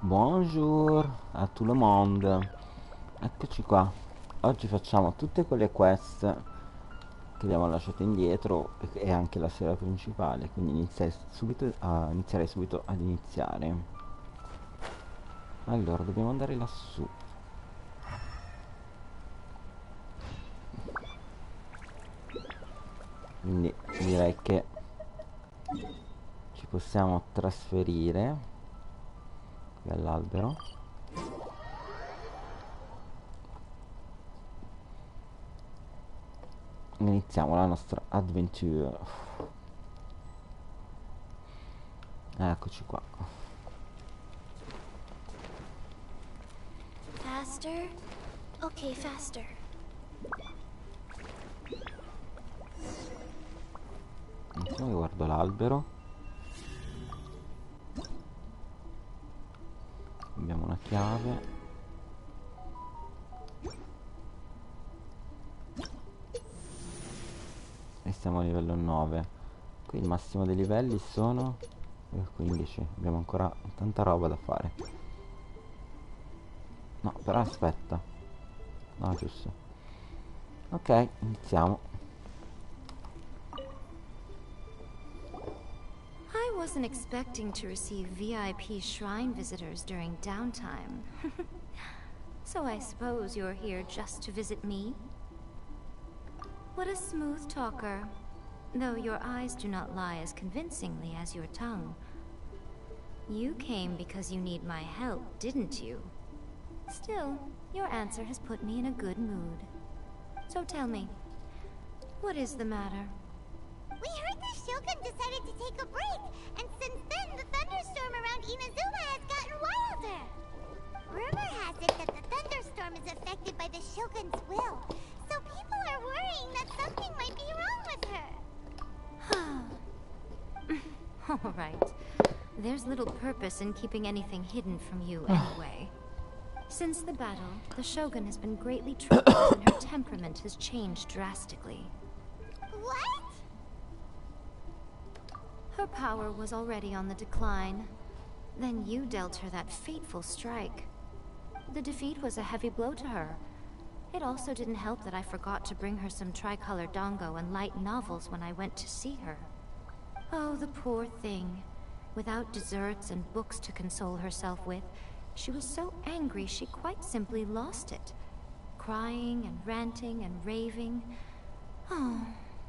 Bonjour a tout le monde. Eccoci qua. Oggi facciamo tutte quelle quest che abbiamo lasciato indietro e anche la sera principale, quindi inizierei subito ad iniziare. Allora, dobbiamo andare lassù. Quindi direi che ci possiamo trasferire qui all'albero. Iniziamo la nostra adventure. Eccoci qua. Faster? Okay, faster. Io guardo l'albero. Abbiamo una chiave. E siamo a livello 9. Qui il massimo dei livelli sono 15. Abbiamo ancora tanta roba da fare. No, però aspetta. No, giusto. Ok, iniziamo. I wasn't expecting to receive VIP shrine visitors during downtime. So I suppose you're here just to visit me? What a smooth talker. Though your eyes do not lie as convincingly as your tongue. You came because you need my help, didn't you? Still, your answer has put me in a good mood. So tell me, what is the matter? We heard the Shogun decided to take a break, and since then the thunderstorm around Inazuma has gotten wilder. Rumor has it that the thunderstorm is affected by the Shogun's will, so people are worrying that something might be wrong with her. All right. There's little purpose in keeping anything hidden from you anyway. Since the battle, the Shogun has been greatly troubled and her temperament has changed drastically. What? Her power was already on the decline. Then you dealt her that fateful strike. The defeat was a heavy blow to her. It also didn't help that I forgot to bring her some tricolor dango and light novels when I went to see her. Oh, the poor thing. Without desserts and books to console herself with, she was so angry she quite simply lost it. Crying and ranting and raving. Oh,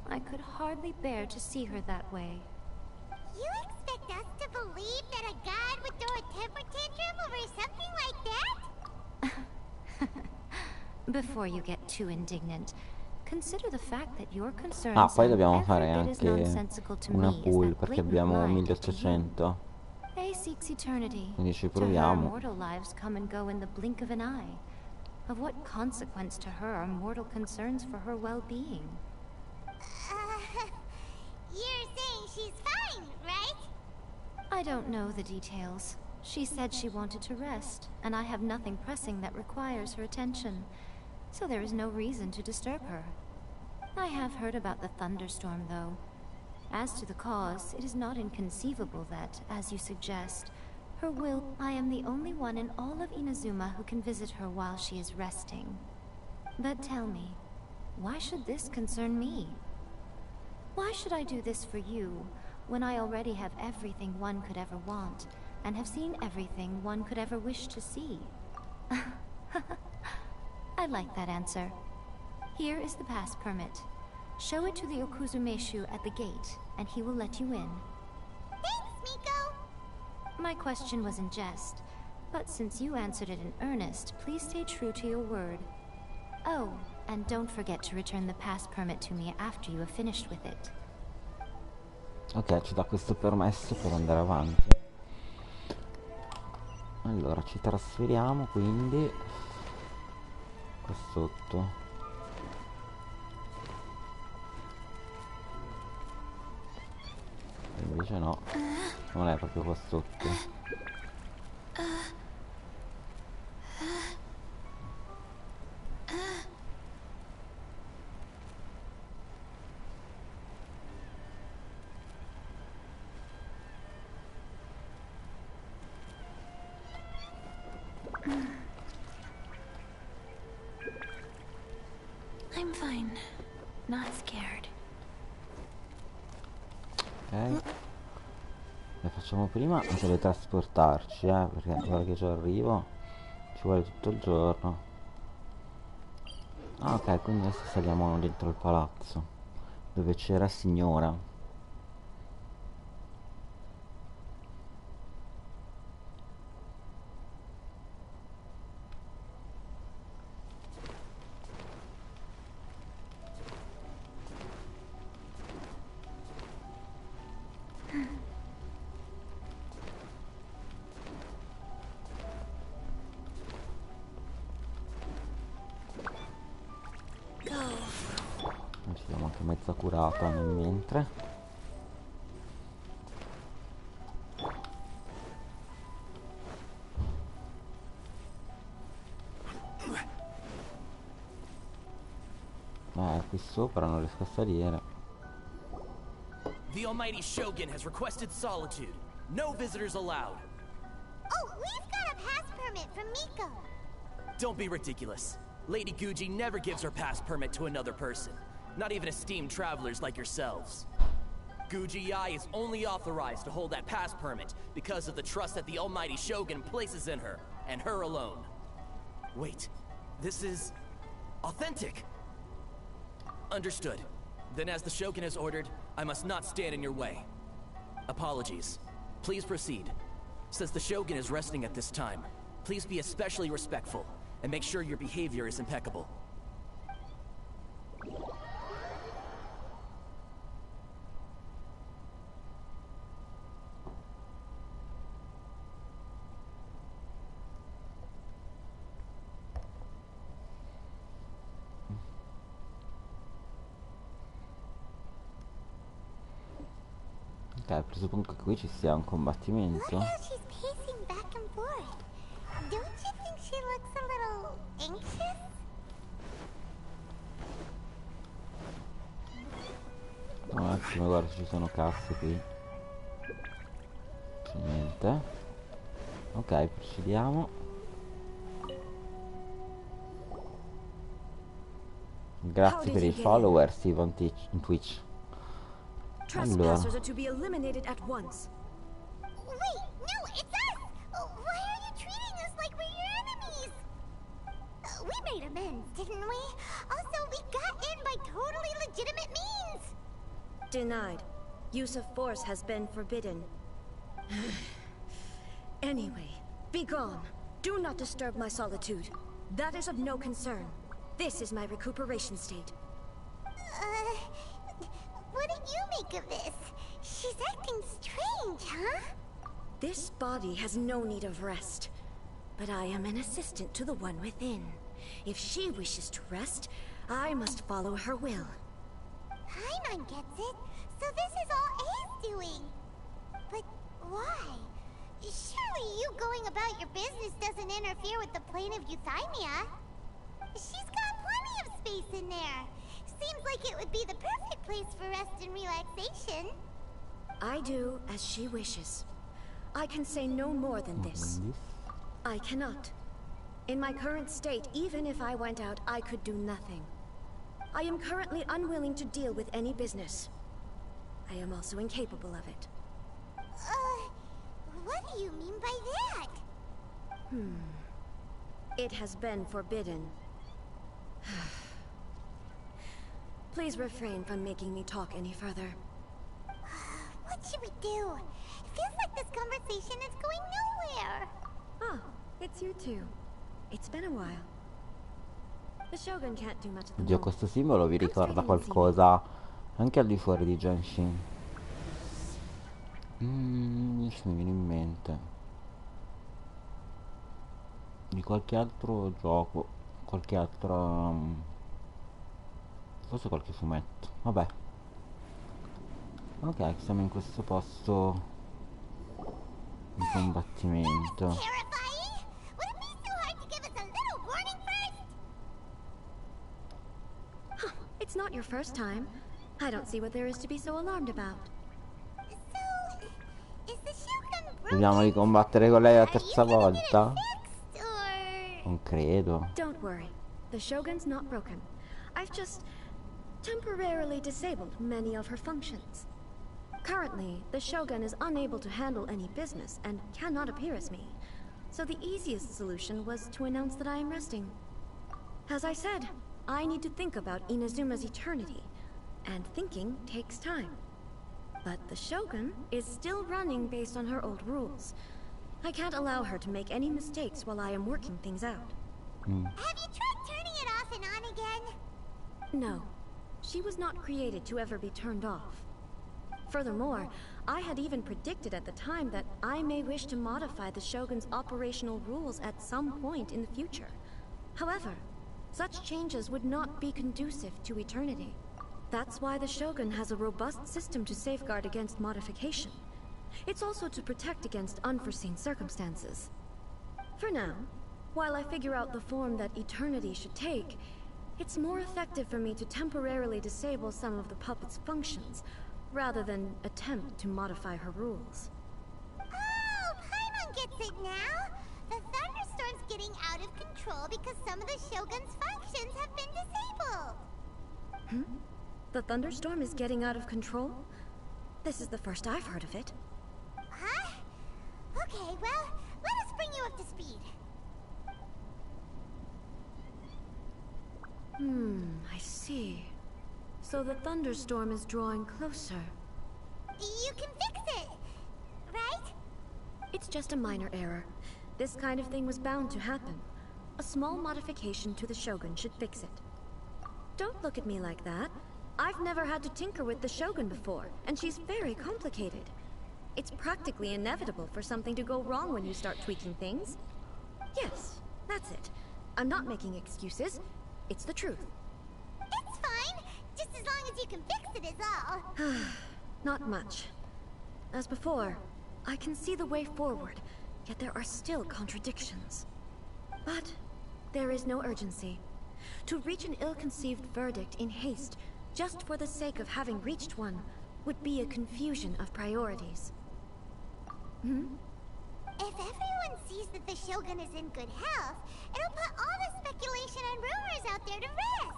I could hardly bear to see her that way. You expect us to believe that a god would throw a temper tantrum over something like that? Before you get too indignant, consider the fact that your concerns Ah, poi sound dobbiamo every fare bit as anche nonsensical to una me as pool that perché blatant abbiamo lie did to you. 1800. A seeks eternity. Quindi ci To her, proviamo. mortal lives come and go in the blink of an eye. Of what consequence to her are mortal concerns for her well-being? You're saying she's fine, right? I don't know the details. She said she wanted to rest, and I have nothing pressing that requires her attention, so there is no reason to disturb her. I have heard about the thunderstorm, though. As to the cause, it is not inconceivable that, as you suggest, her will... I am the only one in all of Inazuma who can visit her while she is resting. But tell me, why should this concern me? Why should I do this for you, when I already have everything one could ever want, and have seen everything one could ever wish to see? I like that answer. Here is the pass permit. Show it to the Okuzumeshu at the gate, and he will let you in. Thanks, Miko! My question was in jest, but since you answered it in earnest, please stay true to your word. Oh, and don't forget to return the pass permit to me after you have finished with it. Ok, ci dà questo permesso per andare avanti. Allora, ci trasferiamo quindi qua sotto. Invece no, non è proprio qua sotto. I'm fine. Not scared. Ok. Le facciamo prima a teletrasportarci, perché ora che ci arrivo ci vuole tutto il giorno. Ah, ok, quindi adesso saliamo dentro il palazzo dove c'era signora. Ci diamo anche mezza curata nel mentre. Qui sopra non riesco a salire. The almighty Shogun has requested solitude. No visitors allowed. Oh, we've got a pass permit from Miko. Don't be ridiculous. Lady Guji never gives her pass permit to another person. Not even esteemed travelers like yourselves. Guji Ai is only authorized to hold that pass permit because of the trust that the almighty Shogun places in her, and her alone. Wait, this is authentic. Understood. Then as the Shogun has ordered, I must not stand in your way. Apologies. Please proceed. Since the Shogun is resting at this time, please be especially respectful, and make sure your behavior is impeccable. Ok, presuppongo che qui ci sia un combattimento. Look how she's pacing back and forth. Don't you think she looks a little anxious? Un attimo, guarda, ci sono casse qui. C'è niente. Ok, procediamo. Grazie per i follower, Steve on Twitch. Trespassers are to be eliminated at once. Wait, no, it's us! Why are you treating us like we're your enemies? We made amends, didn't we? Also, we got in by totally legitimate means! Denied. Use of force has been forbidden. Anyway, be gone. Do not disturb my solitude. That is of no concern. This is my recuperation state. What do you make of this? She's acting strange, huh? This body has no need of rest. But I am an assistant to the one within. If she wishes to rest, I must follow her will. Paimon gets it. So this is all A's doing. But why? Surely you going about your business doesn't interfere with the plane of Euthymia. She's got plenty of space in there. Seems like it would be the perfect place for rest and relaxation. I do as she wishes. I can say no more than this. I cannot. In my current state, even if I went out, I could do nothing. I am currently unwilling to deal with any business. I am also incapable of it. What do you mean by that? It has been forbidden. Please refrain from making me talk any further. What should we do? It feels like this conversation is going nowhere. Ah, it's you two. It's been a while. The Shogun can't do much at the Oddio, moment. questo simbolo vi ricorda qualcosa anche al di fuori di Genshin. Mi viene in mente di qualche altro gioco, qualche altra, forse qualche fumetto. Vabbè, ok, siamo in questo posto di combattimento. Terrifying? Would it be so hard to give us a little warning first? It's not your first time. I don't see what there is to be so alarmed about. So, is the Shogun broken? Dobbiamo ricombattere con lei la Are you terza gonna get it volta? fixed, or... Non credo. Don't worry. The Shogun's not broken. I've just temporarily disabled many of her functions. Currently, the Shogun is unable to handle any business and cannot appear as me. So the easiest solution was to announce that I am resting. As I said, I need to think about Inazuma's eternity, and thinking takes time. But the Shogun is still running based on her old rules. I can't allow her to make any mistakes while I am working things out. Have you tried turning it off and on again? No. She was not created to ever be turned off. Furthermore, I had even predicted at the time that I may wish to modify the Shogun's operational rules at some point in the future. However, such changes would not be conducive to eternity. That's why the Shogun has a robust system to safeguard against modification. It's also to protect against unforeseen circumstances. For now, while I figure out the form that eternity should take, it's more effective for me to temporarily disable some of the puppet's functions, rather than attempt to modify her rules. Oh, Paimon gets it now! The thunderstorm's getting out of control because some of the Shogun's functions have been disabled. The thunderstorm is getting out of control? This is the first I've heard of it. Huh? Okay, well, let us bring you up to speed. I see. So the thunderstorm is drawing closer. You can fix it, right? It's just a minor error. This kind of thing was bound to happen. A small modification to the Shogun should fix it. Don't look at me like that. I've never had to tinker with the Shogun before, and she's very complicated. It's practically inevitable for something to go wrong when you start tweaking things. Yes, that's it. I'm not making excuses. It's the truth. It's fine, just as long as you can fix it is all. Not much. As before, I can see the way forward, yet there are still contradictions. But there is no urgency. To reach an ill-conceived verdict in haste, just for the sake of having reached one, would be a confusion of priorities. If everyone sees that the Shogun is in good health, it'll put all the speculation and rumors out there to rest.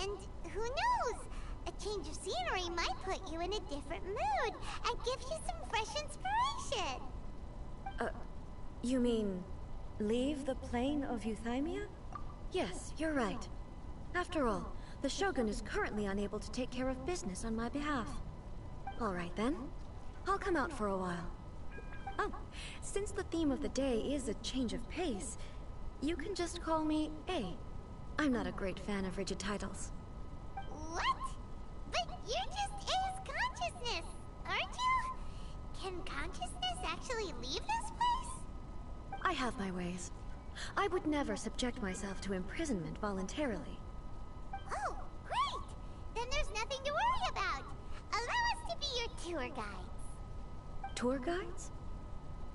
And who knows? A change of scenery might put you in a different mood and give you some fresh inspiration. You mean leave the plane of euthymia? Yes, you're right. After all, the Shogun is currently unable to take care of business on my behalf. All right then. I'll come out for a while. Oh, since the theme of the day is a change of pace, you can just call me A. I'm not a great fan of rigid titles. What? But you're just A's consciousness, aren't you? Can consciousness actually leave this place? I have my ways. I would never subject myself to imprisonment voluntarily. Oh, great! Then there's nothing to worry about. Allow us to be your tour guides. Tour guides?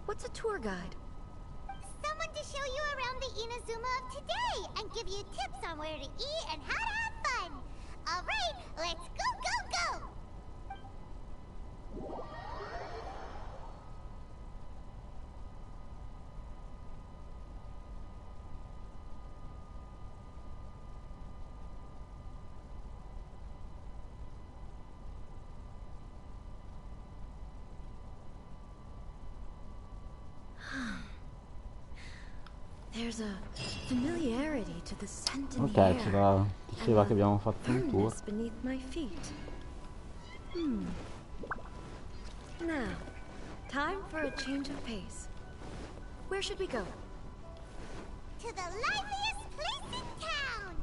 What's a tour guide? Someone to show you around the Inazuma of today and give you tips on where to eat and how to have fun. All right, let's go, go, go! There's a familiarity to the scent in Ok, the air. diceva che abbiamo fatto un tour. Firmness beneath my feet. Now, time for a change of pace. Where should we go? To the liveliest place in town!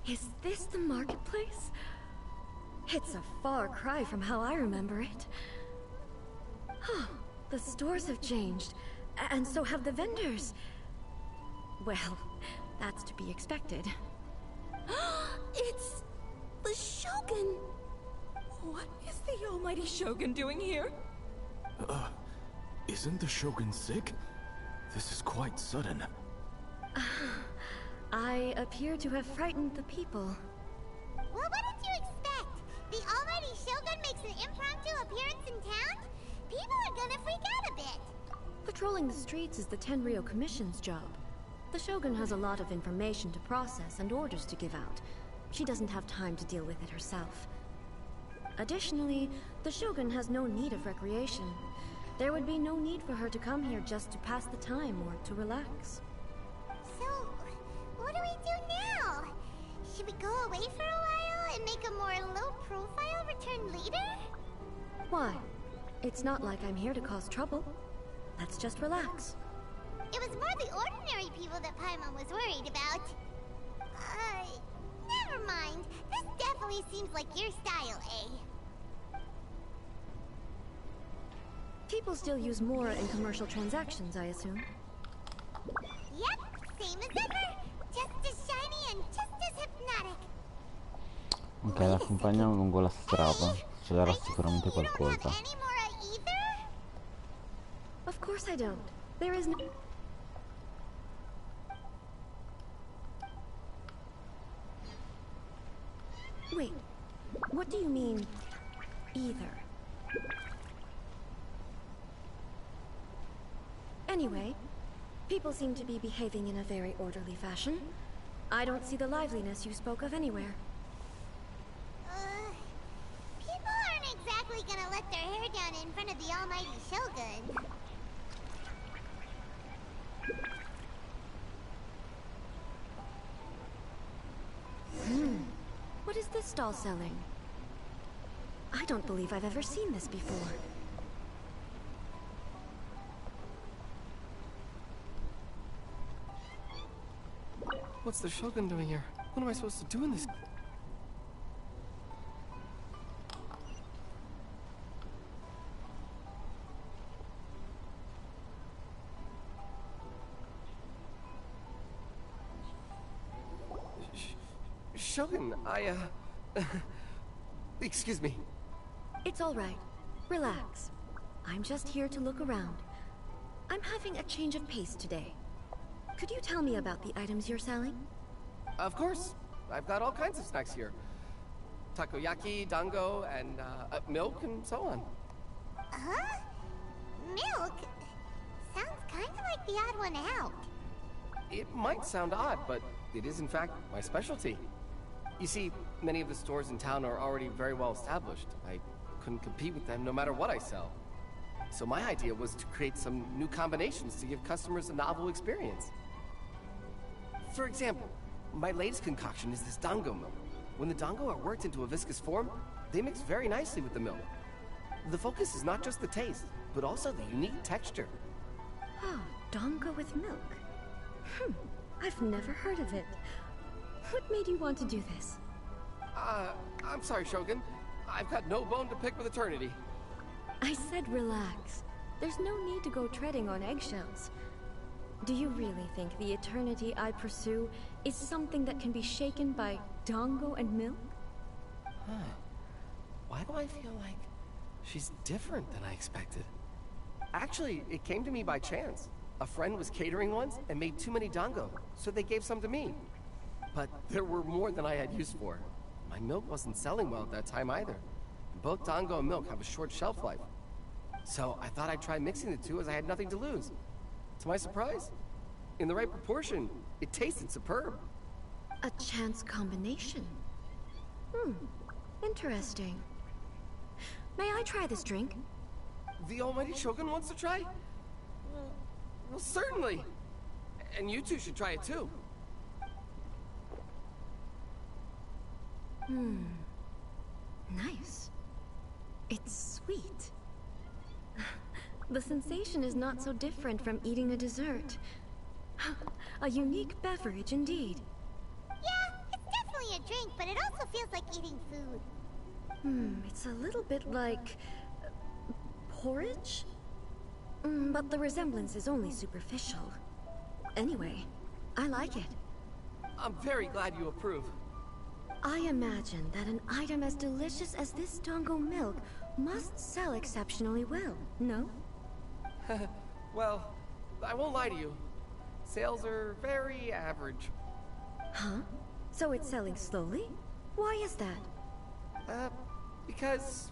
Is this the marketplace? It's a far cry from how I remember it. The stores have changed, and so have the vendors. Well, that's to be expected. It's the Shogun! What is the the almighty Shogun doing here? Isn't the Shogun sick? This is quite sudden. I appear to have frightened the people. Well, what did you expect? The almighty Shogun makes an impromptu appearance in town? People are gonna freak out a bit. Patrolling the streets is the Tenryou Commission's job. The Shogun has a lot of information to process and orders to give out. She doesn't have time to deal with it herself. Additionally, the Shogun has no need of recreation. There would be no need for her to come here just to pass the time or to relax. So, what do we do now? Should we go away for a while and make a more low-profile return later? Why? It's not like I'm here to cause trouble. Let's just relax. It was more the ordinary people that Paimon was worried about. Never mind. This definitely seems like your style, eh? People still use Mora in commercial transactions, I assume. Yep, same as ever. Just as shiny and just as hypnotic. Ok, la accompagnano lungo la strada. Ci darà sicuramente qualcosa. Any Mora either? Of course I don't. There is no... Wait, what do you mean, either? Anyway, people seem to be behaving in a very orderly fashion. I don't see the liveliness you spoke of anywhere. People aren't exactly gonna let their hair down in front of the almighty Shogun. What is this stall selling? I don't believe I've ever seen this before. What's the Shogun doing here? What am I supposed to do in this? Shogun, excuse me. It's all right. Relax. I'm just here to look around. I'm having a change of pace today. Could you tell me about the items you're selling? Of course. I've got all kinds of snacks here. Takoyaki, dango, and milk, and so on. Huh? Milk? Sounds kind of like the odd one out. It might sound odd, but it is in fact my specialty. You see, many of the stores in town are already very well established. I couldn't compete with them no matter what I sell. So my idea was to create some new combinations to give customers a novel experience. For example, my latest concoction is this dango milk. When the dango are worked into a viscous form, they mix very nicely with the milk. The focus is not just the taste, but also the unique texture. Oh, dango with milk. I've never heard of it. What made you want to do this? I'm sorry, Shogun. I've got no bone to pick with eternity. I said relax. There's no need to go treading on eggshells. Do you really think the eternity I pursue is something that can be shaken by dango and milk? Why do I feel like she's different than I expected? Actually, it came to me by chance. A friend was catering once and made too many dango, so they gave some to me. But there were more than I had use for. My milk wasn't selling well at that time either. Both dango and milk have a short shelf life. So I thought I'd try mixing the two as I had nothing to lose. To my surprise, in the right proportion, it tasted superb. A chance combination. Interesting. May I try this drink? The almighty Shogun wants to try? Well, certainly. And you two should try it too. Nice. It's sweet. The sensation is not so different from eating a dessert. A unique beverage indeed. Yeah, it's definitely a drink, but it also feels like eating food. It's a little bit like... porridge? But the resemblance is only superficial. Anyway, I like it. I'm very glad you approve. I imagine that an item as delicious as this dango milk must sell exceptionally well, no? Well, I won't lie to you. Sales are very average. Huh? So it's selling slowly? Why is that? Because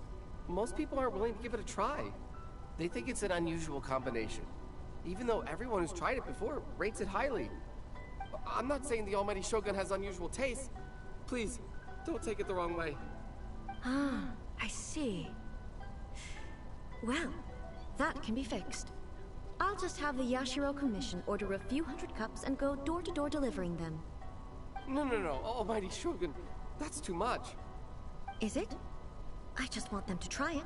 most people aren't willing to give it a try. They think it's an unusual combination, even though everyone who's tried it before rates it highly. I'm not saying the almighty Shogun has unusual taste. Please, don't take it the wrong way. Ah, I see. Well, that can be fixed. I'll just have the Yashiro Commission order a few hundred cups and go door-to-door delivering them. No, almighty Shogun, that's too much. Is it? I just want them to try it.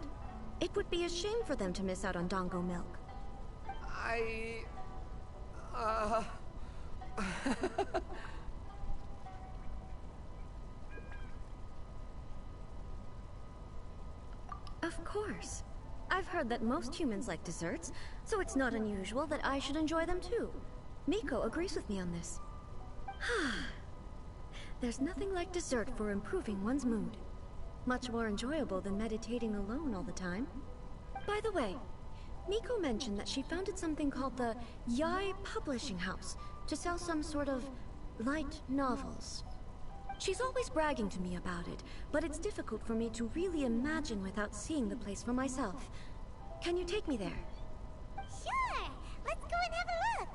It would be a shame for them to miss out on Dango milk. Of course. I've heard that most humans like desserts, so it's not unusual that I should enjoy them too. Miko agrees with me on this. There's nothing like dessert for improving one's mood. Much more enjoyable than meditating alone all the time. By the way, Miko mentioned that she founded something called the Yai Publishing House to sell some sort of light novels. She's always bragging to me about it, but it's difficult for me to really imagine without seeing the place for myself. Can you take me there? Sure! Let's go and have a look!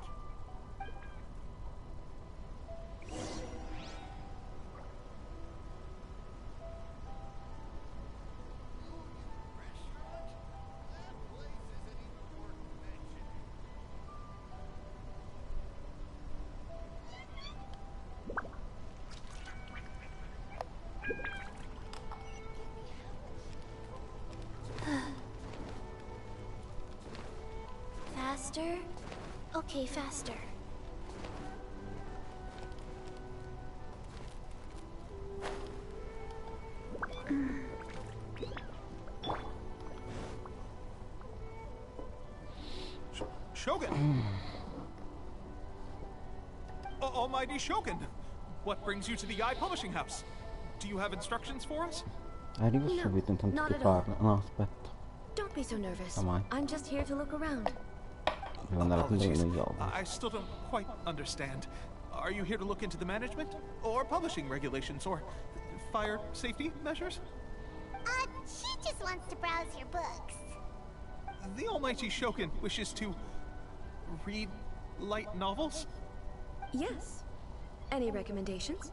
Faster? Okay, faster. Shogun! Almighty Shogun! What brings you to the Yai Publishing House? Do you have instructions for us? Arrivo subito intanto che parla. No, aspetta. Don't be so nervous. Come on. I'm just here to look around. Devo andare a prendere uno yogurt. I still don't quite understand. Are you here to look into the management? Or publishing regulations? Or fire safety measures? She just wants to browse your books. The Almighty Shogun wishes to read light novels? Yes. Any recommendations?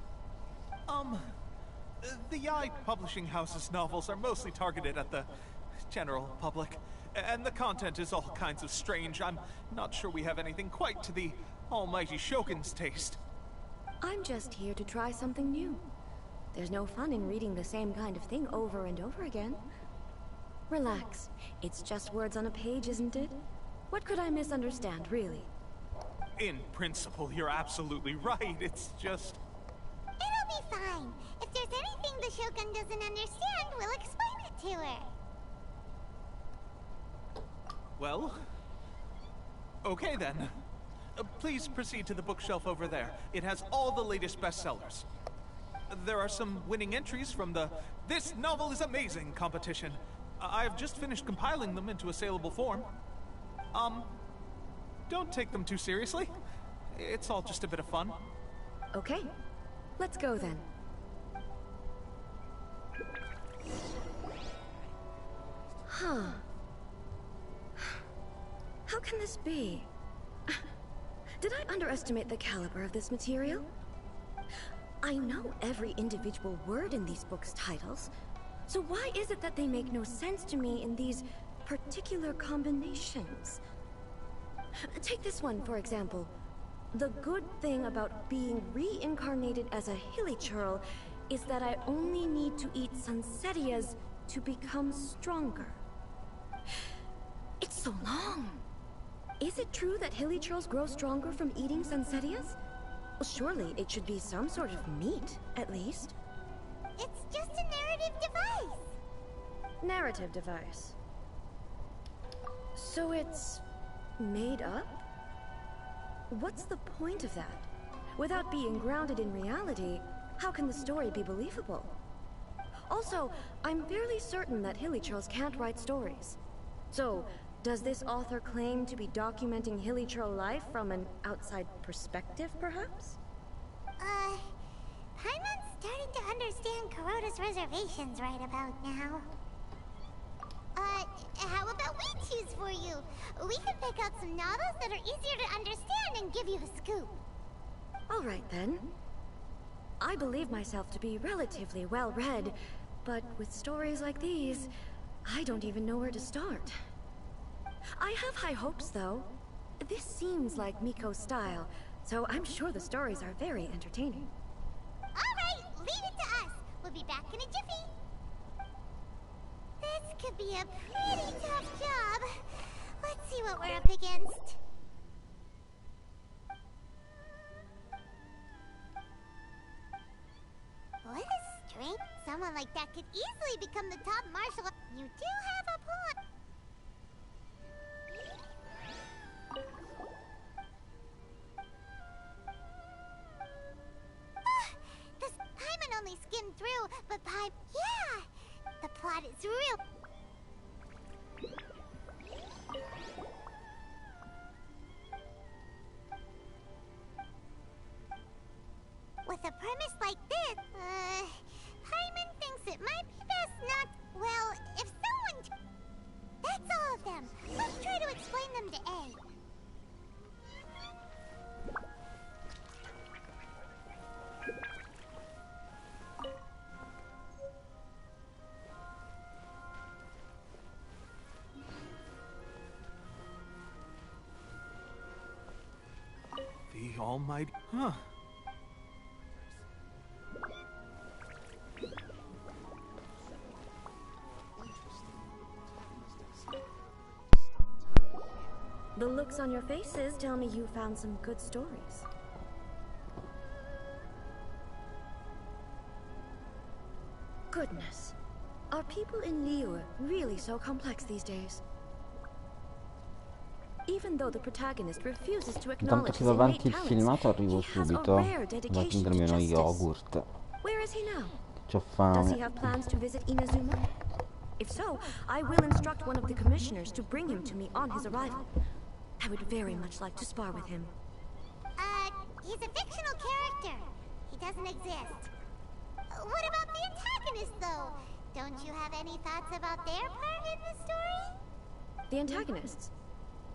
The Yai Publishing House's novels are mostly targeted at the general public, and the content is all kinds of strange. I'm not sure we have anything quite to the Almighty Shogun's taste. I'm just here to try something new. There's no fun in reading the same kind of thing over and over again. Relax. It's just words on a page, isn't it? What could I misunderstand, really? In principle, you're absolutely right. It's just... It'll be fine. If there's anything the Shogun doesn't understand, we'll explain it to her. Well... okay then. Please proceed to the bookshelf over there. It has all the latest bestsellers. There are some winning entries from the This Novel is Amazing competition. I've just finished compiling them into a saleable form. Don't take them too seriously. It's all just a bit of fun. Okay. Let's go then. Huh. How can this be? Did I underestimate the caliber of this material? I know every individual word in these books' titles, so why is it that they make no sense to me in these particular combinations? Take this one, for example. The good thing about being reincarnated as a hilly churl is that I only need to eat Sansetias to become stronger. It's so long. Is it true that hilly churls grow stronger from eating Sansetias? Well, surely it should be some sort of meat, at least. It's just a narrative device. Narrative device. So it's made up? What's the point of that? Without being grounded in reality, how can the story be believable? Also, I'm fairly certain that Hillychurls can't write stories. So, does this author claim to be documenting Hillychurl life from an outside perspective, perhaps? Paimon's starting to understand Kuroda's reservations right about now. How about we choose for you? We can pick out some novels that are easier to understand and give you a scoop. All right, then. I believe myself to be relatively well-read, but with stories like these, I don't even know where to start. I have high hopes, though. This seems like Miko's style, so I'm sure the stories are very entertaining. All right, leave it to us. We'll be back in a jiffy. This could be a pretty tough job. Let's see what we're up against. What a strength. Someone like that could easily become the top martial art. You do have a point. This Paimon only skimmed through, but yeah! The plot is real. With a premise like this, Paimon thinks it might be best not... Well, if someone... That's all of them. Let's try to explain them to A. The almighty... Huh. The looks on your faces tell me you found some good stories. Goodness. Are people in Liyue really so complex these days? Even though the protagonist refuses to Intanto acknowledge che his va innate avanti il talents, filmato arrivo he has a subito. rare Vado a dedication prendermi to uno justice. yogurt. Where is he now? C'ho Does he fame. have plans to visit Inazuma? If so, I will instruct one of the commissioners to bring him to me on his arrival. I would very much like to spar with him. He's a fictional character. He doesn't exist. What about the antagonist, though? Don't you have any thoughts about their part in the story? The antagonists?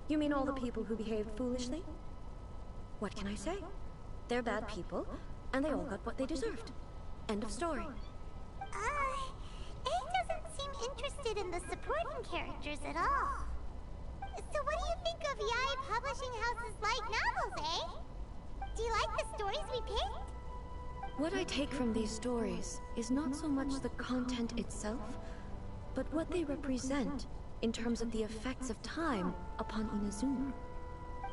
You mean all the people who behaved foolishly? What can I say? They're bad people, and they all got what they deserved. End of story. A doesn't seem interested in the supporting characters at all. So what do you think of Yae Publishing House's light novels, eh? Do you like the stories we picked? What I take from these stories is not so much the content itself, but what they represent in terms of the effects of time upon Inazuma.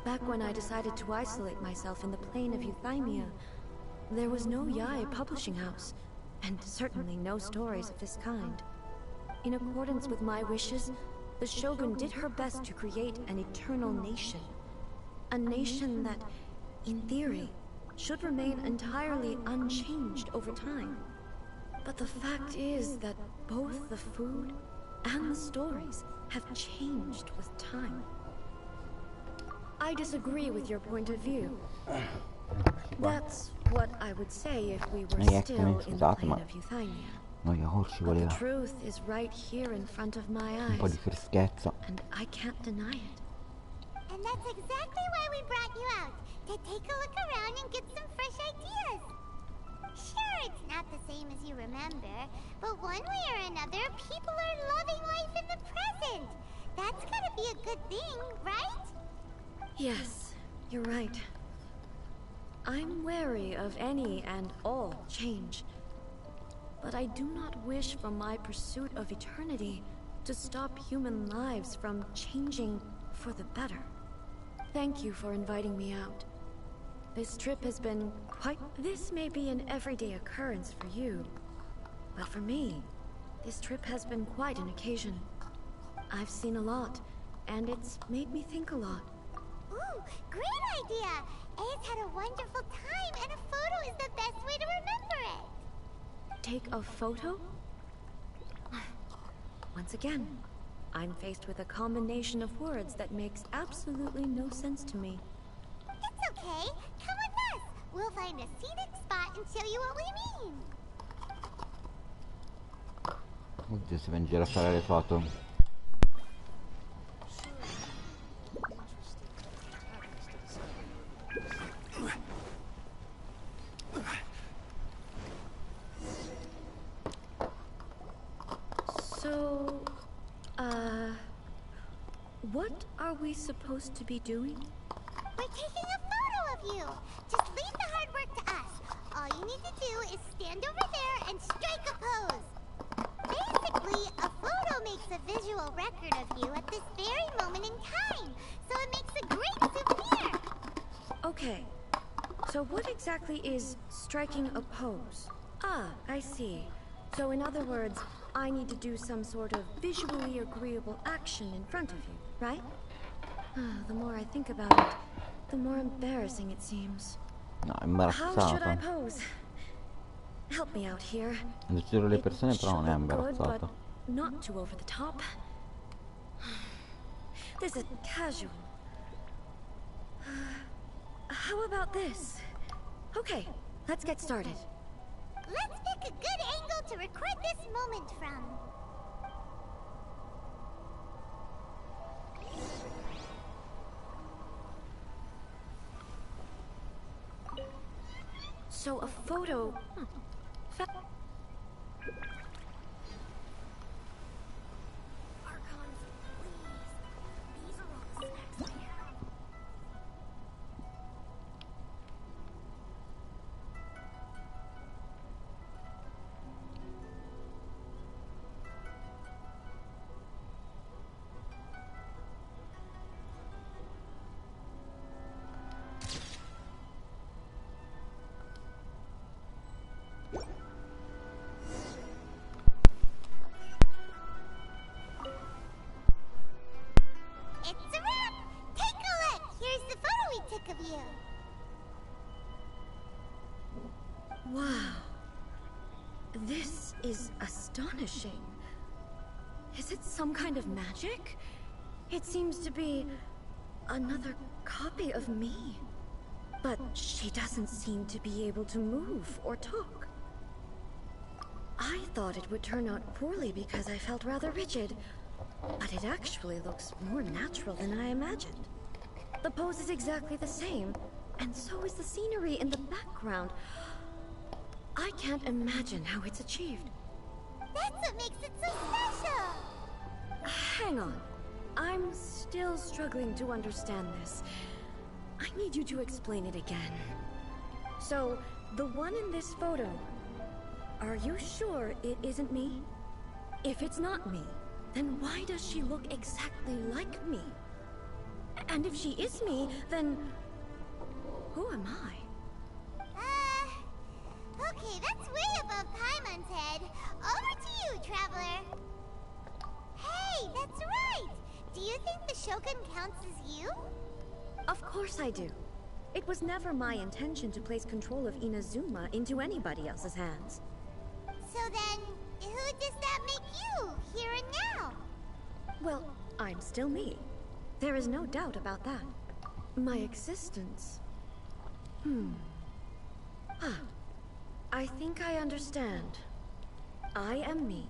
Back when I decided to isolate myself in the plain of Euthymia, there was no Yae Publishing House, and certainly no stories of this kind. In accordance with my wishes, the Shogun did her best to create an eternal nation. A nation that, in theory, should remain entirely unchanged over time. But the fact is that both the food and the stories have changed with time. I disagree with your point of view. That's what I would say if we were still in the plain of Euthymia. No, yogurt ci But the voleva. truth is right here in front of my Un po' di eyes, freschezza. and I can't deny it. And that's exactly why we brought you out, to take a look around and get some fresh ideas. Sure, it's not the same as you remember, but one way or another, people are loving life in the present. That's gotta be a good thing, right? Yes, you're right. I'm wary of any and all change. But I do not wish for my pursuit of eternity to stop human lives from changing for the better. Thank you for inviting me out. This trip has been quite... This may be an everyday occurrence for you, but for me, this trip has been quite an occasion. I've seen a lot, and it's made me think a lot. Ooh, great idea! A's had a wonderful time, and a photo is the best way to remember it. Take a photo? Once again, I'm faced with a combination of words that makes absolutely no sense to me. It's okay. Come with us. We'll find a scenic spot and show you what we mean. Oddio, si va in giro a fare le foto. So, what are we supposed to be doing? We're taking a photo of you. Just leave the hard work to us. All you need to do is stand over there and strike a pose. Basically, a photo makes a visual record of you at this very moment in time, so it makes a great souvenir. Okay, so what exactly is striking a pose? Ah, I see. So in other words, I need to do some sort of visually agreeable action in front of you, right? The more I think about it, the more embarrassing it seems. No, è How should I imbarazzata. pose? Help me out here. In giro le It persone però non è should look good, imbarazzata. but not too over the top. This is casual. How about this? Okay, let's get started. Let's pick a good angle to record this moment from. So a photo... It's a wrap! Take a look! Here's the photo we took of you. Wow. This is astonishing. Is it some kind of magic? It seems to be another copy of me. But she doesn't seem to be able to move or talk. I thought it would turn out poorly because I felt rather rigid. But it actually looks more natural than I imagined. The pose is exactly the same, and so is the scenery in the background. I can't imagine how it's achieved. That's what makes it so special! Hang on. I'm still struggling to understand this. I need you to explain it again. So, the one in this photo, are you sure it isn't me? If it's not me, then why does she look exactly like me? And if she is me, then who am I? Okay, that's way above Paimon's head. Over to you, traveler. Hey, that's right! Do you think the Shogun counts as you? Of course I do. It was never my intention to place control of Inazuma into anybody else's hands. So then, who does that make you, here and now? Well, I'm still me. There is no doubt about that. My existence... I think I understand. I am me.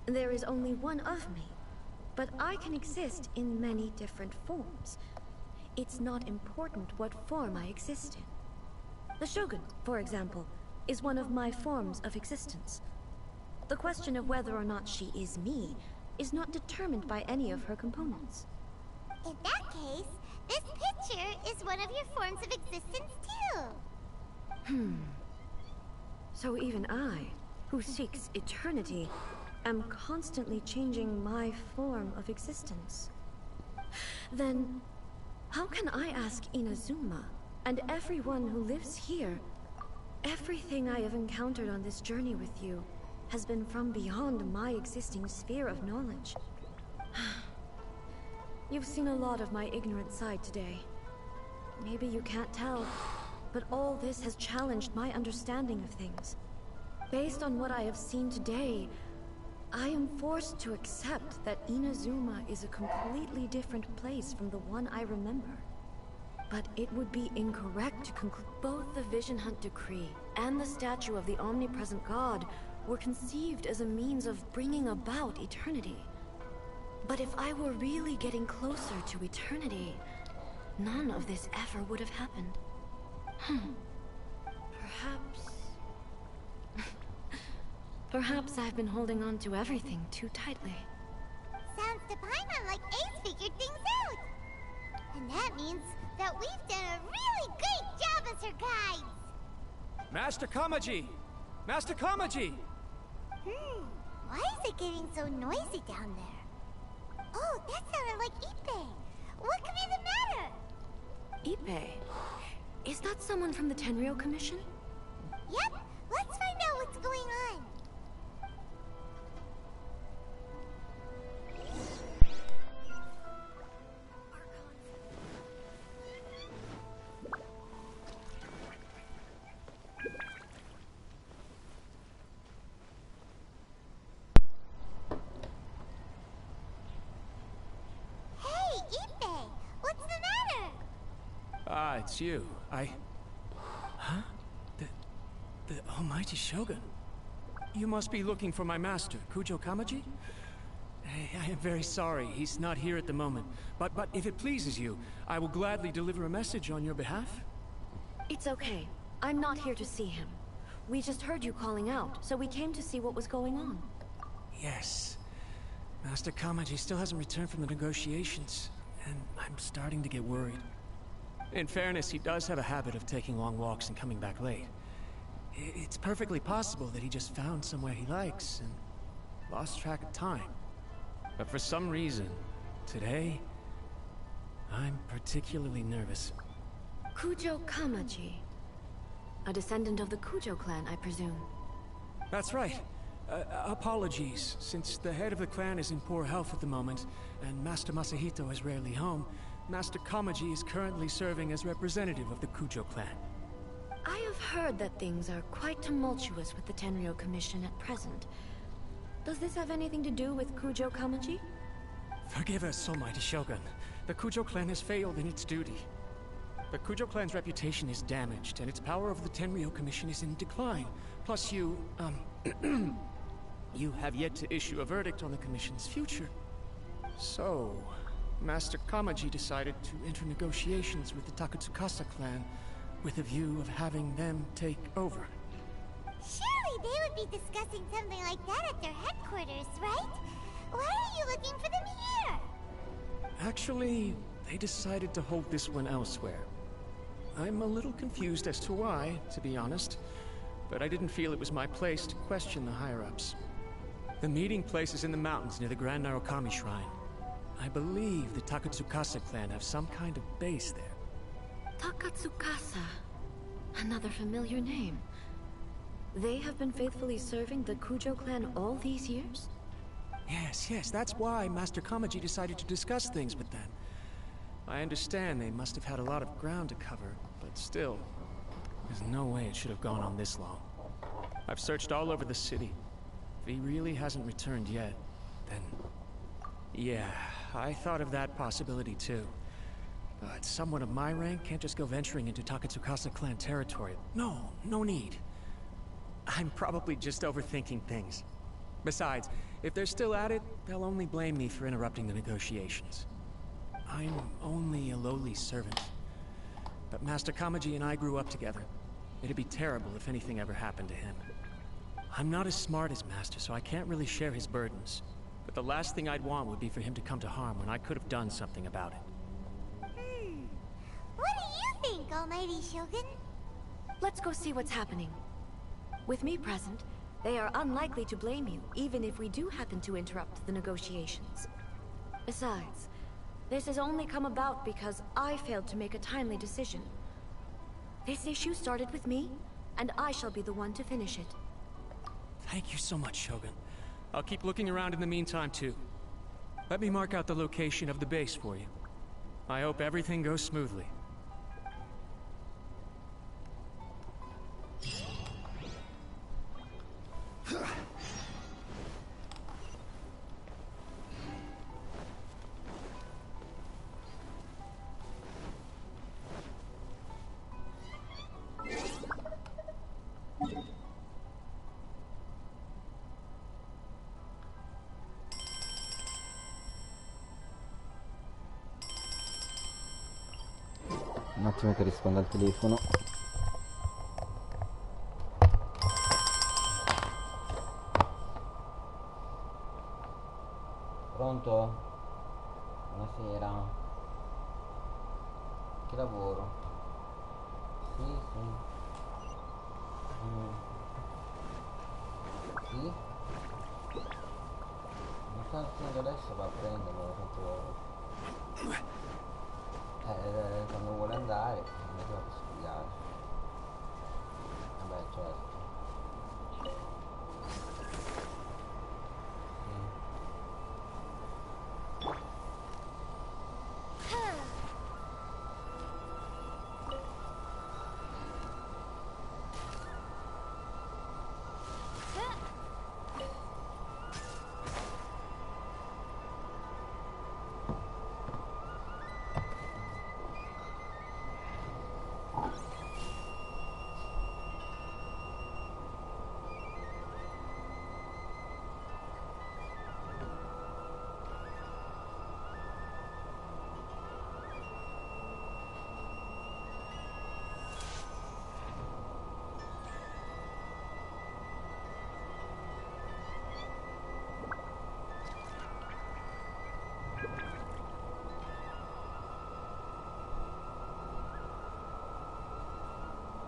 There is only one of me. But I can exist in many different forms. It's not important what form I exist in. The Shogun, for example, is one of my forms of existence. The question of whether or not she is me is not determined by any of her components. In that case, this picture is one of your forms of existence too. So even I, who seeks eternity, am constantly changing my form of existence. Then, how can I ask Inazuma, and everyone who lives here, everything I have encountered on this journey with you has been from beyond my existing sphere of knowledge? You've seen a lot of my ignorant side today. Maybe you can't tell, but all this has challenged my understanding of things. Based on what I have seen today, I am forced to accept that Inazuma is a completely different place from the one I remember. But it would be incorrect to conclude both the Vision Hunt Decree and the statue of the omnipresent god were conceived as a means of bringing about eternity. But if I were really getting closer to eternity, none of this ever would have happened. Perhaps... Perhaps I've been holding on to everything too tightly. Sounds to Paimon like Ace figured things out. And that means that we've done a really great job as her guides. Master Kamaji! Master Kamaji! Why is it getting so noisy down there? Oh, that sounded like Ippei. What could be the matter? Ippei? Is that someone from the Tenryou Commission? Yep, let's find out what's going on. Hey, Ippei, what's the matter? Ah, it's you. Huh? The Almighty Shogun. You must be looking for my master, Kujo Kamaji? I am very sorry, he's not here at the moment. But if it pleases you, I will gladly deliver a message on your behalf. It's okay. I'm not here to see him. We just heard you calling out, so we came to see what was going on. Yes. Master Kamaji still hasn't returned from the negotiations, and I'm starting to get worried. In fairness, he does have a habit of taking long walks and coming back late. It's perfectly possible that he just found somewhere he likes and lost track of time. But for some reason, today, I'm particularly nervous. Kujo Kamaji. A descendant of the Kujo clan, I presume. That's right. Apologies, since the head of the clan is in poor health at the moment, and Master Masahito is rarely home, Master Kamaji is currently serving as representative of the Kujo clan. I have heard that things are quite tumultuous with the Tenryou Commission at present. Does this have anything to do with Kujo Kamaji? Forgive us, Almighty Shogun. The Kujo clan has failed in its duty. The Kujo clan's reputation is damaged, and its power over the Tenryou Commission is in decline. Plus you have yet to issue a verdict on the Commission's future. So, Master Kamaji decided to enter negotiations with the Takatsukasa clan with a view of having them take over. Surely they would be discussing something like that at their headquarters, right? Why are you looking for them here? Actually, they decided to hold this one elsewhere. I'm a little confused as to why, to be honest, but I didn't feel it was my place to question the higher-ups. The meeting place is in the mountains near the Grand Narukami Shrine. I believe the Takatsukasa clan have some kind of base there. Takatsukasa. Another familiar name. They have been faithfully serving the Kujo clan all these years? Yes, that's why Master Kamaji decided to discuss things with them. I understand they must have had a lot of ground to cover, but still, there's no way it should have gone on this long. I've searched all over the city. If he really hasn't returned yet, then... yeah, I thought of that possibility too. But someone of my rank can't just go venturing into Takatsukasa clan territory. No need. I'm probably just overthinking things. Besides, if they're still at it, they'll only blame me for interrupting the negotiations. I'm only a lowly servant. But Master Kamaji and I grew up together. It'd be terrible if anything ever happened to him. I'm not as smart as Master, so I can't really share his burdens. But the last thing I'd want would be for him to come to harm when I could have done something about it. What do you think, Almighty Shogun? Let's go see what's happening. With me present, they are unlikely to blame you, even if we do happen to interrupt the negotiations. Besides, this has only come about because I failed to make a timely decision. This issue started with me, and I shall be the one to finish it. Thank you so much, Shogun. I'll keep looking around in the meantime, too. Let me mark out the location of the base for you. I hope everything goes smoothly. Un attimo che rispondo al telefono. Pronto? Buonasera. Che lavoro? Sì, sì. Sì? Mi sta facendo adesso, va a prenderlo, tanto... quando vuole andare, non è che va per studiare. Vabbè, certo.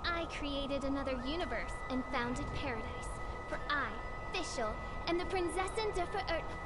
I created another universe and founded paradise. For I, Fischl, and the Prinzessin der Verirrten.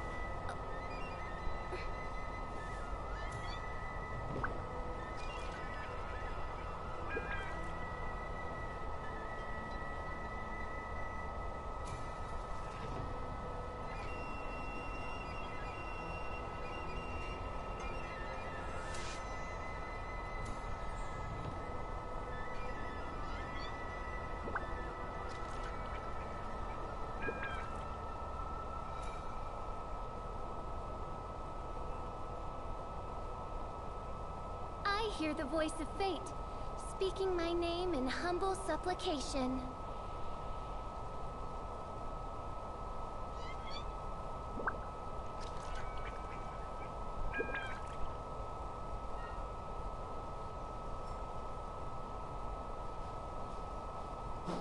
I hear the voice of fate, speaking my name in humble supplication.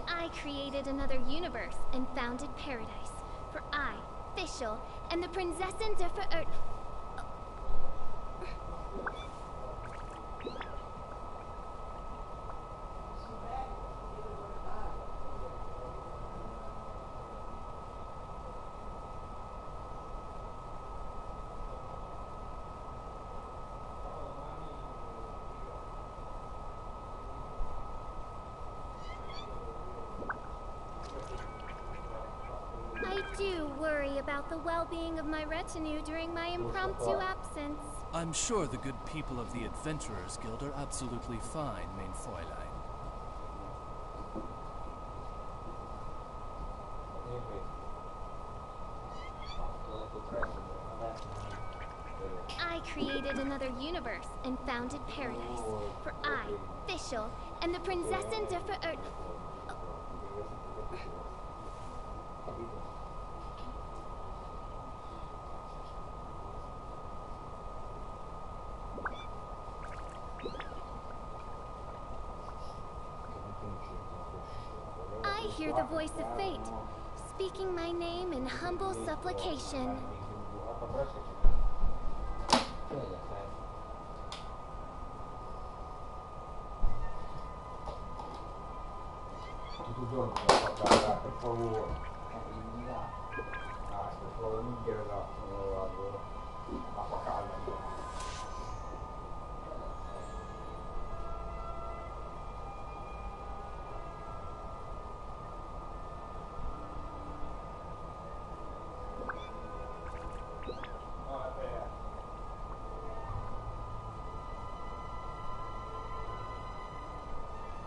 I created another universe and founded paradise. For I, Fischl, and the Prinzessin der Verirrten. I do worry about the well-being of my retinue during my impromptu absence. I'm sure the good people of the Adventurers Guild are absolutely fine, mein Fräulein. I created another universe and founded paradise. For I, Fischl, and the Prinzessin der Verirrten. I hear the voice of fate, speaking my name in humble supplication. Tutto il giorno per favore. Per favore, non dire là, non lo vado. Acqua calda.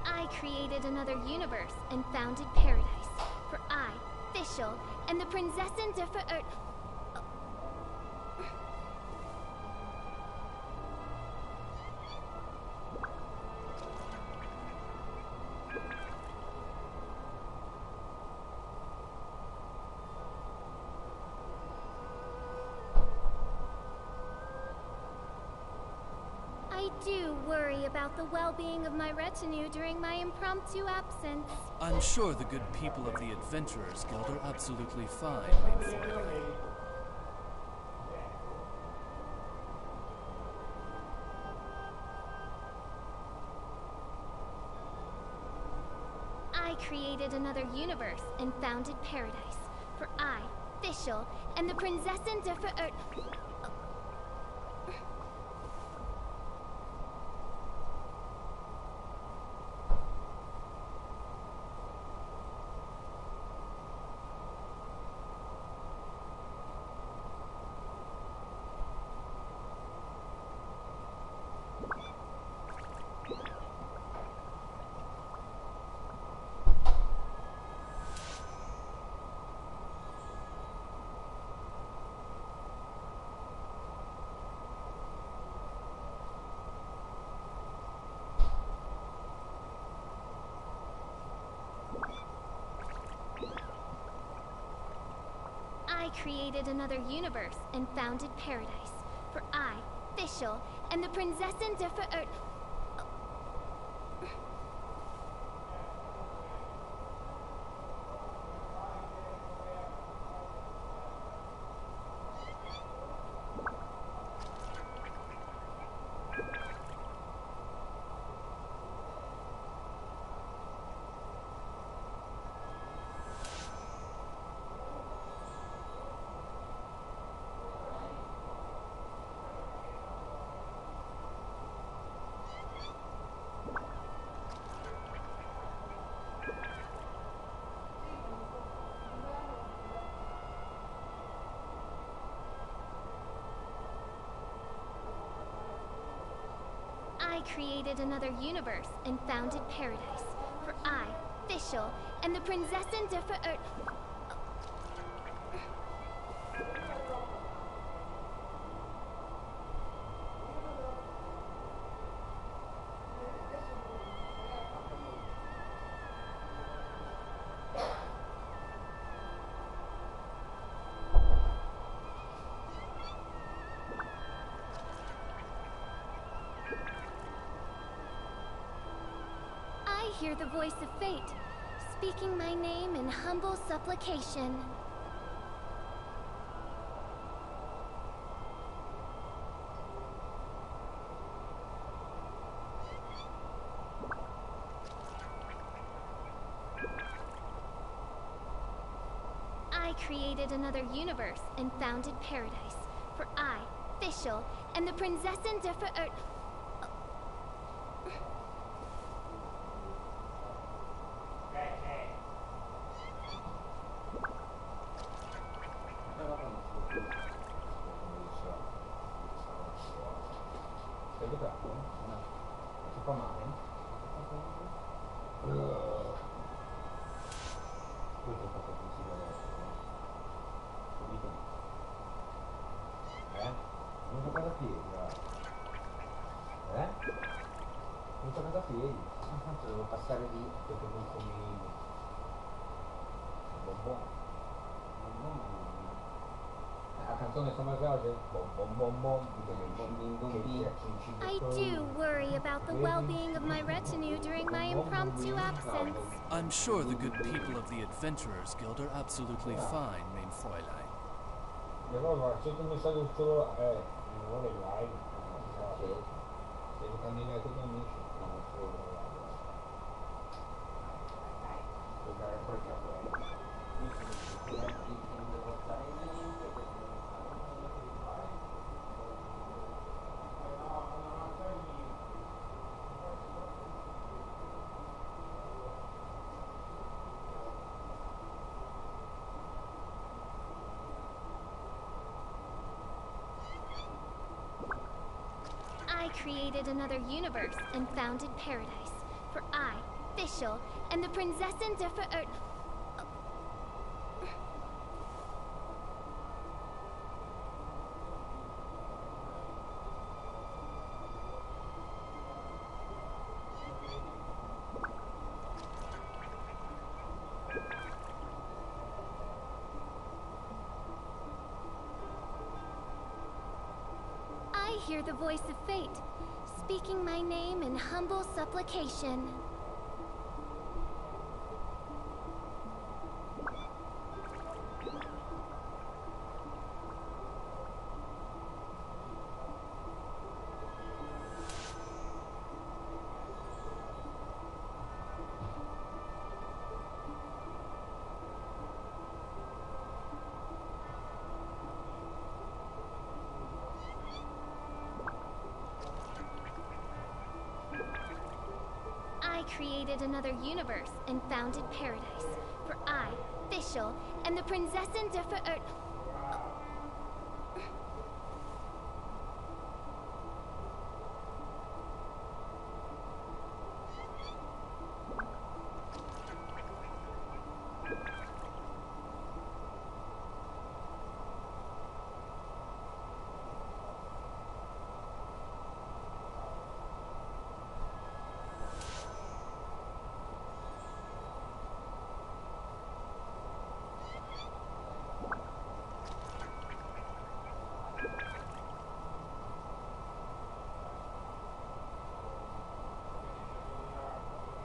I created another universe and founded paradise. For I, Fischl, and the Prinzessin der Verirrten. I do worry about the well-being of my retinue during my impromptu absence. I'm sure the good people of the Adventurers Guild are absolutely fine, main foil. I created another universe and founded paradise. For I, Fischl, and the Prinzessin der Verirrt... I created another universe and founded paradise. For I, Fischl, and the Prinzessin der Verirrt... I created another universe and founded paradise. For I, Fischl, and the Prinzessin der Verirrt... I hear the voice of fate, speaking my name in humble supplication. I created another universe and founded paradise. For I, Fischl, and the Prinzessin der Verirrt... Si fa male? Questo è fatto così adesso, no? Capito? Non so cosa piedi, non so cosa piedi. Tanto devo passare lì perché non comi... La canzone come piace? I do worry about the well-being of my retinue during my impromptu absence. I'm sure the good people of the Adventurers Guild are absolutely fine, main Fräulein. Allora, c'è un messaggio solo, non è live, se lo cammini con gli amici, non solo giocare poi che I created another universe and founded paradise. For I, Fischl, and the Prinzessin der Verirrt... I hear the voice of fate, speaking my name in humble supplication. I created another universe and founded paradise. For I, Fischl, and the Prinzessin der Verirrt...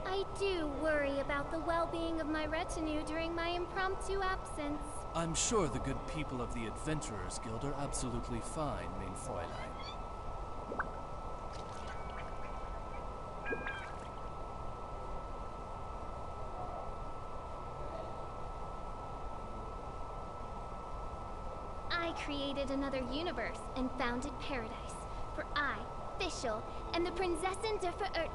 I do worry about the well-being of my retinue during my impromptu absence. I'm sure the good people of the Adventurers Guild are absolutely fine, mein Fräulein. I created another universe and founded paradise. For I, Fischl, and the Prinzessin der Verirrt...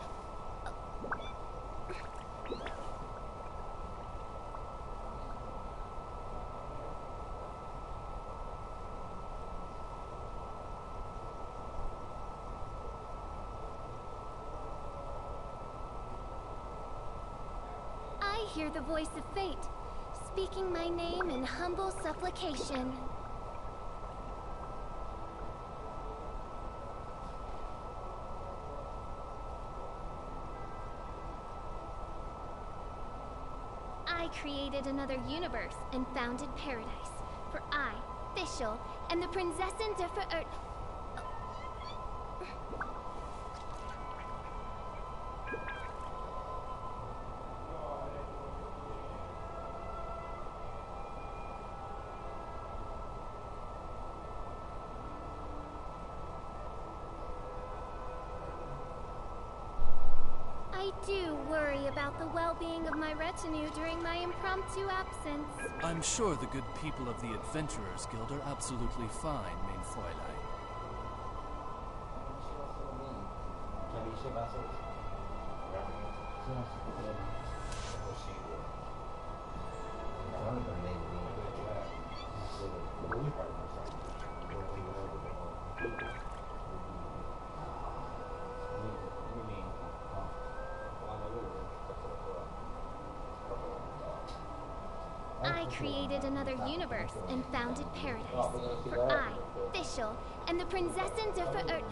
I hear the voice of fate, speaking my name in humble supplication. I created another universe and founded paradise. For I, Fischl, and the Prinzessin der Verirrt... I do worry about the well-being of my retinue during my impromptu absence. I'm sure the good people of the Adventurers Guild are absolutely fine, mein Fräulein. I created another universe and founded paradise. For I, Fischl, and the Prinzessin der Verirrt...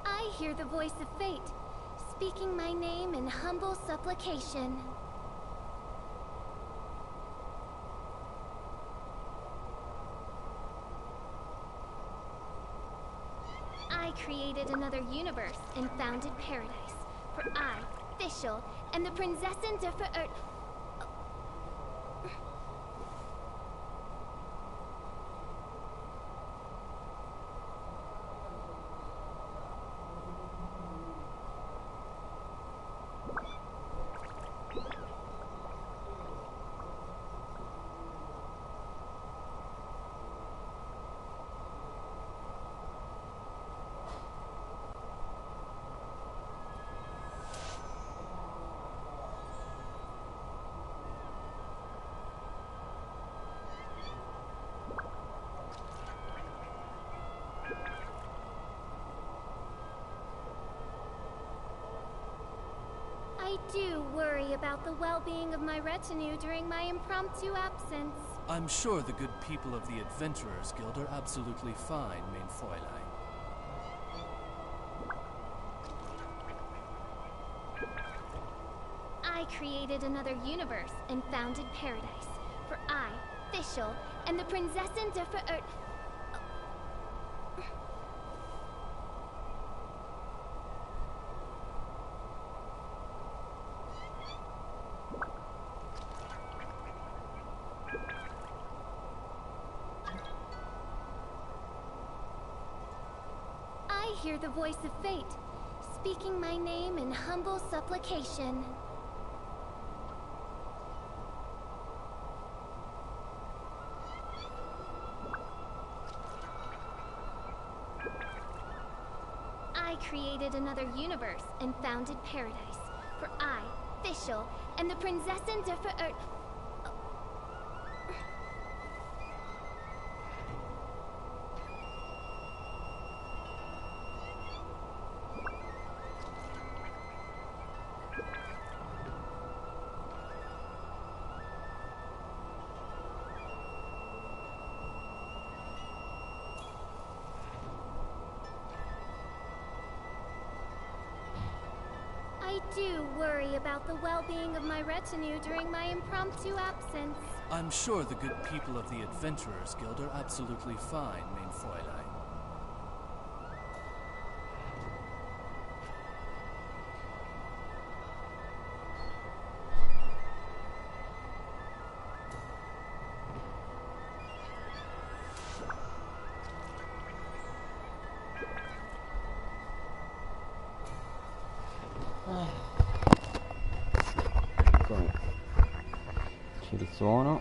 I hear the voice of fate, speaking my name in humble supplication. I created another universe and founded paradise. For I, Fischl, and the Prinzessin der Verirrt... do worry about the well-being of my retinue during my impromptu absence. I'm sure the good people of the Adventurers Guild are absolutely fine, mein Fräulein. I created another universe and founded paradise. For I, Fischl, and the Prinzessin der Verirrt... I hear the voice of fate, speaking my name in humble supplication. I created another universe and founded paradise. For I, Fischl, and the Prinzessin der Verirrt... I do worry about the well-being of my retinue during my impromptu absence. I'm sure the good people of the Adventurers Guild are absolutely fine, mein Fräulein. Ci risuono.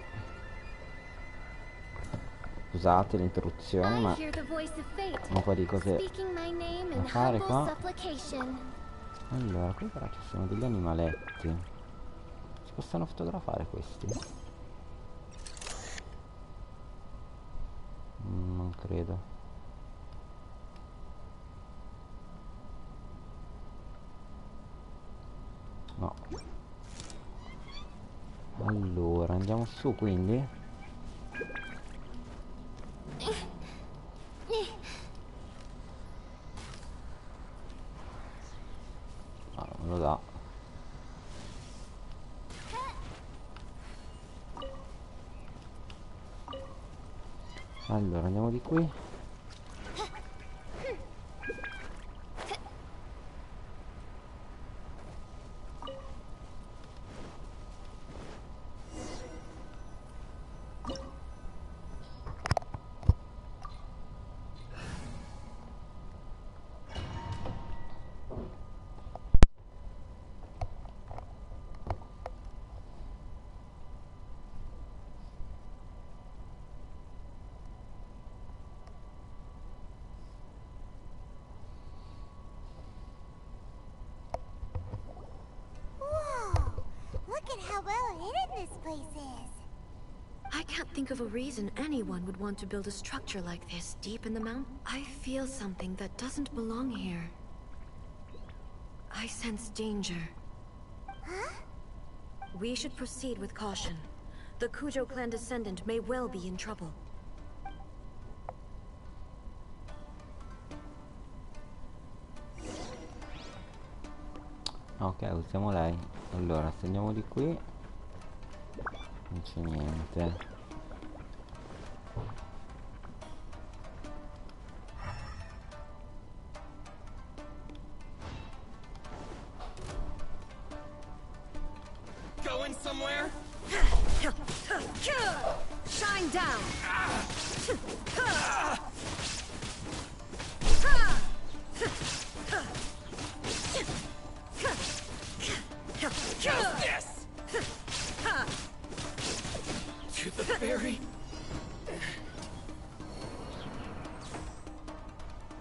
Scusate l'interruzione, ma un po' di cose da fare qua. Allora, qui però ci sono degli animaletti. Si possono fotografare questi? Non credo. No. Allora, andiamo su quindi. Ah, non me lo dà. Allora, andiamo di qui. Look at how well hidden this place is. I can't think of a reason anyone would want to build a structure like this deep in the mountain. I feel something that doesn't belong here. I sense danger. Huh? We should proceed with caution. The Kujo clan descendant may well be in trouble. Ok, usiamo lei. Allora, se andiamo di qui non c'è niente. Going somewhere? Shine down! Just this! To the ferry?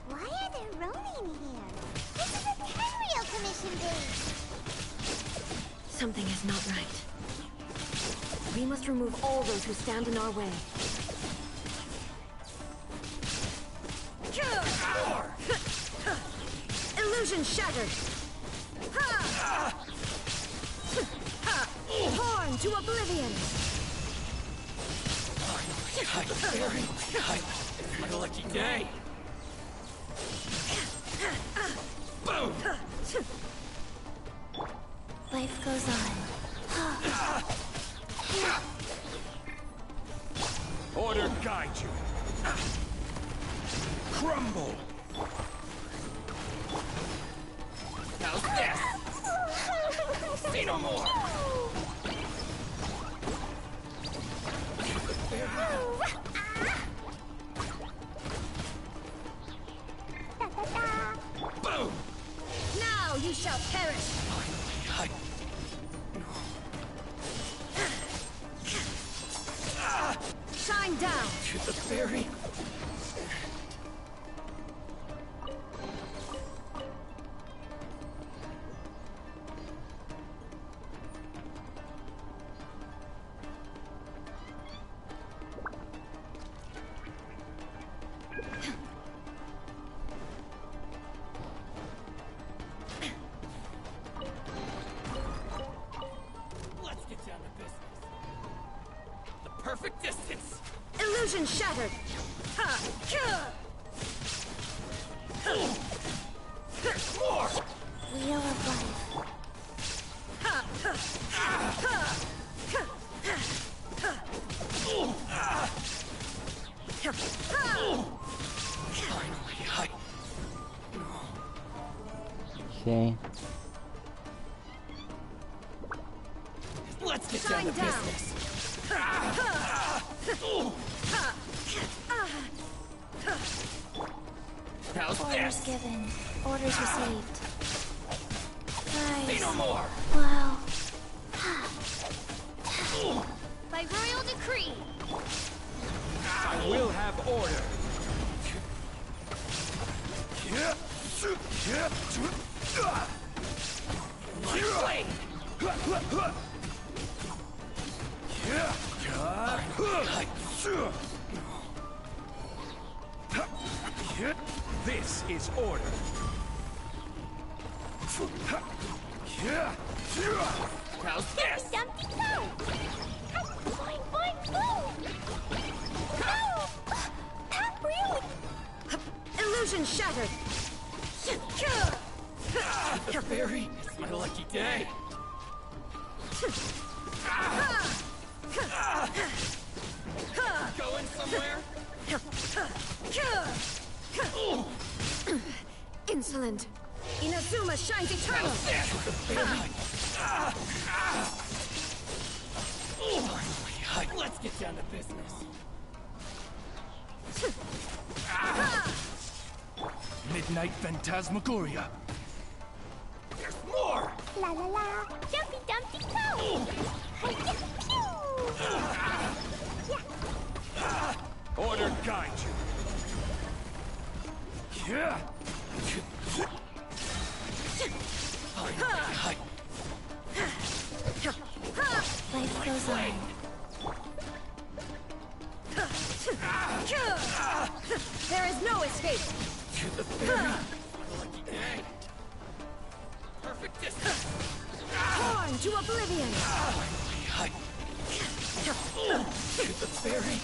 Why are there Ronin here? This is a Tenryou commission base! Something is not right. We must remove all those who stand in our way. Illusion shattered! Torn to oblivion! It's my lucky day! Boom! Life goes on. Order guide you. Crumble! How's this? Say no more! Boom! Now you shall perish! Shine down! To the fairy! Let's get down to business. The perfect distance! Illusion shattered! More! Wheel of life. Sì. Let's get down to business. How's Orders this? given. Orders received. Say Guys. no more. Wow. By royal decree, I will have order. My blade. This is order. How's this? Dumpty go! Boing, boing, boom! No! Not really! Illusion shattered! Fairy, it's my lucky day. Going somewhere? Insolent! Inazuma shines eternal! Let's get down to business. Midnight Phantasmagoria. There's more! La la la! Jumpy Dumpty go! Hi-ya, pew! Yeah. Order guide you. Life goes on. There is no escape! To the fairy. Lucky day. Perfect distance. Torn to oblivion! To the fairy.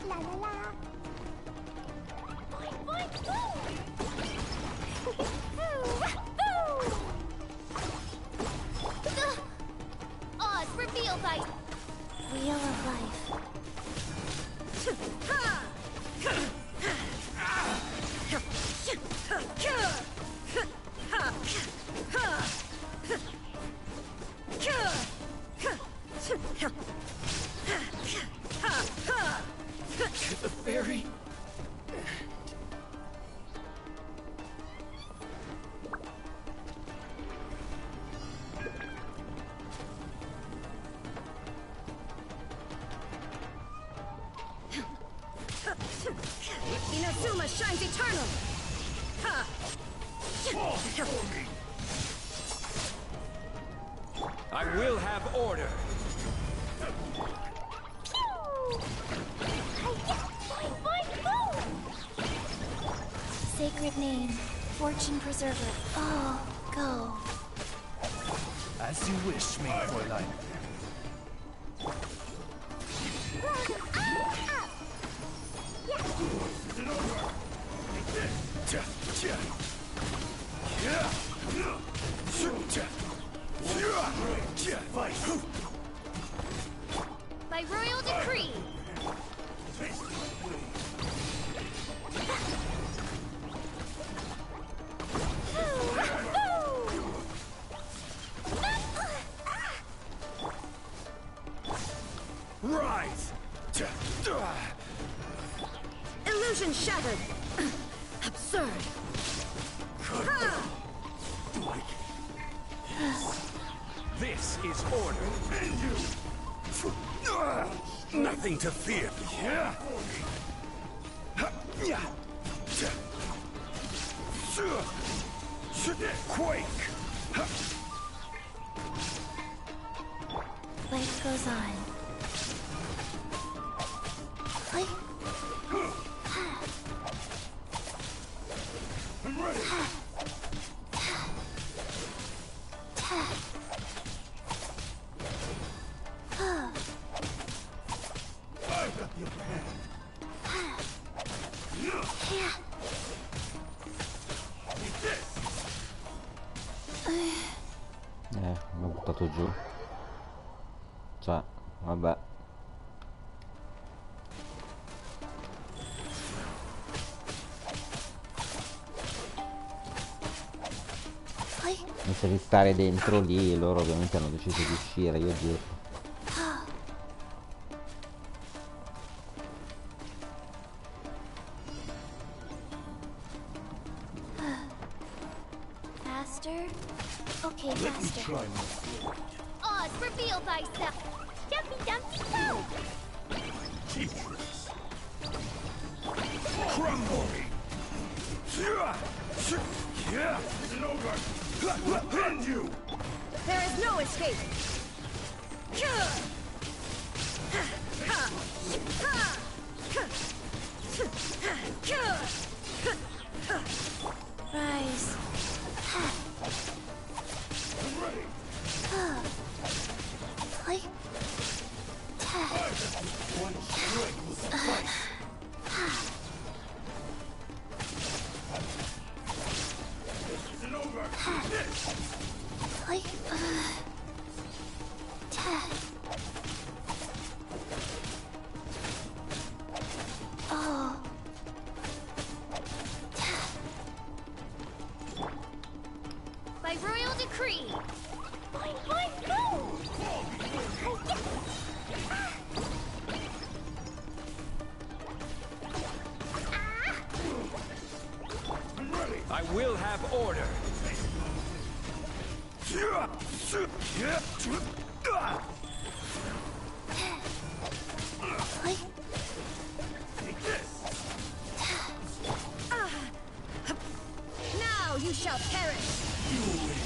La la la! Boing, boing, boom! The odds revealed by Wheel of life. Inazuma shines eternal! Ha! I will have order. Sacred name, fortune preserver. Oh, go. As you wish, me, Fräulein. By royal decree. Rise! Illusion shattered! Absurd! This is order. And you! Nothing to fear. Quake! Life goes on. Like... I'm ready. I've got the upper hand. L'ho buttato giù. Cioè, vabbè. Invece di stare dentro lì, loro ovviamente hanno deciso di uscire, io dietro. Faster? Okay, faster. Oz, reveal thyself. Dumpy Dumpty Doo. Teachers. Crumble. And you. There is no escape! Rise. I'm ready. Like... One strike will suffice. This isn't over. Like... Oh... By royal decree. Boing, boing, go! I'm ready. I will have order. Like... Take this. Now you shall perish! You will win.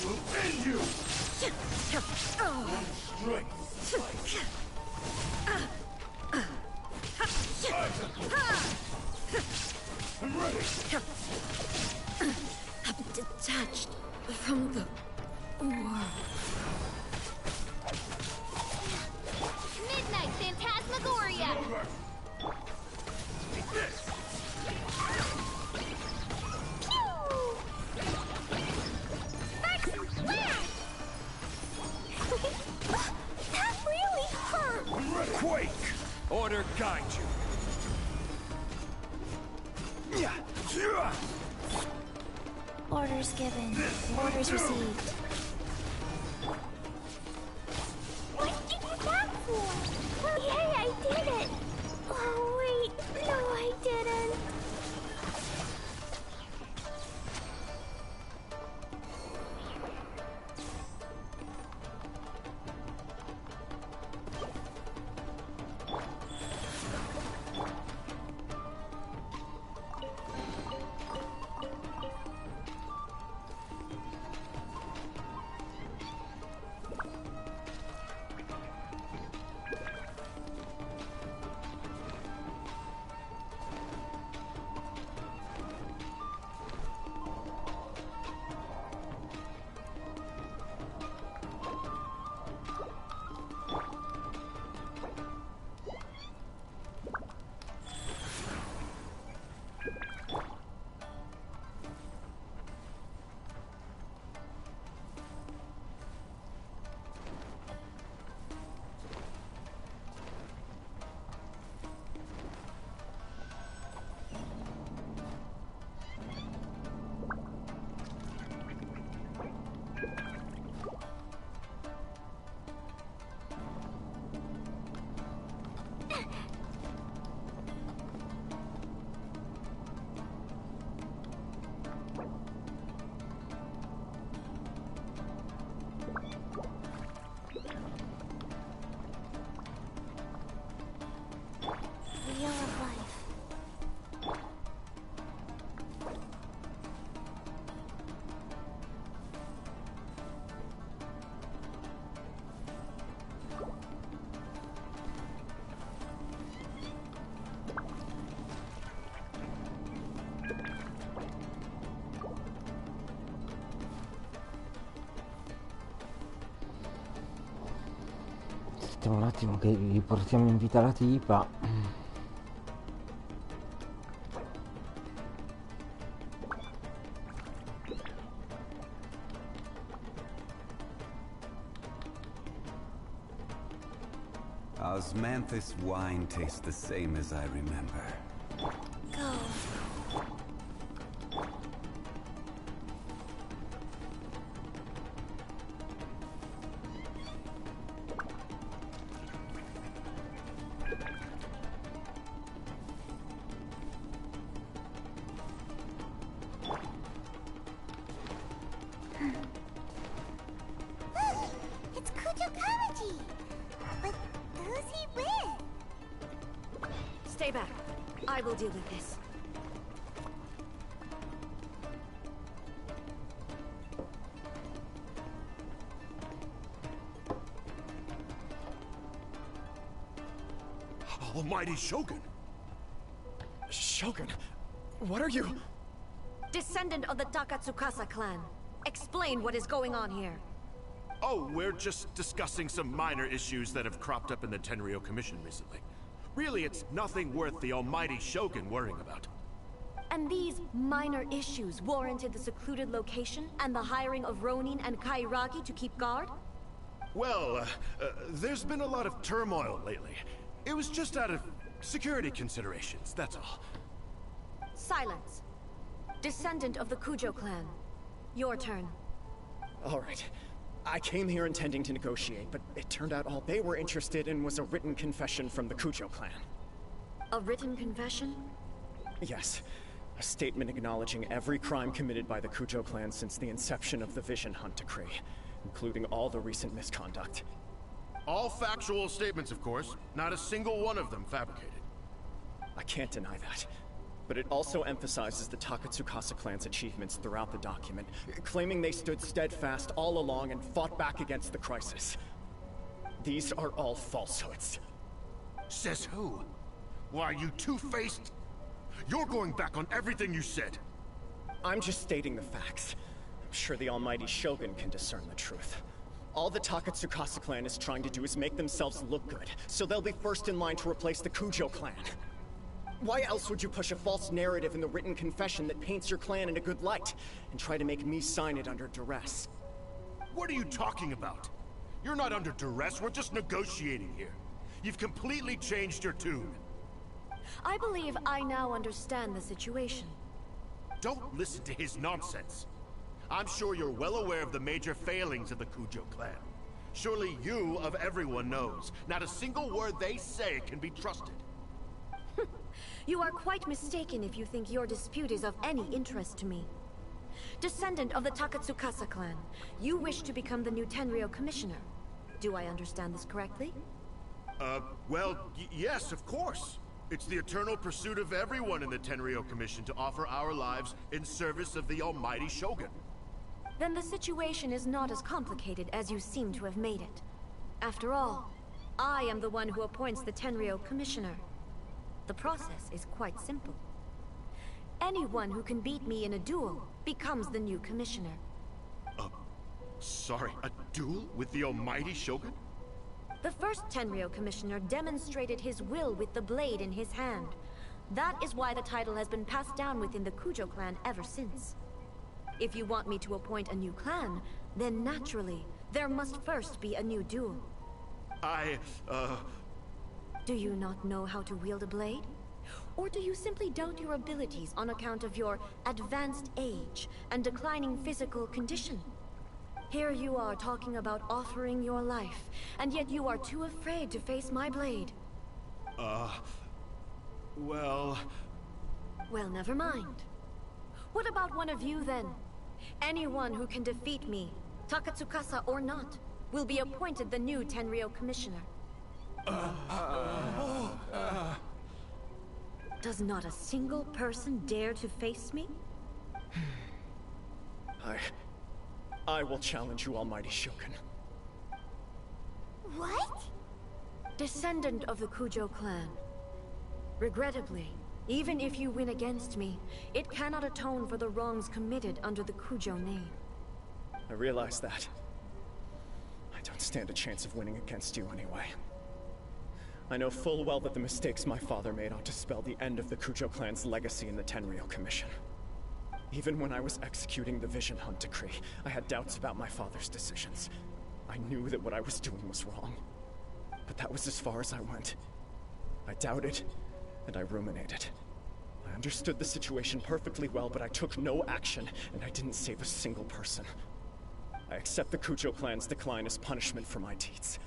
Will end you. One strike will suffice. I'm ready. I'm detached from the world. Midnight Phantasmagoria. Over. Take this. First splash! That really hurt! I'm ready. Quake! Order guide you. Orders given. Orders received. What did you do that for? Well, hey, I did it! Oh, wait. No, I didn't. Aspettiamo un attimo che riportiamo in vita la tipa. Osmanthus wine tastes the same as I remember. Go. It's Kujo. But who's he with? Stay back. I will deal with this. Almighty Shogun! Shogun? What are you? Descendant of the Takatsukasa clan. Explain what is going on here. Oh, we're just discussing some minor issues that have cropped up in the Tenryou Commission recently. Really, it's nothing worth the almighty Shogun worrying about. And these minor issues warranted the secluded location and the hiring of Ronin and Kairagi to keep guard? Well, there's been a lot of turmoil lately. It was just out of security considerations, that's all. Silence. Descendant of the Kujo clan. Your turn. All right. I came here intending to negotiate, but it turned out all they were interested in was a written confession from the Kujo clan. A written confession? Yes. A statement acknowledging every crime committed by the Kujo clan since the inception of the Vision Hunt Decree, including all the recent misconduct. All factual statements, of course. Not a single one of them fabricated. I can't deny that. But it also emphasizes the Takatsukasa clan's achievements throughout the document, claiming they stood steadfast all along and fought back against the crisis. These are all falsehoods. Says who? Why, you two-faced? You're going back on everything you said. I'm just stating the facts. I'm sure the almighty Shogun can discern the truth. All the Takatsukasa clan is trying to do is make themselves look good, so they'll be first in line to replace the Kujo clan. Why else would you push a false narrative in the written confession that paints your clan in a good light, and try to make me sign it under duress? What are you talking about? You're not under duress, we're just negotiating here. You've completely changed your tune. I believe I now understand the situation. Don't listen to his nonsense. I'm sure you're well aware of the major failings of the Kujo clan. Surely you, of everyone, knows. Not a single word they say can be trusted. You are quite mistaken if you think your dispute is of any interest to me. Descendant of the Takatsukasa clan, you wish to become the new Tenryou commissioner. Do I understand this correctly? Well, yes, of course. It's the eternal pursuit of everyone in the Tenryou Commission to offer our lives in service of the almighty Shogun. Then the situation is not as complicated as you seem to have made it. After all, I am the one who appoints the Tenryou commissioner. The process is quite simple. Anyone who can beat me in a duel becomes the new commissioner. Sorry, a duel with the almighty Shogun? The first Tenryou commissioner demonstrated his will with the blade in his hand. That is why the title has been passed down within the Kujo clan ever since. If you want me to appoint a new clan, then naturally, there must first be a new duel. Do you not know how to wield a blade? Or do you simply doubt your abilities on account of your advanced age and declining physical condition? Here you are talking about offering your life, and yet you are too afraid to face my blade. Well, never mind. What about one of you, then? Anyone who can defeat me, Takatsukasa or not, will be appointed the new Tenryou commissioner. Does not a single person dare to face me? I will challenge you, almighty Shogun. What? Descendant of the Kujo clan. Regrettably, even if you win against me, it cannot atone for the wrongs committed under the Kujo name. I realize that. I don't stand a chance of winning against you anyway. I know full well that the mistakes my father made ought to spell the end of the Kujo clan's legacy in the Tenryou Commission. Even when I was executing the Vision Hunt decree, I had doubts about my father's decisions. I knew that what I was doing was wrong. But that was as far as I went. I doubted, and I ruminated. I understood the situation perfectly well, but I took no action, and I didn't save a single person. I accept the Kujo clan's decline as punishment for my deeds.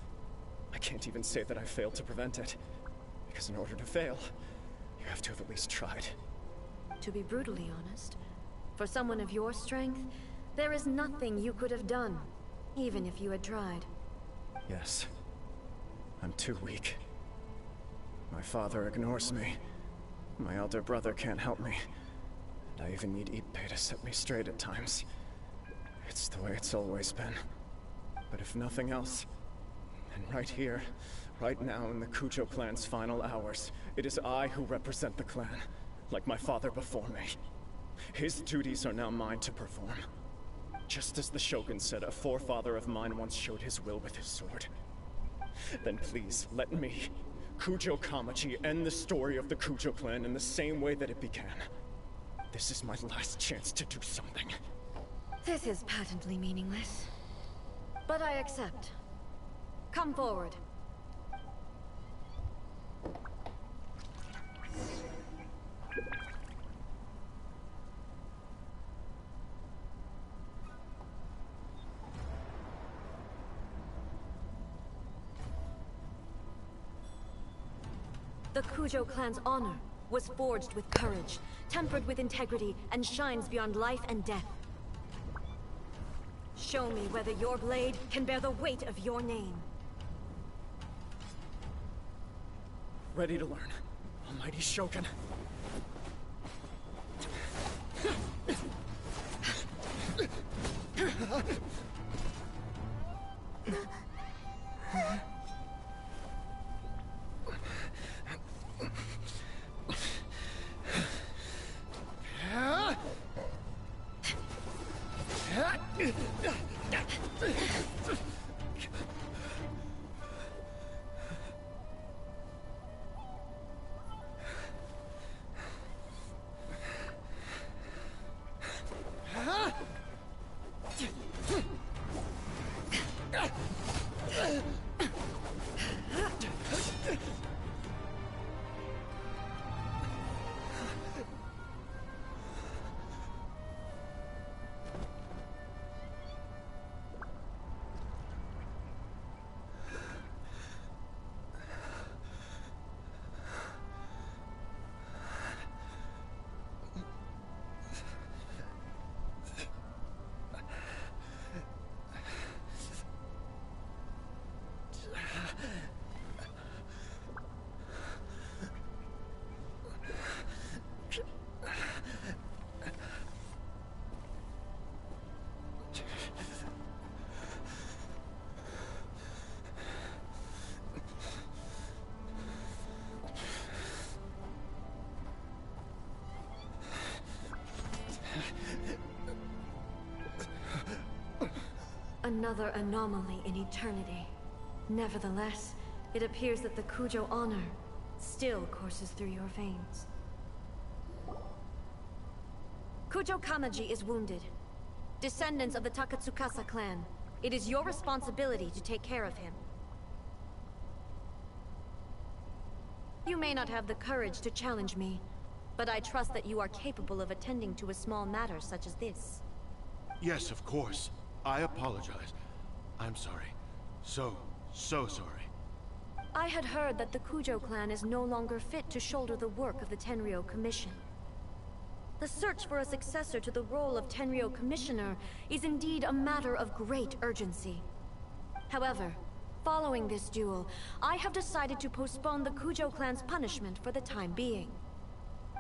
I can't even say that I failed to prevent it, because in order to fail, you have to have at least tried. To be brutally honest, for someone of your strength, there is nothing you could have done, even if you had tried. Yes. I'm too weak. My father ignores me. My elder brother can't help me. And I even need Ippei to set me straight at times. It's the way it's always been. But if nothing else, then right here, right now in the Kujo clan's final hours, it is I who represent the clan, like my father before me. His duties are now mine to perform. Just as the Shogun said a forefather of mine once showed his will with his sword. Then please, let me, Kujo Kamaji, end the story of the Kujo clan in the same way that it began. This is my last chance to do something. This is patently meaningless. But I accept. Come forward. The Kujo clan's honor was forged with courage, tempered with integrity, and shines beyond life and death. Show me whether your blade can bear the weight of your name. Ready to learn, Almighty Shogun. Another anomaly in eternity. Nevertheless, it appears that the Kujo honor still courses through your veins. Kujo Kamaji is wounded. Descendants of the Takatsukasa clan, it is your responsibility to take care of him. You may not have the courage to challenge me, but I trust that you are capable of attending to a small matter such as this. Yes, of course. I apologize. I'm sorry. So sorry. I had heard that the Kujo clan is no longer fit to shoulder the work of the Tenryou Commission. The search for a successor to the role of Tenryou Commissioner is indeed a matter of great urgency. However, following this duel, I have decided to postpone the Kujo clan's punishment for the time being.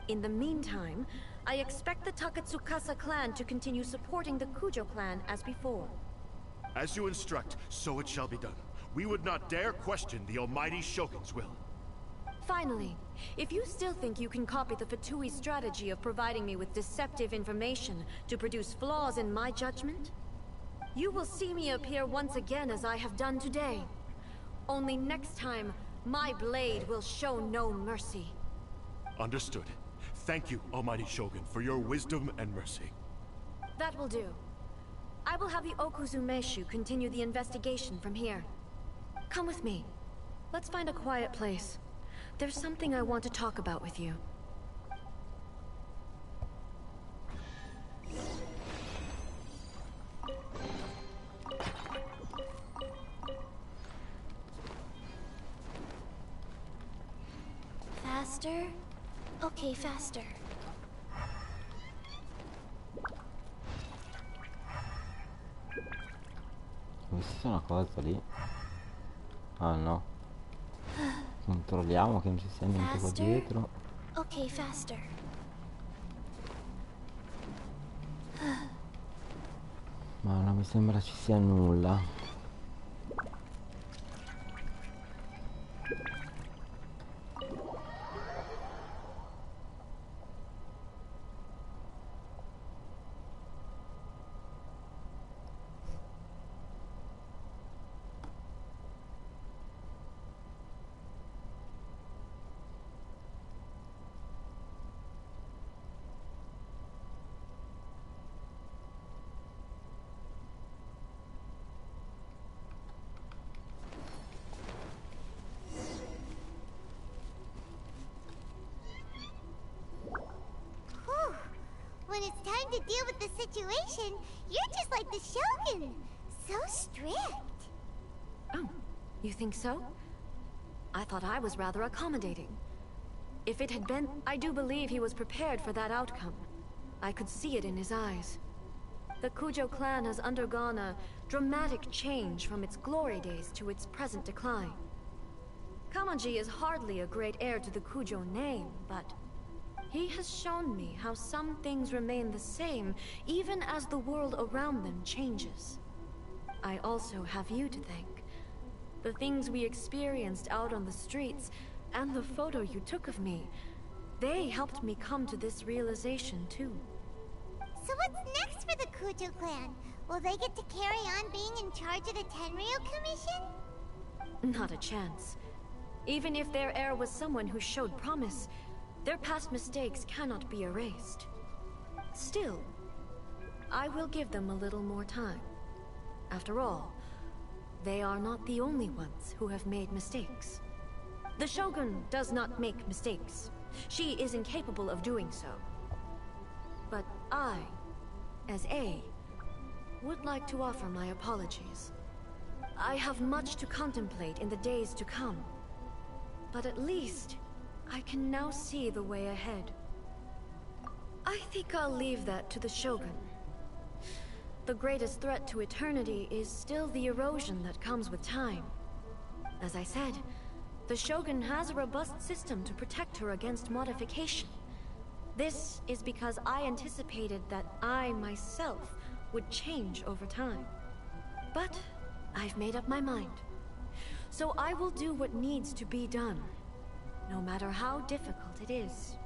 In the meantime, I expect the Takatsukasa clan to continue supporting the Kujo clan as before. As you instruct, so it shall be done. We would not dare question the Almighty Shogun's will. Finally, if you still think you can copy the Fatui's strategy of providing me with deceptive information to produce flaws in my judgment, you will see me appear once again as I have done today. Only next time, My blade will show no mercy. Understood. Thank you, Almighty Shogun, for your wisdom and mercy. That will do. I will have the Okuzumeshu continue the investigation from here. Come with me. Let's find a quiet place. There's something I want to talk about with you. Faster? Okay, faster. Ho visto una cosa lì. Ah no. Controlliamo che non ci sia niente qua Faster? dietro. Okay, faster. Ma non mi sembra ci sia nulla. When it's time to deal with the situation, you're just like the Shogun. So strict. Oh, you think so? I thought I was rather accommodating. If it had been, I do believe he was prepared for that outcome. I could see it in his eyes. The Kujo clan has undergone a dramatic change from its glory days to its present decline. Kamaji is hardly a great heir to the Kujo name, but he has shown me how some things remain the same, even as the world around them changes. I also have you to thank. The things we experienced out on the streets, and the photo you took of me, they helped me come to this realization too. So what's next for the Kujo clan? Will they get to carry on being in charge of the Tenryo Commission? Not a chance. Even if their heir was someone who showed promise, their past mistakes cannot be erased. Still, I will give them a little more time. After all, they are not the only ones who have made mistakes. The Shogun does not make mistakes. She is incapable of doing so. But I, as A, would like to offer my apologies. I have much to contemplate in the days to come. But at least I can now see the way ahead. I think I'll leave that to the Shogun. The greatest threat to eternity is still the erosion that comes with time. As I said, the Shogun has a robust system to protect her against modification. This is because I anticipated that I myself would change over time. But I've made up my mind. So I will do what needs to be done, no matter how difficult it is.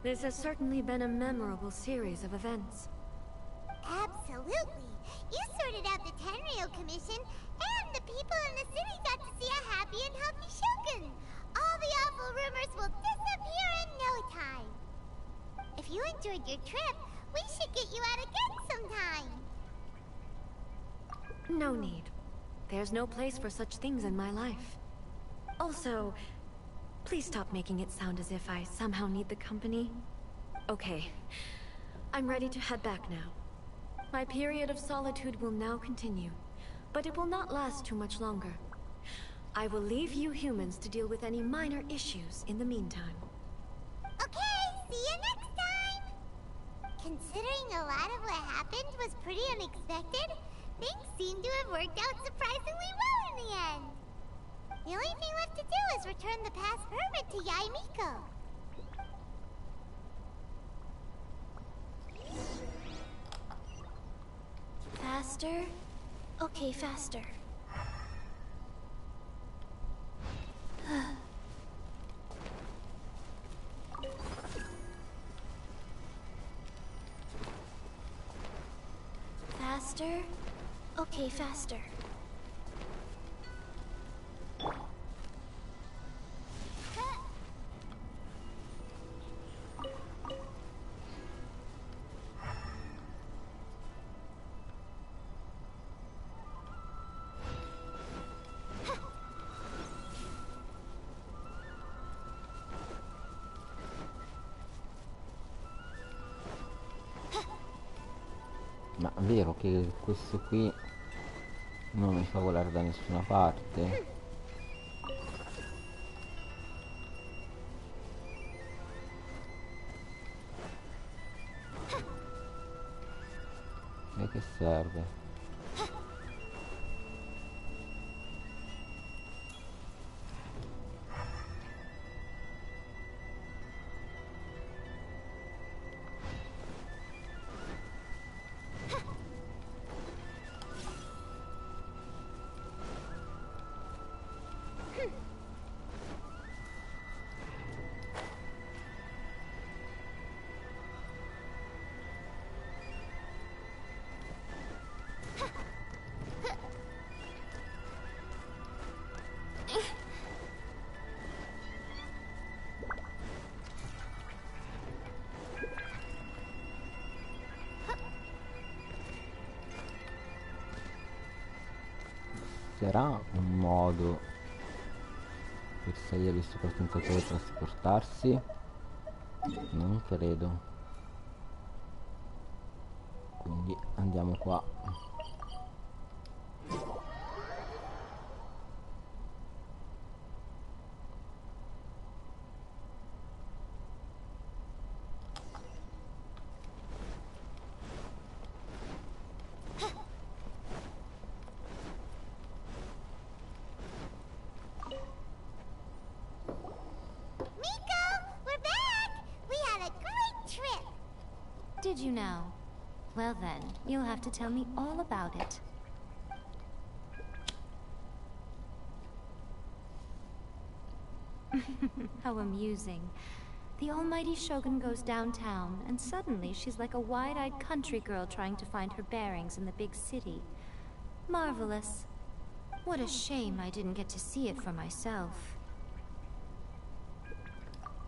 This has certainly been a memorable series of events. Absolutely. You sorted out the Tenryo Commission, and the people in the city got to see a happy and healthy Shogun. All the awful rumors will disappear in no time. If you enjoyed your trip, we should get you out again sometime. No need. There's no place for such things in my life. Also, please stop making it sound as if I somehow need the company. Okay, I'm ready to head back now. My period of solitude will now continue, but it will not last too much longer. I will leave you humans to deal with any minor issues in the meantime. Okay, see you next time! Considering a lot of what happened was pretty unexpected, things seem to have worked out surprisingly well in the end. The only thing left to do is return the past permit to Yae Miko. Faster? Okay, faster. Faster? Okay, faster. Ma è vero che questo qui non mi fa volare da nessuna parte? E che serve? Sarà un modo per salire sopra il tentatore e trasportarsi? Non credo. Quindi andiamo qua. Did you know? Well then, you'll have to tell me all about it. How amusing. The almighty Shogun goes downtown, and suddenly she's like a wide-eyed country girl trying to find her bearings in the big city. Marvelous. What a shame I didn't get to see it for myself.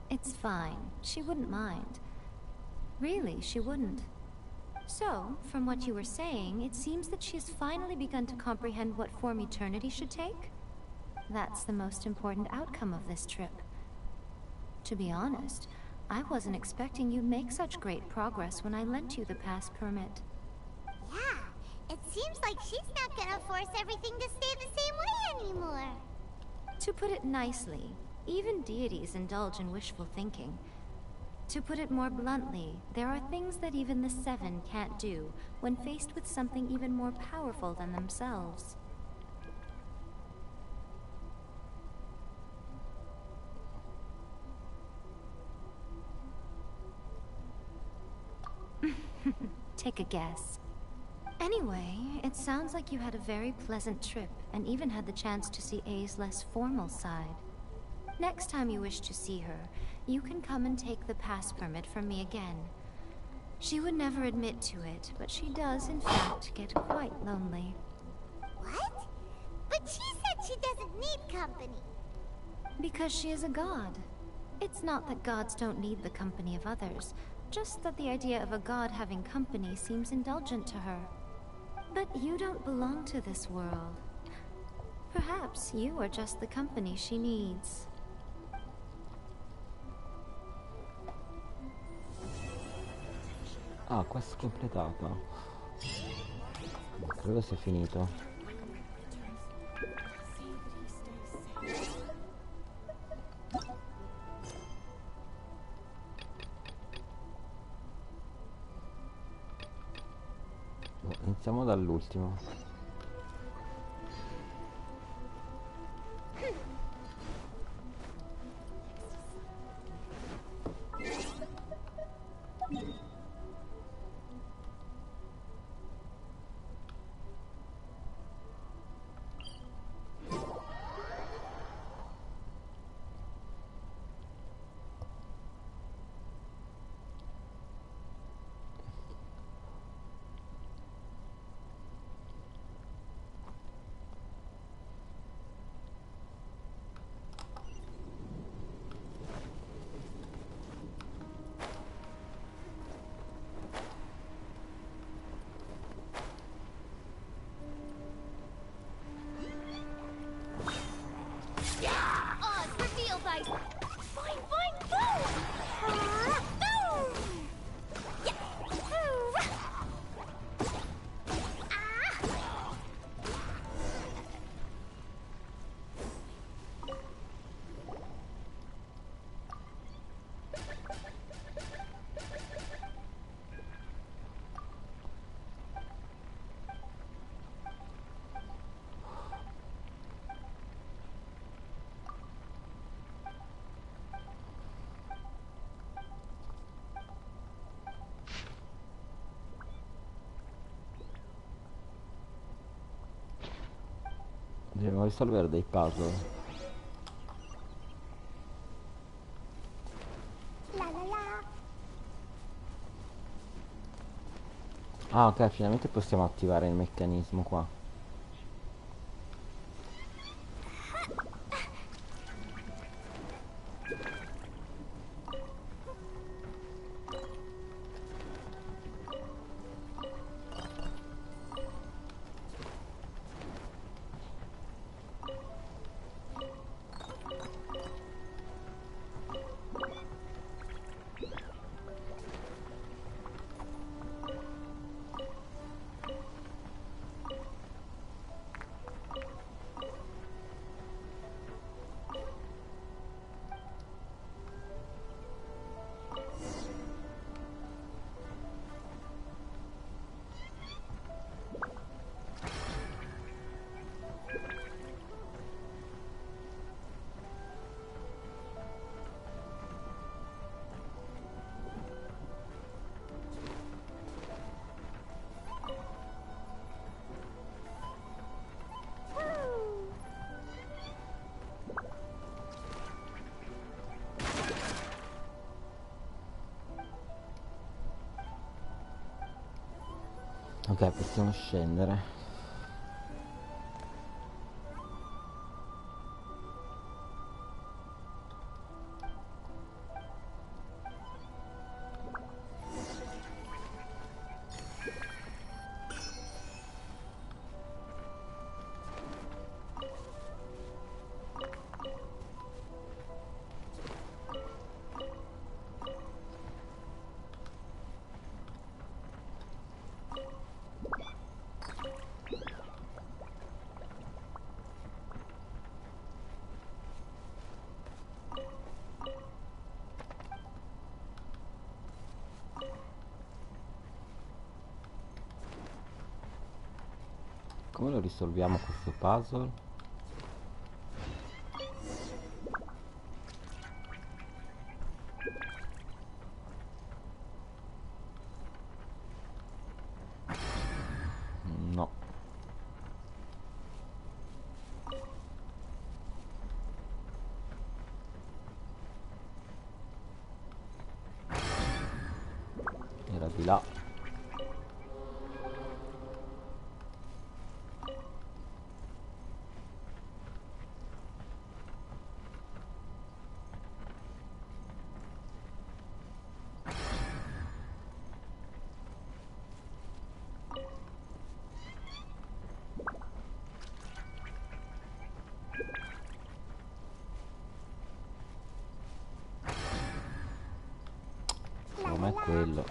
It's fine. She wouldn't mind. Really, she wouldn't. So, from what you were saying, it seems that she has finally begun to comprehend what form eternity should take? That's the most important outcome of this trip. To be honest, I wasn't expecting you'd make such great progress when I lent you the pass permit. Yeah, it seems like she's not gonna force everything to stay the same way anymore. To put it nicely, even deities indulge in wishful thinking. To put it more bluntly, there are things that even the Seven can't do when faced with something even more powerful than themselves. Take a guess. Anyway, it sounds like you had a very pleasant trip and even had the chance to see A's less formal side. Next time you wish to see her, you can come and take the pass permit from me again. She would never admit to it, but she does, in fact, get quite lonely. What? But she said she doesn't need company. Because she is a god. It's not that gods don't need the company of others, just that the idea of a god having company seems indulgent to her. But you don't belong to this world. Perhaps you are just the company she needs. Ah, quest completato. Credo sia finito. Iniziamo dall'ultimo. Dobbiamo risolvere dei puzzle. Ah, ok, finalmente possiamo attivare il meccanismo qua. Ok, possiamo scendere. Come lo risolviamo questo puzzle? No. Era di là. Secondo me è quello.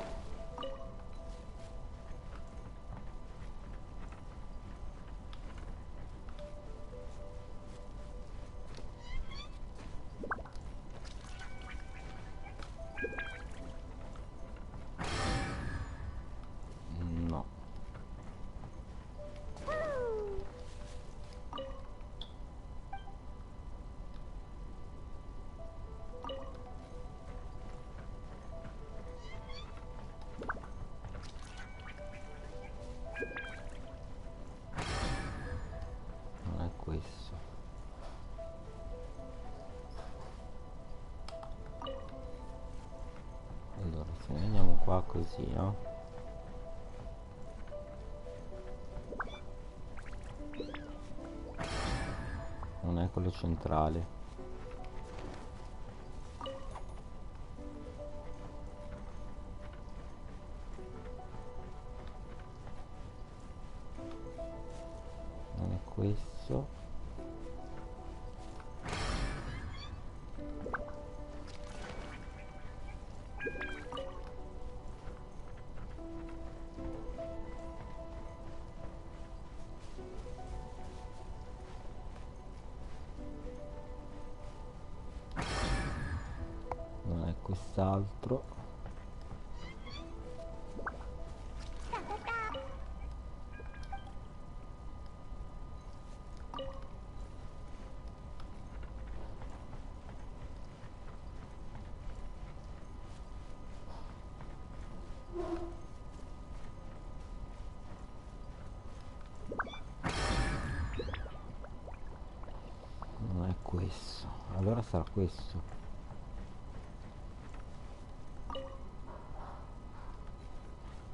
No. Non è questo. Allora, se noi andiamo qua così, no? Non è quello centrale. Non è questo. Non è quest'altro. Allora sarà questo.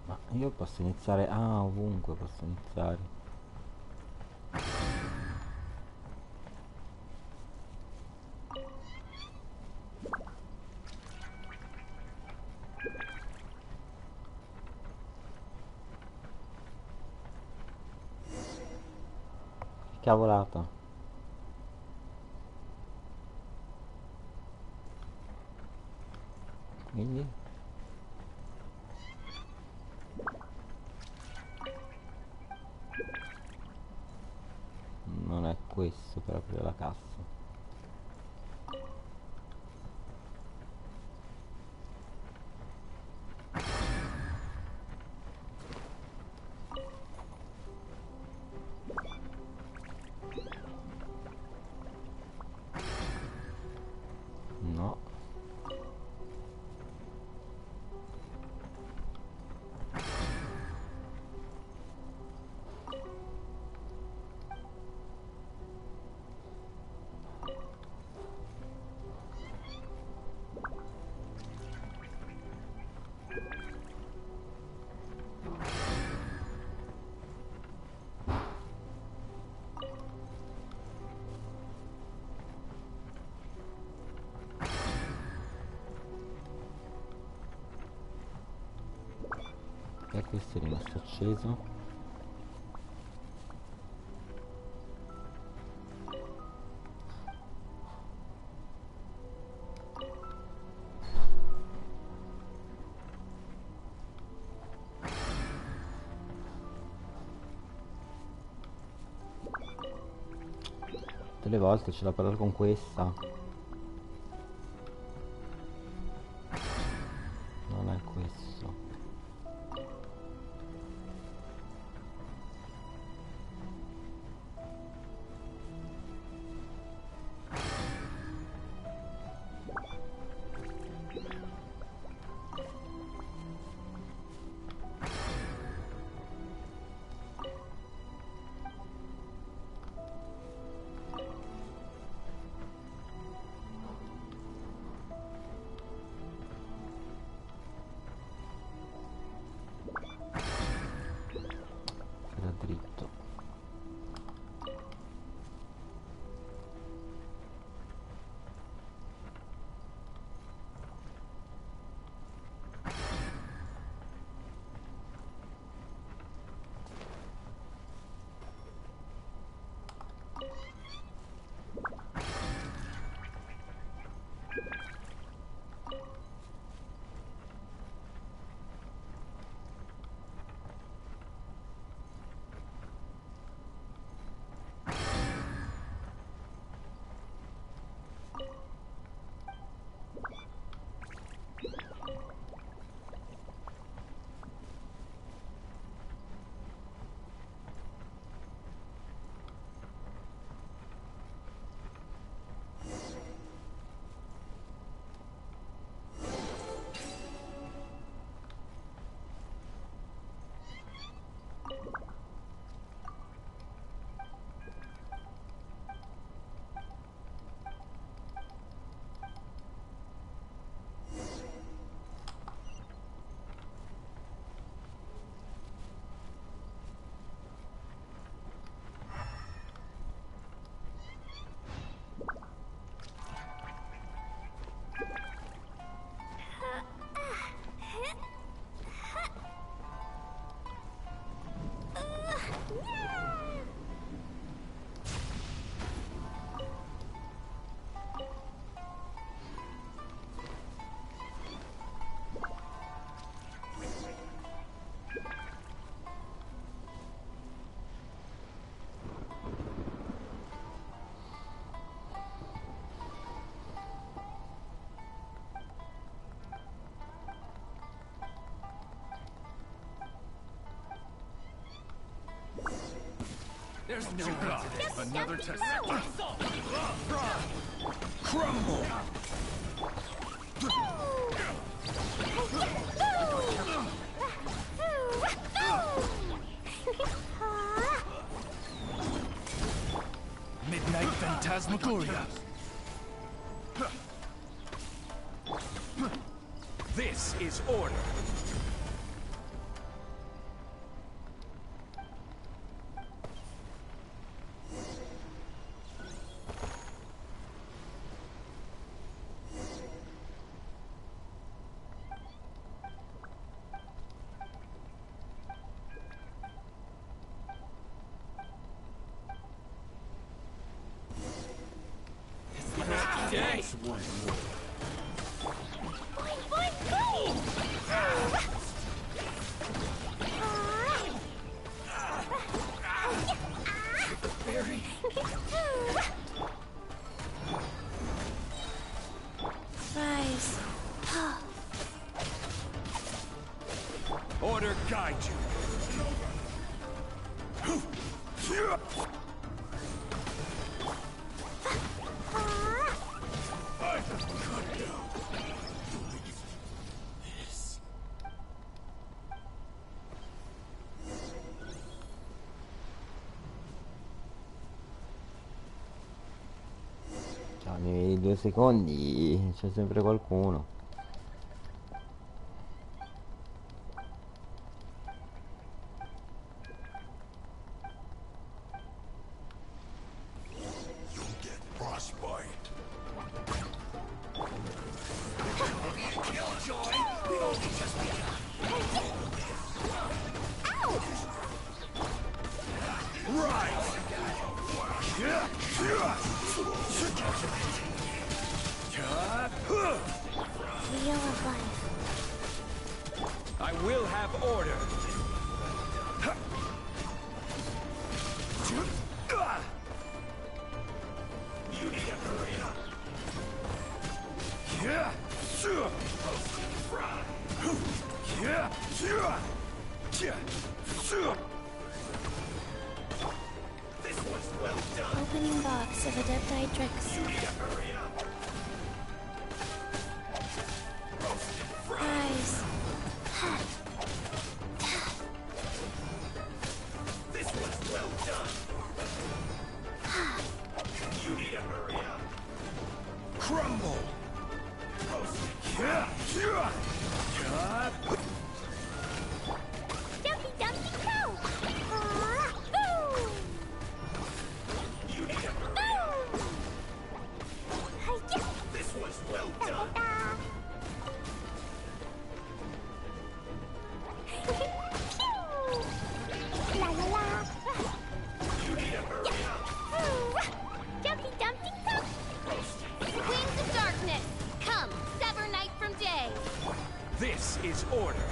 Ma io posso iniziare... Ah, ovunque posso iniziare. Cavolata. Quindi non è questo per aprire la cassa. No. E questo è rimasto acceso. Tutte le volte ce l'ho parlato con questa. Non è questo. Era dritto. There's no God. Another test. Crumble. Midnight Phantasmagoria. This is order. Rise. Order guide you. Cioè, nei 2 secondi c'è sempre qualcuno. Wheel of life. I will have order. You need to hurry up. This was well done. Opening box of Adepti-Trix. You need to hurry up. Rise. This was well done. You need to hurry up. Crumble. Dumpy Dumpy Go! You need to hurry up. This was well done. La la la! You need to hurry up. Dumpy Dumpy Go! Wings of darkness! Come, sever night from day! This is order.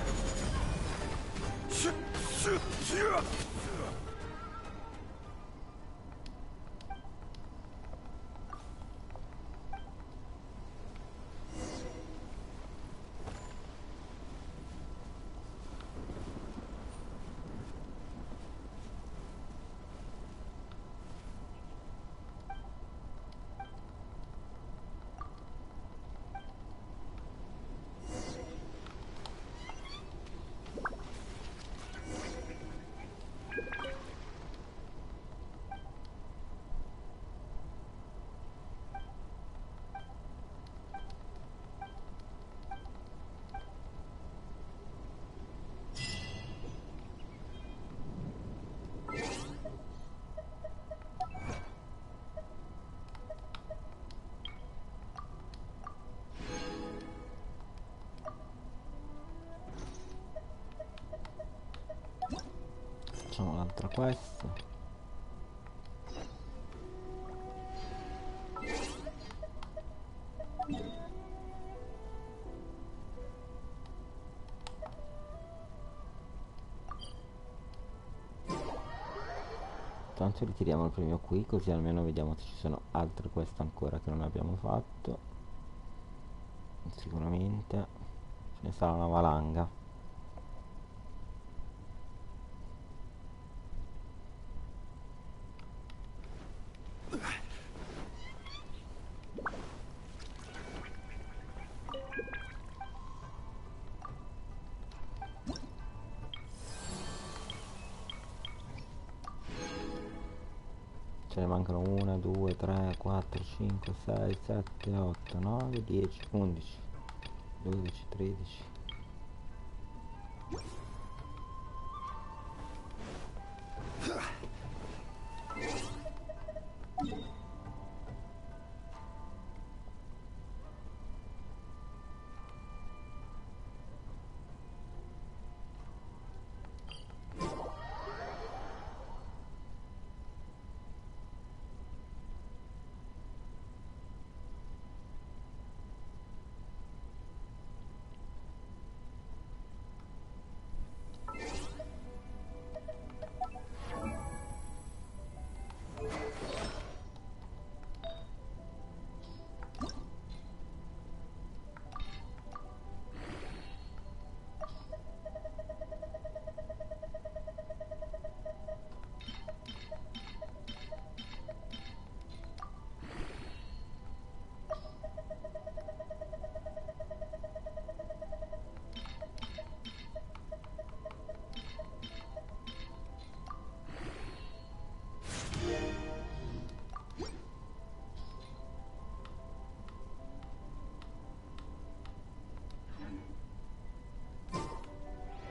Facciamo l'altra quest. Tanto ritiriamo il premio qui, così almeno vediamo se ci sono altre quest ancora che non abbiamo fatto. Sicuramente ce ne sarà una valanga. Ce ne mancano 1, 2, 3, 4, 5, 6, 7, 8, 9, 10, 11. 12, 13.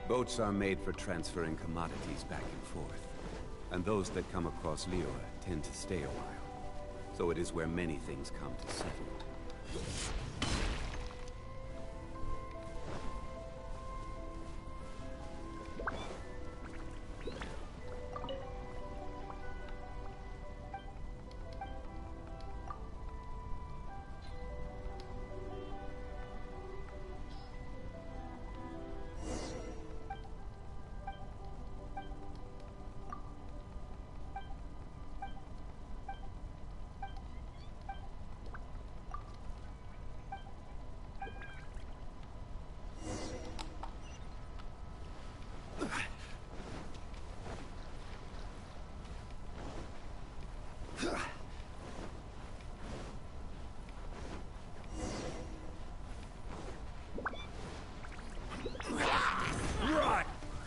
Boats are made for transferring commodities back and forth. And those that come across Lior tend to stay a while. So it is where many things come to settle.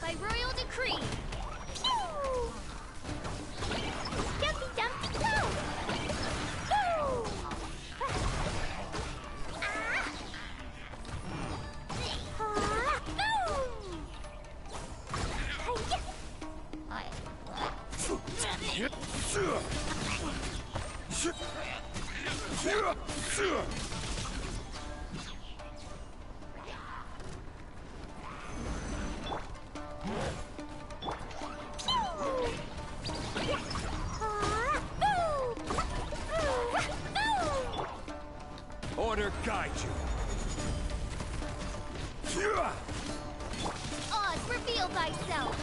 By royal decree. Pew! Dumpy dumpy go! Woo! Order guide you. Oz, reveal thyself.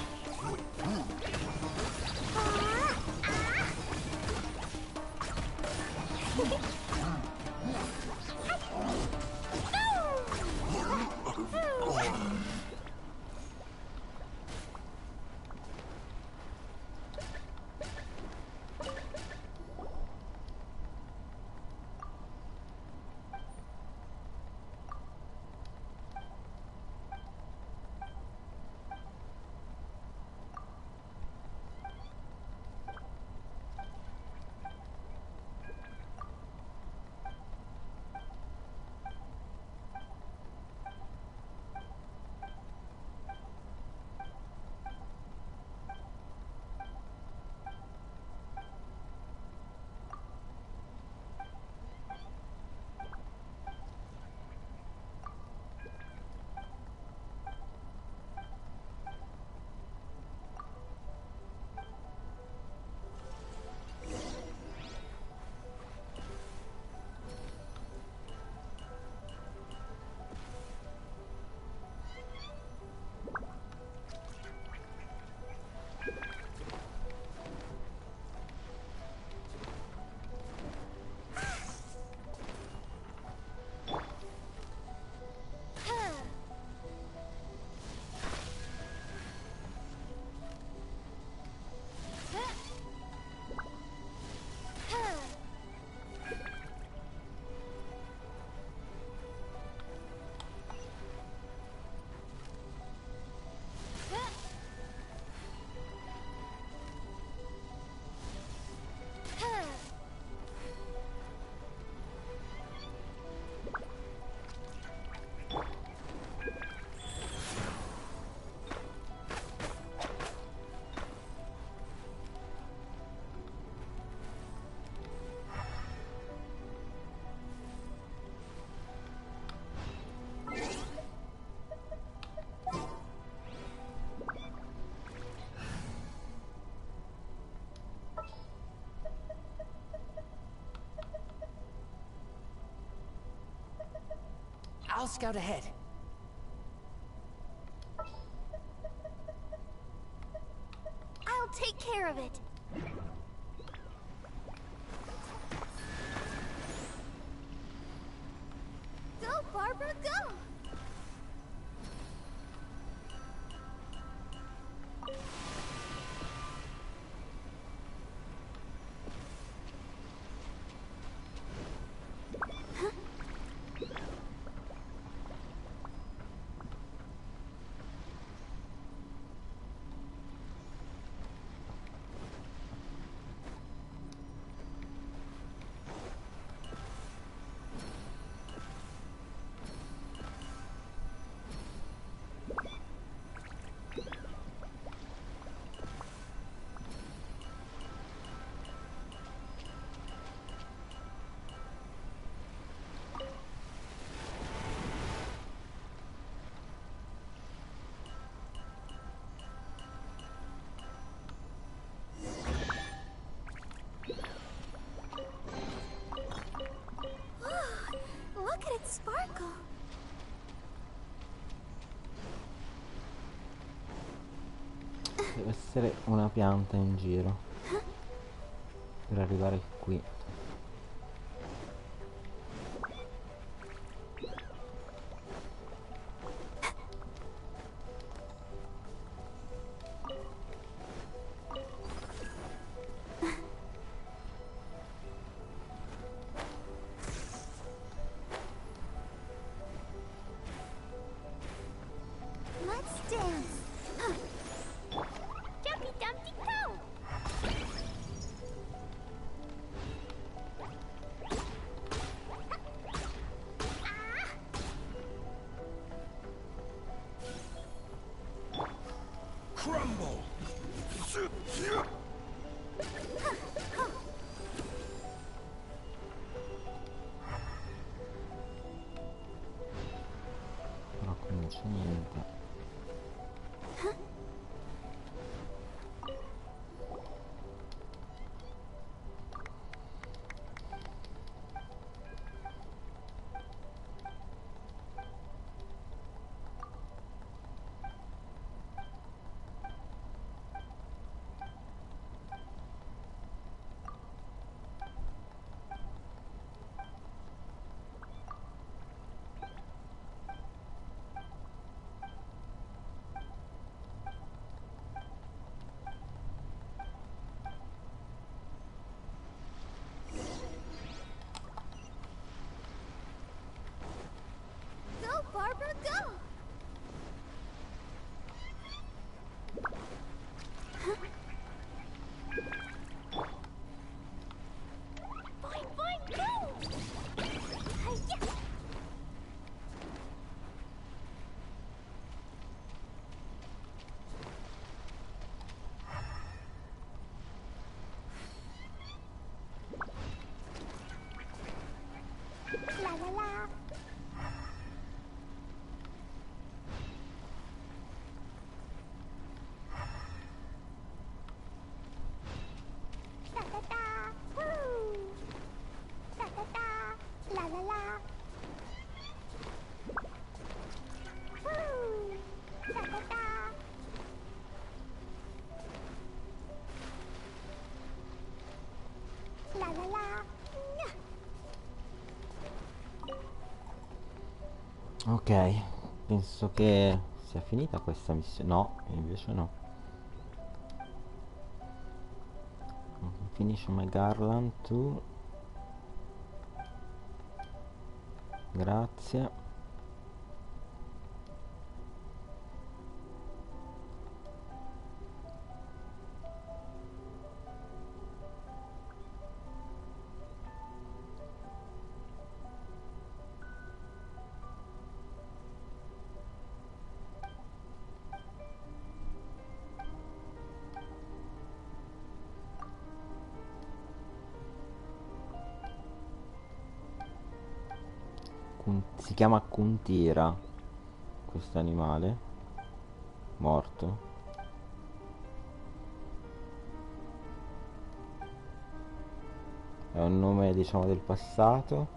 I'll scout ahead. I'll take care of it. Go, Barbara, go! Look at it sparkle. Deve essere una pianta in giro per arrivare qui. Let's dance. Jumpy Dumpty go! Crumble! No, qui non c'è niente. Go, Barbara, go! Boing, boing, go! Hi-ya! La la la! Da da da! Woo! Da da da! La la la! Woo! Da da da! La la la! Nya! Ok, penso che sia finita questa missione. No, invece no. Finish my garland too. Grazie. Si chiama Kuntira questo animale morto. È un nome, diciamo, del passato.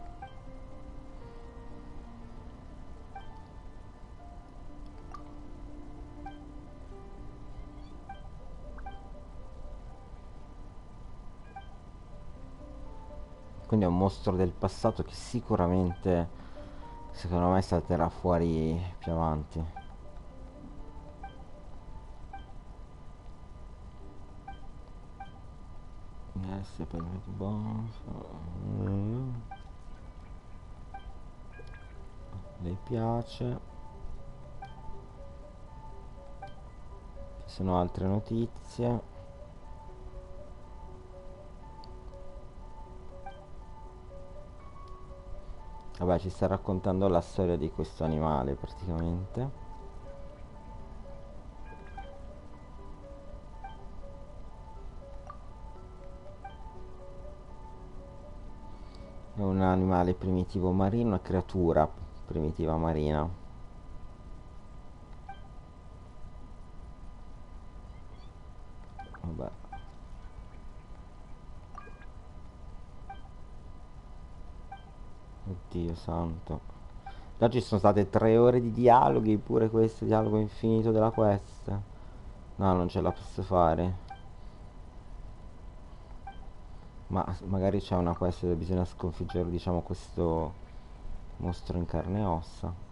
Quindi è un mostro del passato che sicuramente, secondo me, salterà fuori più avanti. Yes, poi le piace. Ci sono altre notizie. Vabbè, ci sta raccontando la storia di questo animale praticamente. È un animale primitivo marino, una creatura primitiva marina. Vabbè. Oddio santo. Già ci sono state 3 ore di dialoghi, pure questo dialogo infinito della quest. No, non ce la posso fare. Ma magari c'è una quest dove bisogna sconfiggere, diciamo, questo mostro in carne e ossa.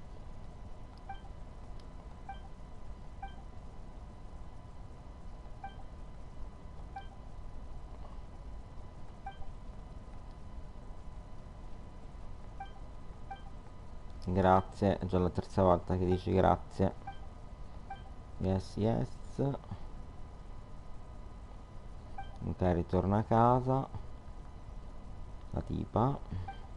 Grazie, è già la 3ª volta che dici grazie. Yes, yes. Ok, ritorna a casa. La tipa.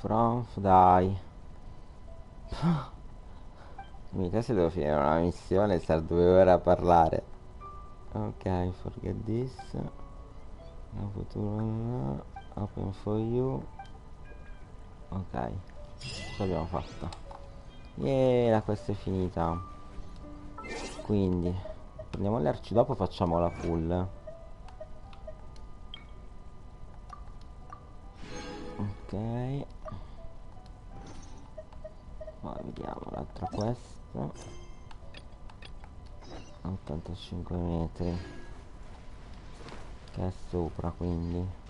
Ronf, dai. Mica se devo finire una missione, star 2 ore a parlare. Ok, forget this. Open for you. Ok, ce l'abbiamo fatta. La questa è finita. Quindi prendiamo le arci, dopo facciamo la full. Ok, poi vediamo l'altra questa. 85 metri, che è sopra, quindi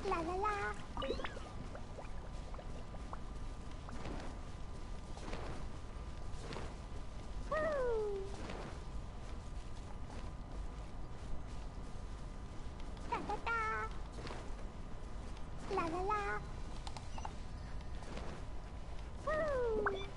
La la la. Woo. Da da da. La la la. Woo.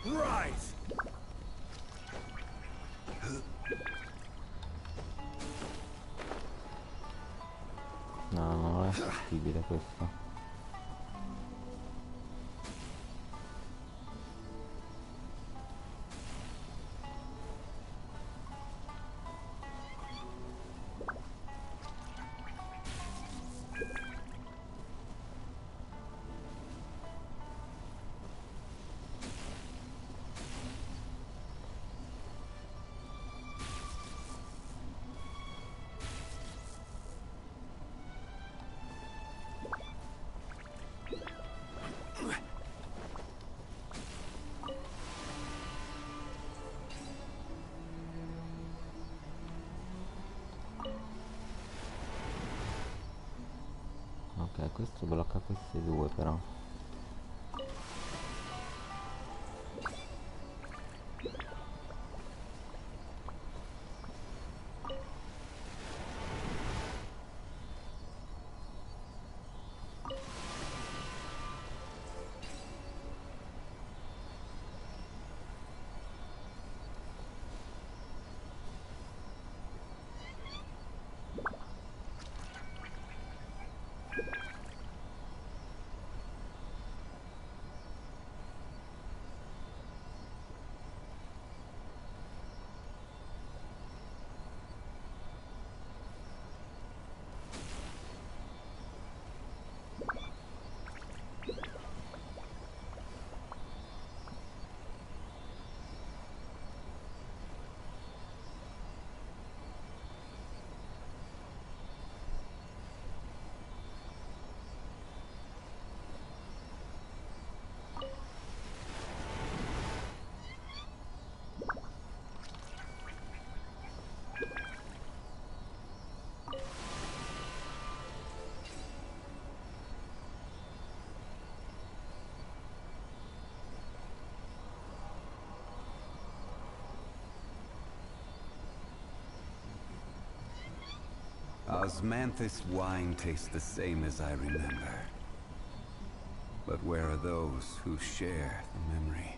Rise! no, non è fattibile questo. questo blocca questi due però. Osmanthus wine tastes the same as I remember. But where are those who share the memory?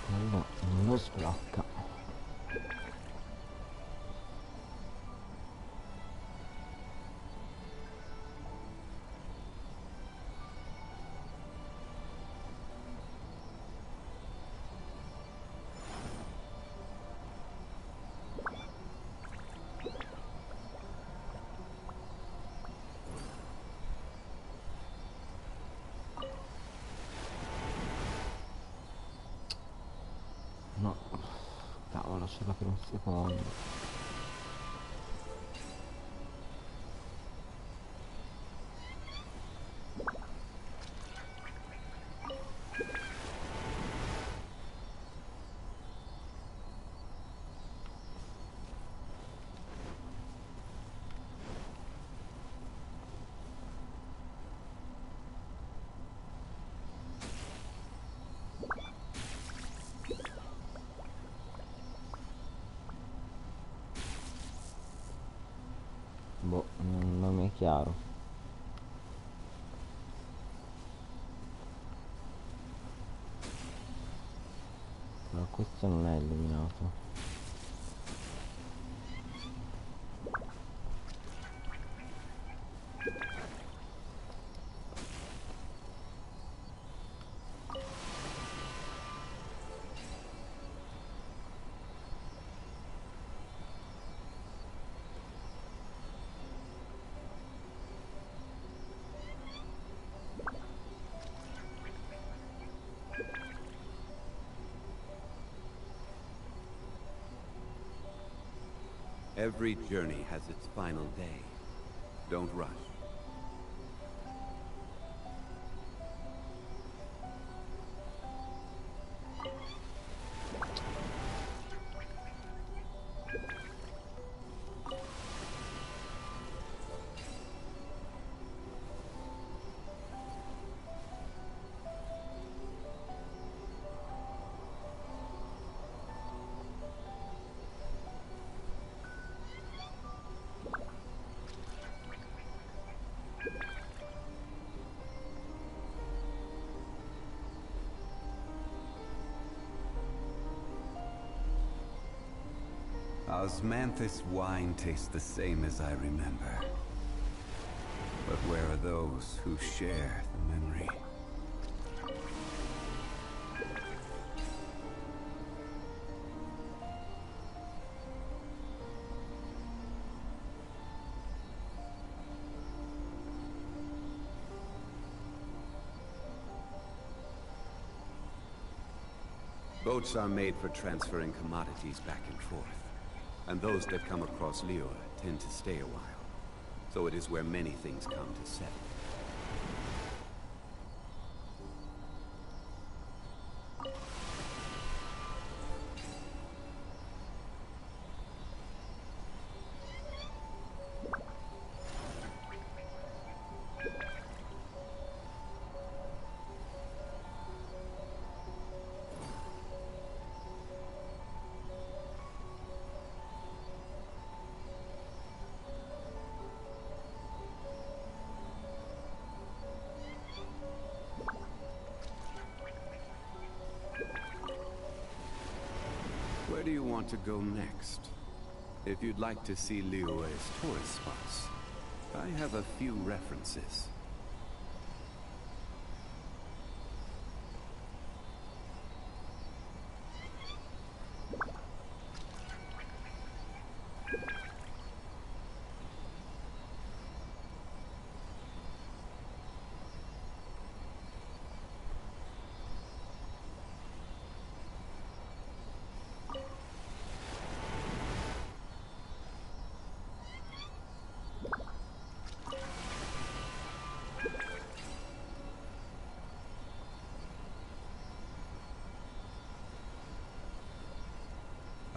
Quello non lo sblocca. No, cavolo, c'era per un secondo. Boh, non mi è chiaro. Però questo non è illuminato. Every journey has its final day. Don't rush. Osmanthus wine tastes the same as I remember. But where are those who share the memory? Boats are made for transferring commodities back and forth. And those that come across Lior tend to stay a while. So it is where many things come to settle. Where do you want to go next? If you'd like to see Liyue's tourist spots, I have a few references.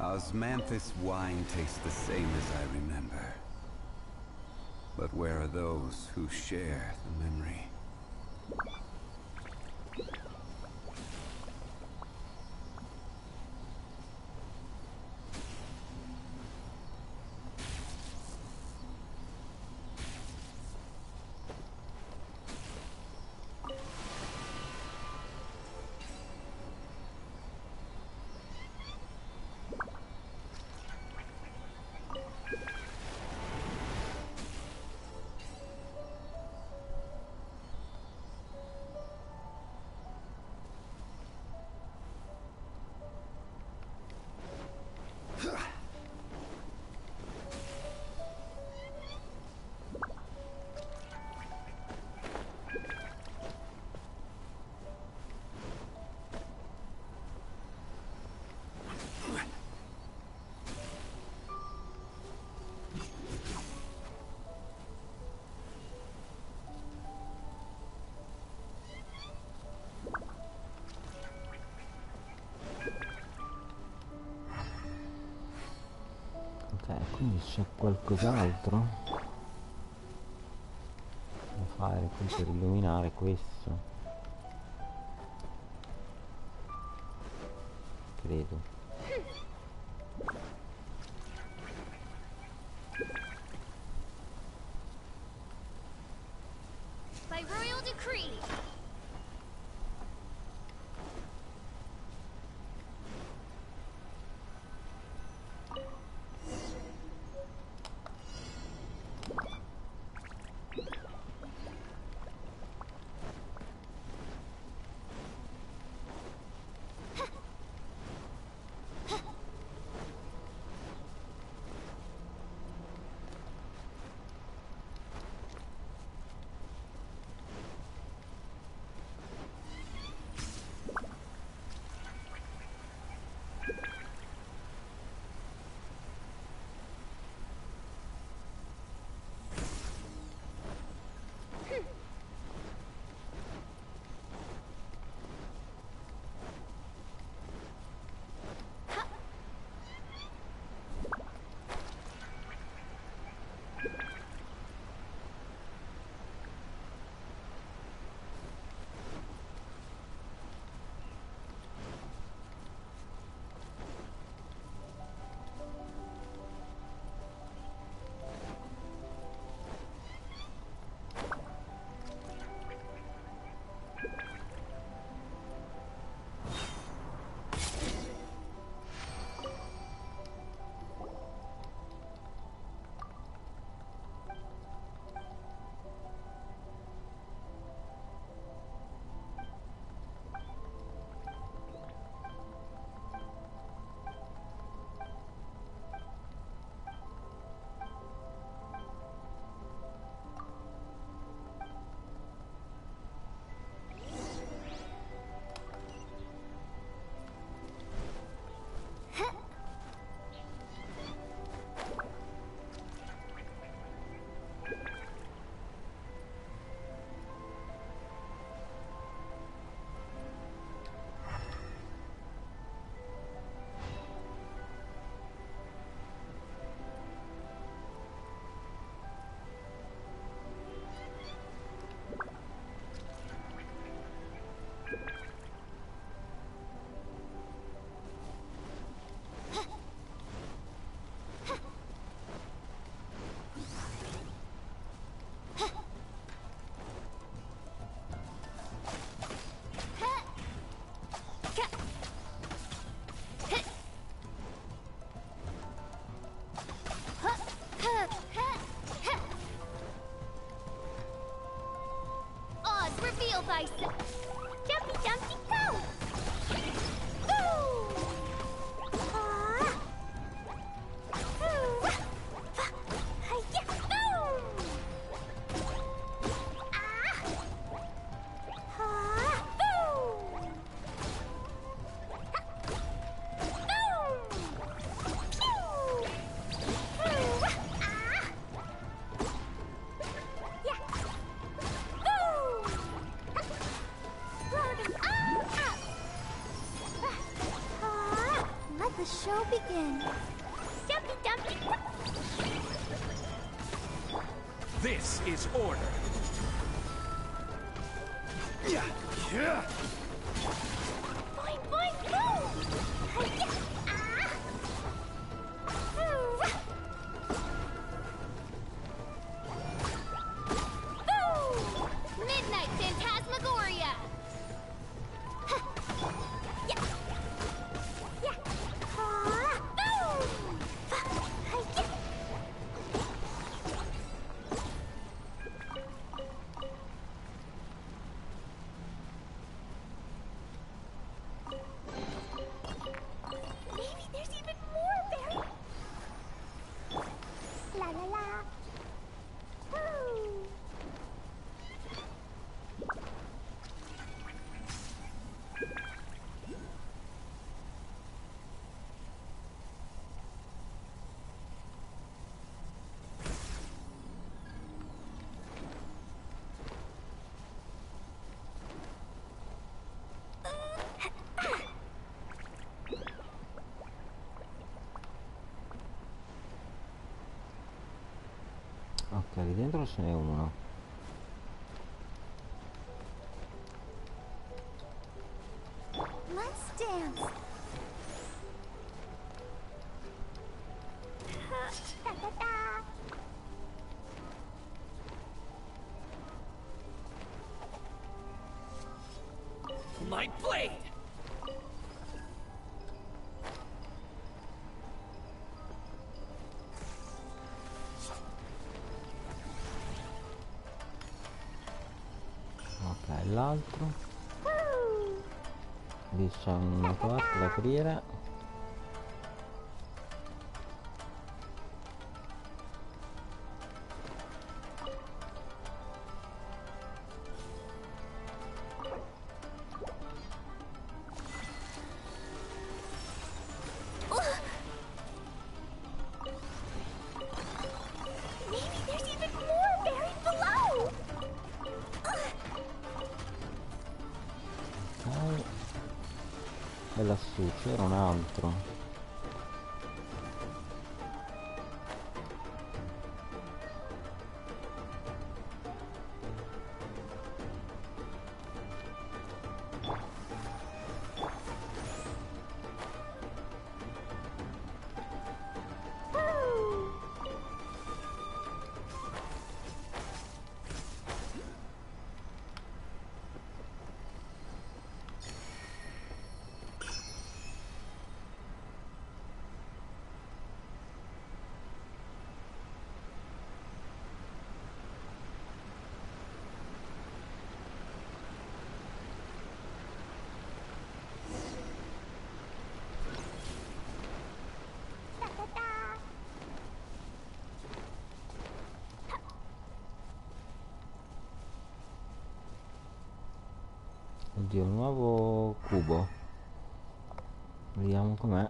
Osmanthus wine tastes the same as I remember. But where are those who share the memory? Quindi c'è qualcos'altro da fare qui per illuminare questo, credo. By royal decree. feel thyself. Jumpy, jumpy, go! Ooh. Ah. Ooh. Hi-ya. Ooh. Ah. Ah. Ooh. Let the show begin. Jumpy, jumpy, This is order. Yeah. Yeah. boing, boing, go! Hi-ya. Ah. Ooh. Ooh. Midnight Phantasmagoria! Huh. Yeah. Yeah. Ah. Ooh. Hi-ya. Maybe there's even more buried. La la la. Woo. Ok, lì dentro ce n'è uno. Let's dance. Da da da. My blade! Ok, l'altro. Lì c'è una porta da aprire. Maybe there's even more buried below. Ok. E lassù c'era un altro. Oddio, un nuovo cubo. Vediamo com'è.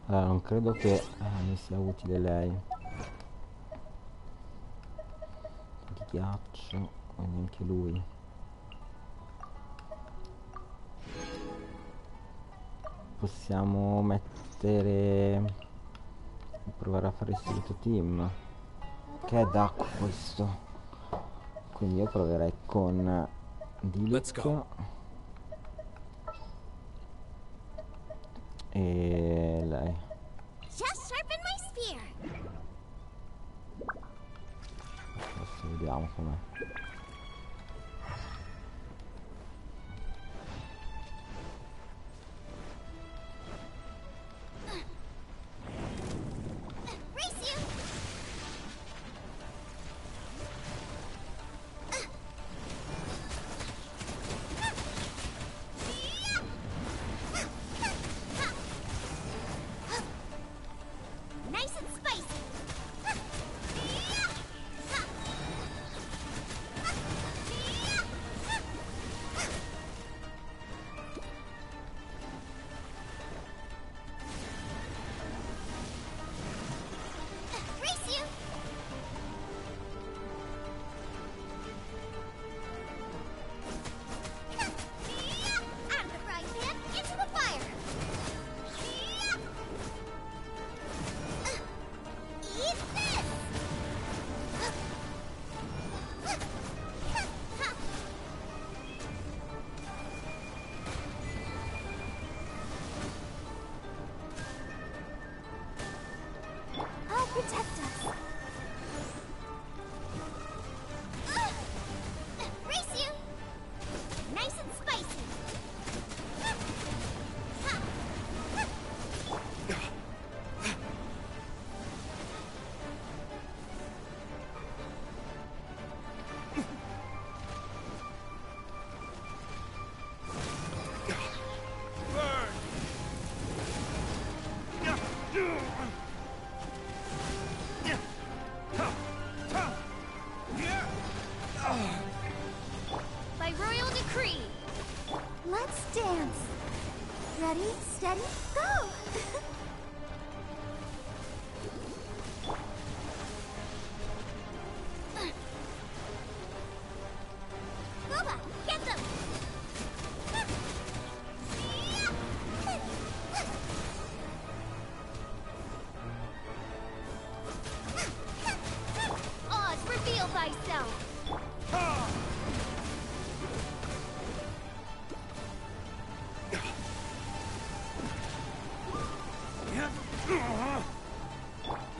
Allora, non credo che mi sia utile lei. Di ghiaccio, quindi anche lui. Possiamo mettere... provare a fare il solito team. Che è d'acqua questo. Quindi io proverei con Dilek e lei. Just sharpen my spear. Adesso vediamo com'è. Race you. By royal decree. Let's dance. Ready, steady, go! Boba, get them! Oz, reveal thyself!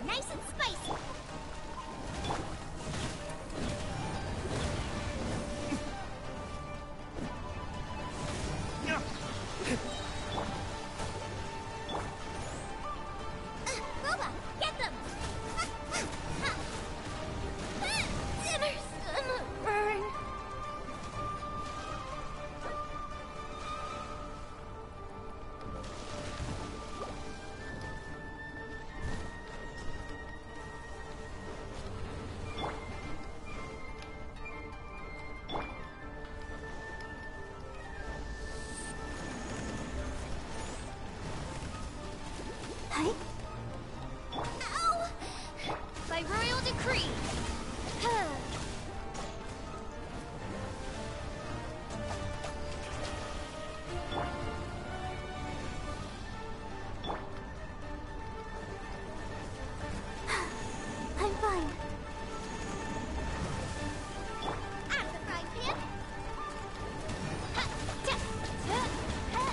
Nice and spicy! Boba, get them! Dinner's gonna burn! Hi. Ow! By royal decree. I'm fine. Out of the frying pan. Ha, ta, ta, ha,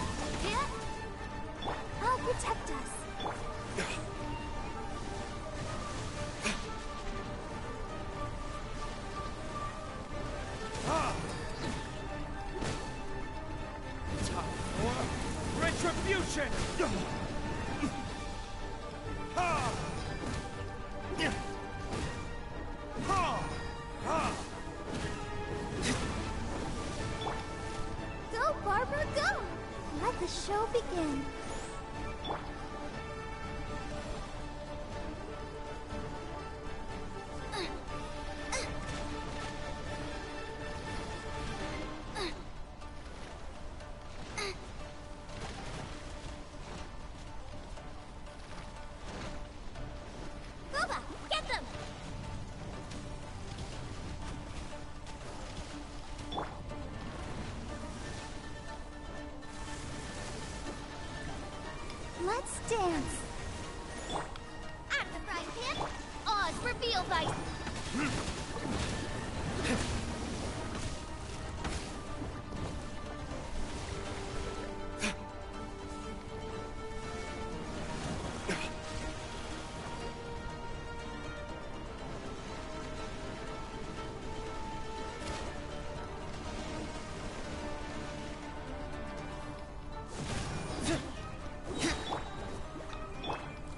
ta. I'll protect us. Retribution! Go, Barbara, go! Let the show begin. Boba, get them! Let's dance. Out of the frying pan. Oz, reveal thyself.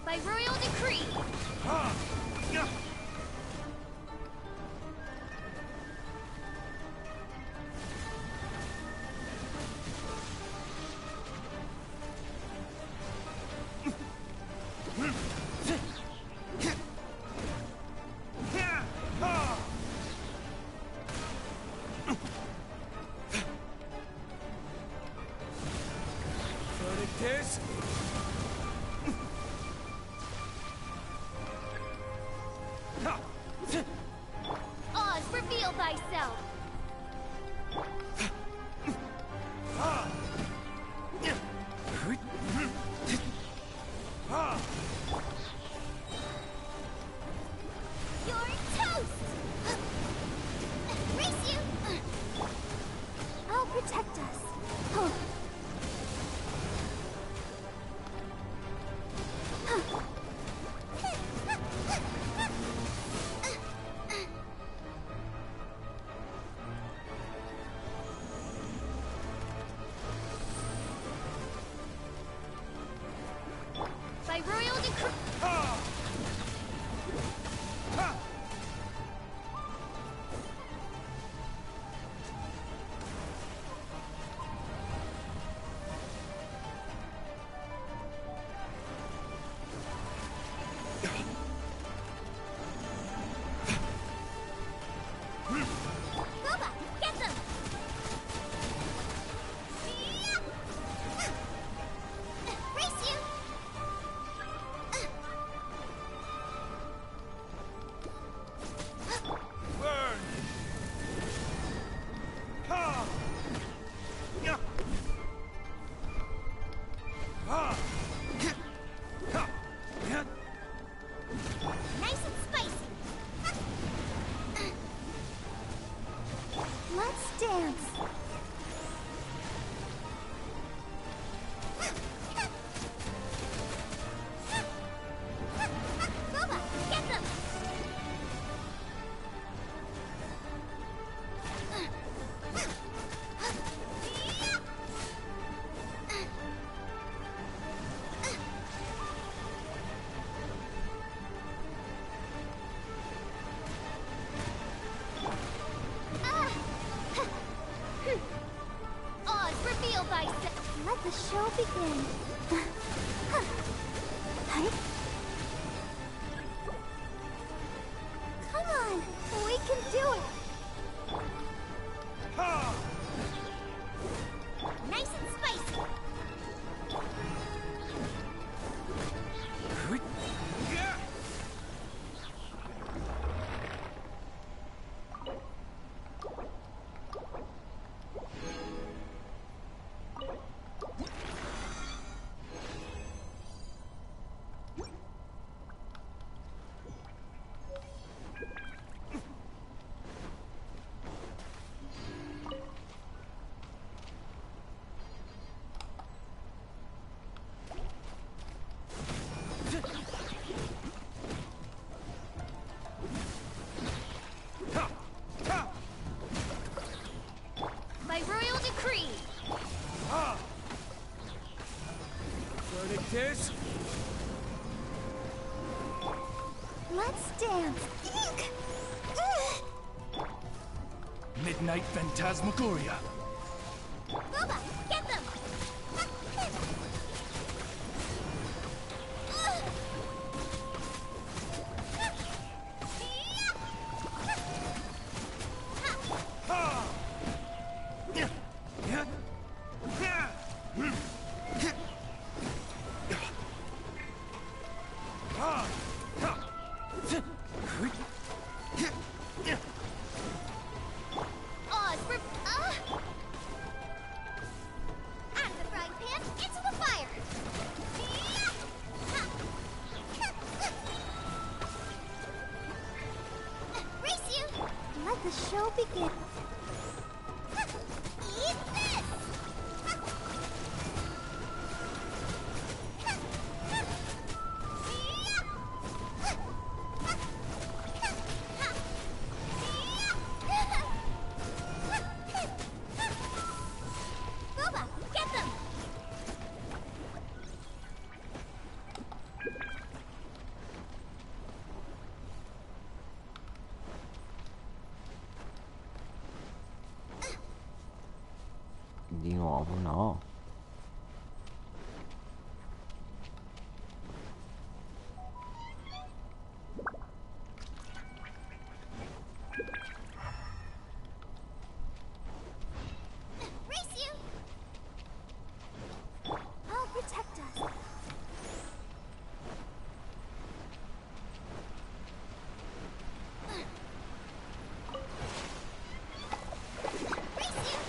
By royal decree. Verdict is... Oz, reveal thyself. You're toast! Race you! I'll protect us. By royal decree. Let's dance. Boba, get them! Let the show begin. Hi. Come on, we can do it. Nice and spicy. By royal decree. Verdict is... Let's dance. Eek. Midnight Phantasmagoria. Boba, get them. Oz for... Out of the frying pan, into the fire! Race you! Let the show begin. Eat this! Boba, get them. Di nuovo no. Race you. I'll protect us. Race you.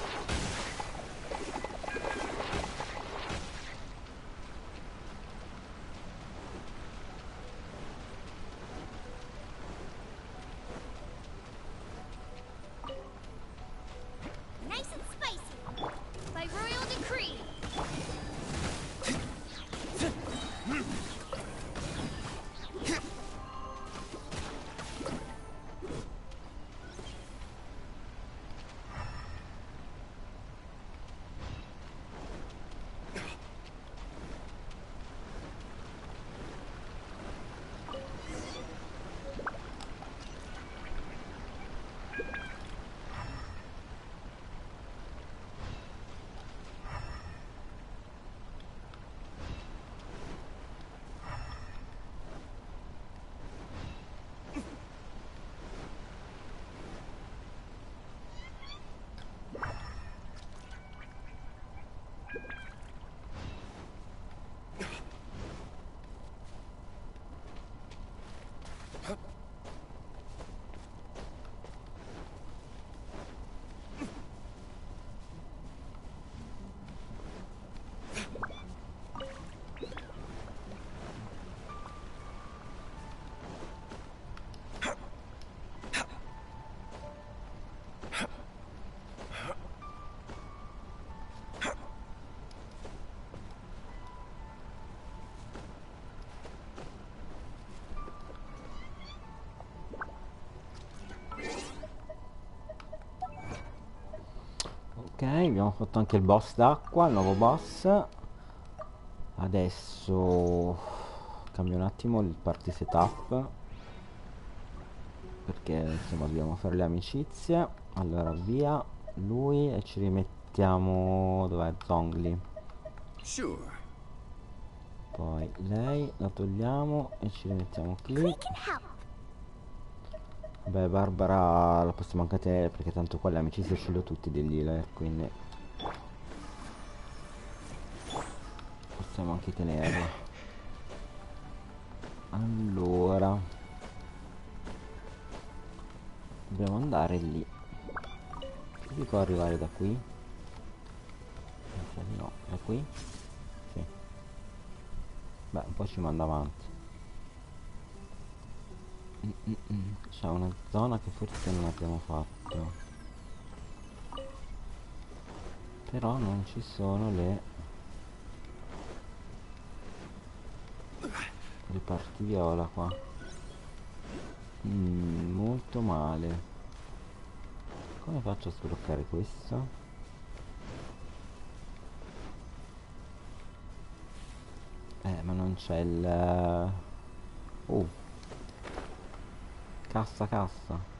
abbiamo fatto anche il boss d'acqua, il nuovo boss. Adesso cambio un attimo il party setup, perché insomma dobbiamo fare le amicizie. Allora via lui e ci rimettiamo, dov'è Zongli? Sure. Poi lei la togliamo e ci rimettiamo qui. Beh, Barbara la possiamo anche tenere, perché tanto qua le amicizie ce le ho tutti degli healer, quindi possiamo anche tenerla. Allora dobbiamo andare lì. Dico arrivare da qui. No, da qui? Sì. Beh, un po' ci manda avanti. C'è una zona che forse non abbiamo fatto, però non ci sono le parti viola qua. Molto male. Come faccio a sbloccare questo? Ma non c'è il... Cassa. Questo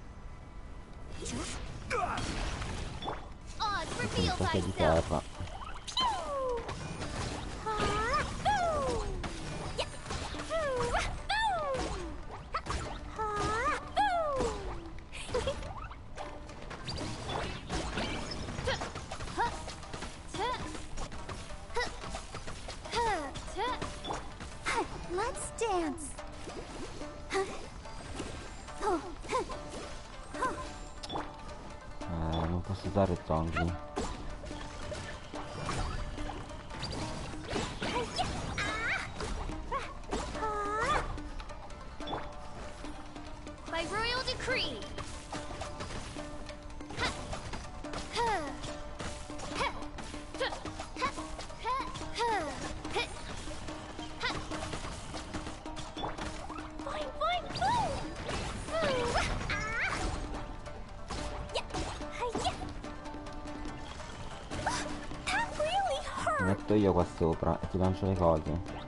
mi tocca di terra. Let's dance. Non posso usare Zongli. By royal decree. Mi metto io qua sopra e ti lancio le cose.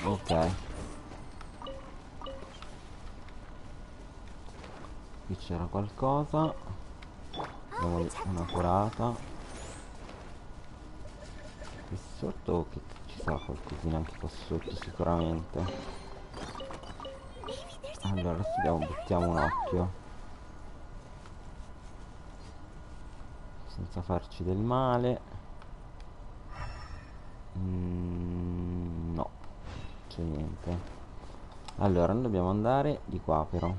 Ok. Qui c'era qualcosa. Diamo una curata. Qui sotto che ci sarà qualcosina anche qua sotto sicuramente. Allora adesso buttiamo un occhio, senza farci del male. No, c'è niente. Allora noi dobbiamo andare di qua però.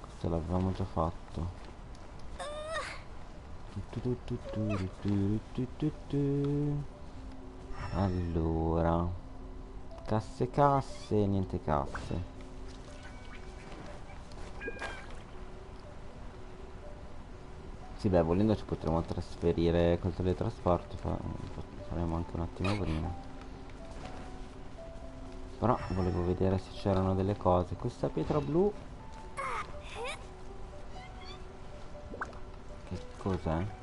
Questo l'avevamo già fatto. Allora, casse, niente casse. Sì, beh, volendo ci potremmo trasferire col teletrasporto, faremo anche un attimo prima. Però volevo vedere se c'erano delle cose. Questa pietra blu, che cos'è?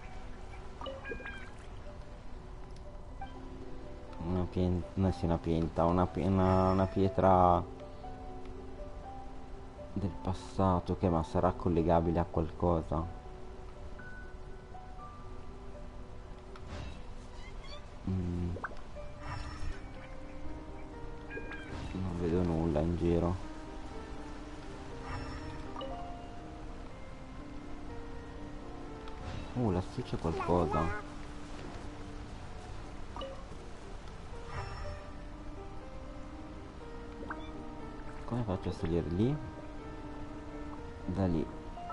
Una pianta, una pietra del passato, che ma sarà collegabile a qualcosa. Non vedo nulla in giro. Lassù c'è qualcosa. Come faccio a salire lì? Da lì.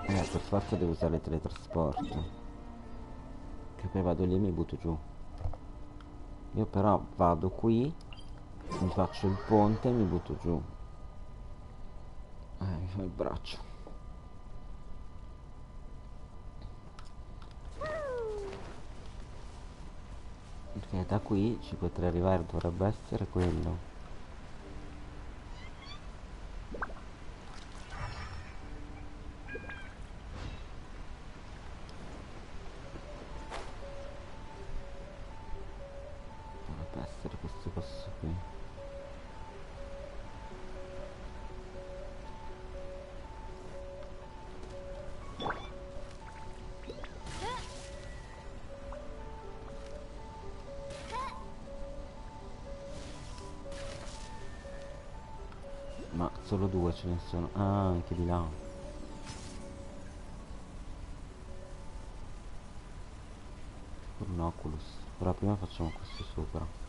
Per forza devo usare il teletrasporto. Che poi vado lì e mi butto giù. Io però vado qui, mi faccio il ponte e mi butto giù. Mi fa il braccio. Perché da qui ci potrei arrivare, dovrebbe essere quello. Dovrebbe essere questo posto qui. Ma solo due ce ne sono. Ah, anche di là. Un Oculus. Però prima facciamo questo sopra.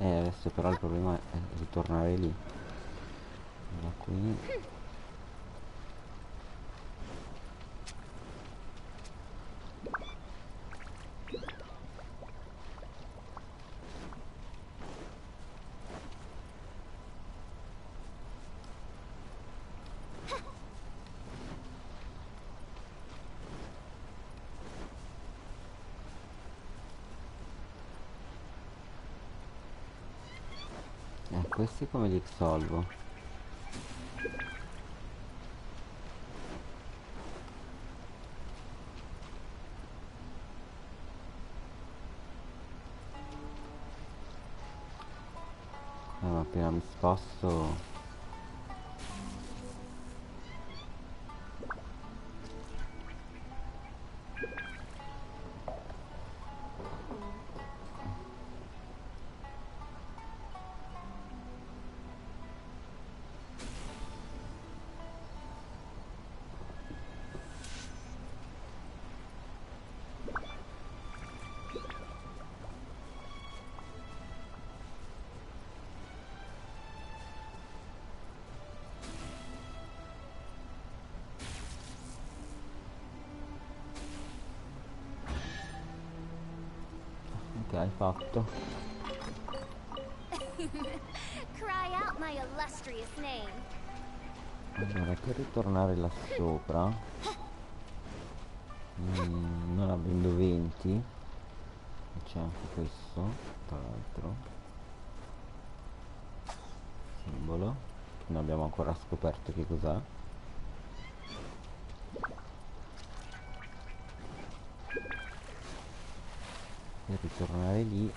Adesso però il problema è ritornare lì. Da qui. Questi come li risolvo? Ma appena mi sposto. Ok, hai fatto. Cry out my illustrious name. Allora, per ritornare là sopra, non avendo 20, c'è anche questo, tra l'altro, simbolo, che non abbiamo ancora scoperto che cos'è. Per ritornare lì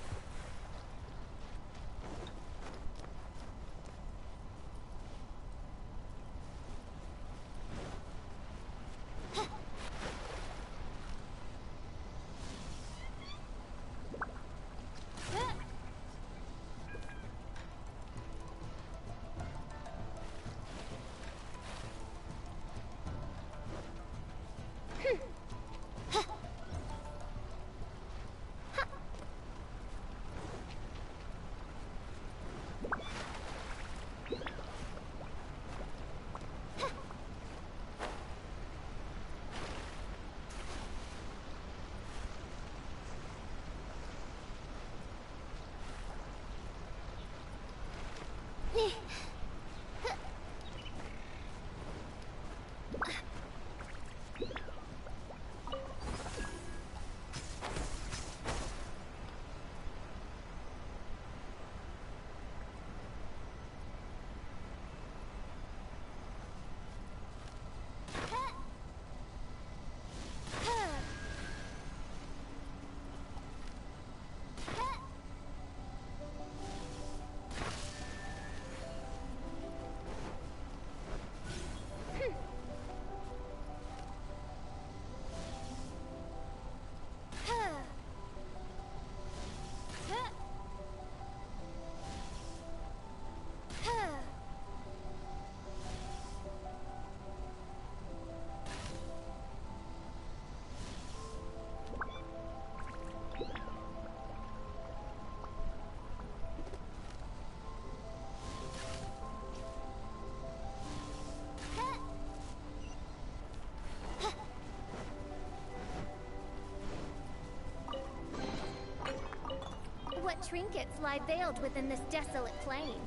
trinkets lie veiled within this desolate plain.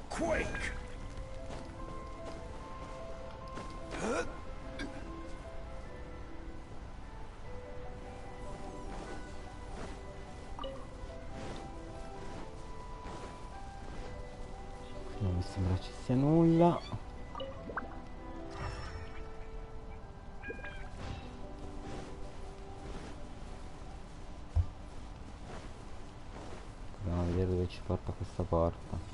Quake! Non mi sembra ci sia nulla. Proviamo a vedere dove ci porta questa porta.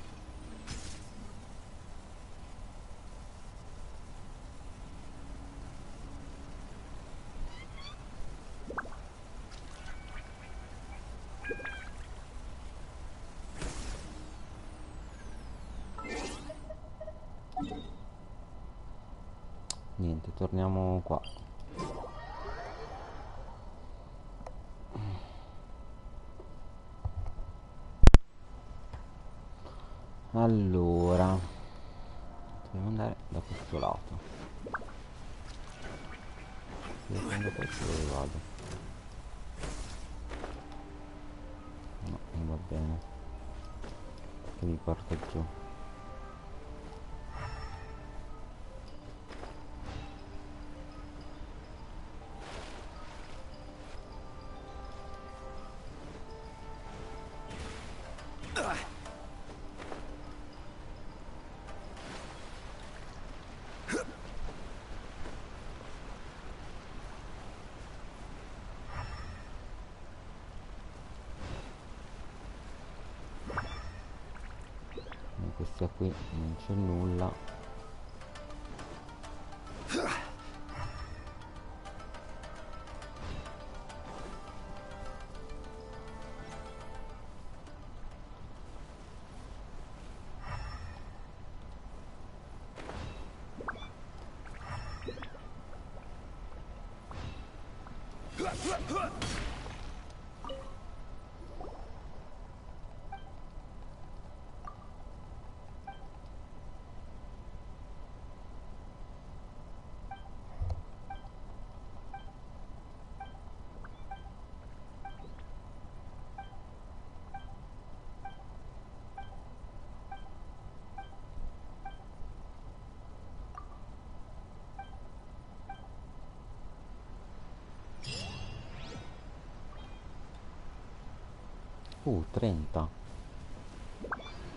Niente, torniamo qua. Allora, dobbiamo andare da questo lato. Se io prendo questo, dove vado? No, non va bene. Che mi porta giù. Questa qui non c'è nulla. , 30.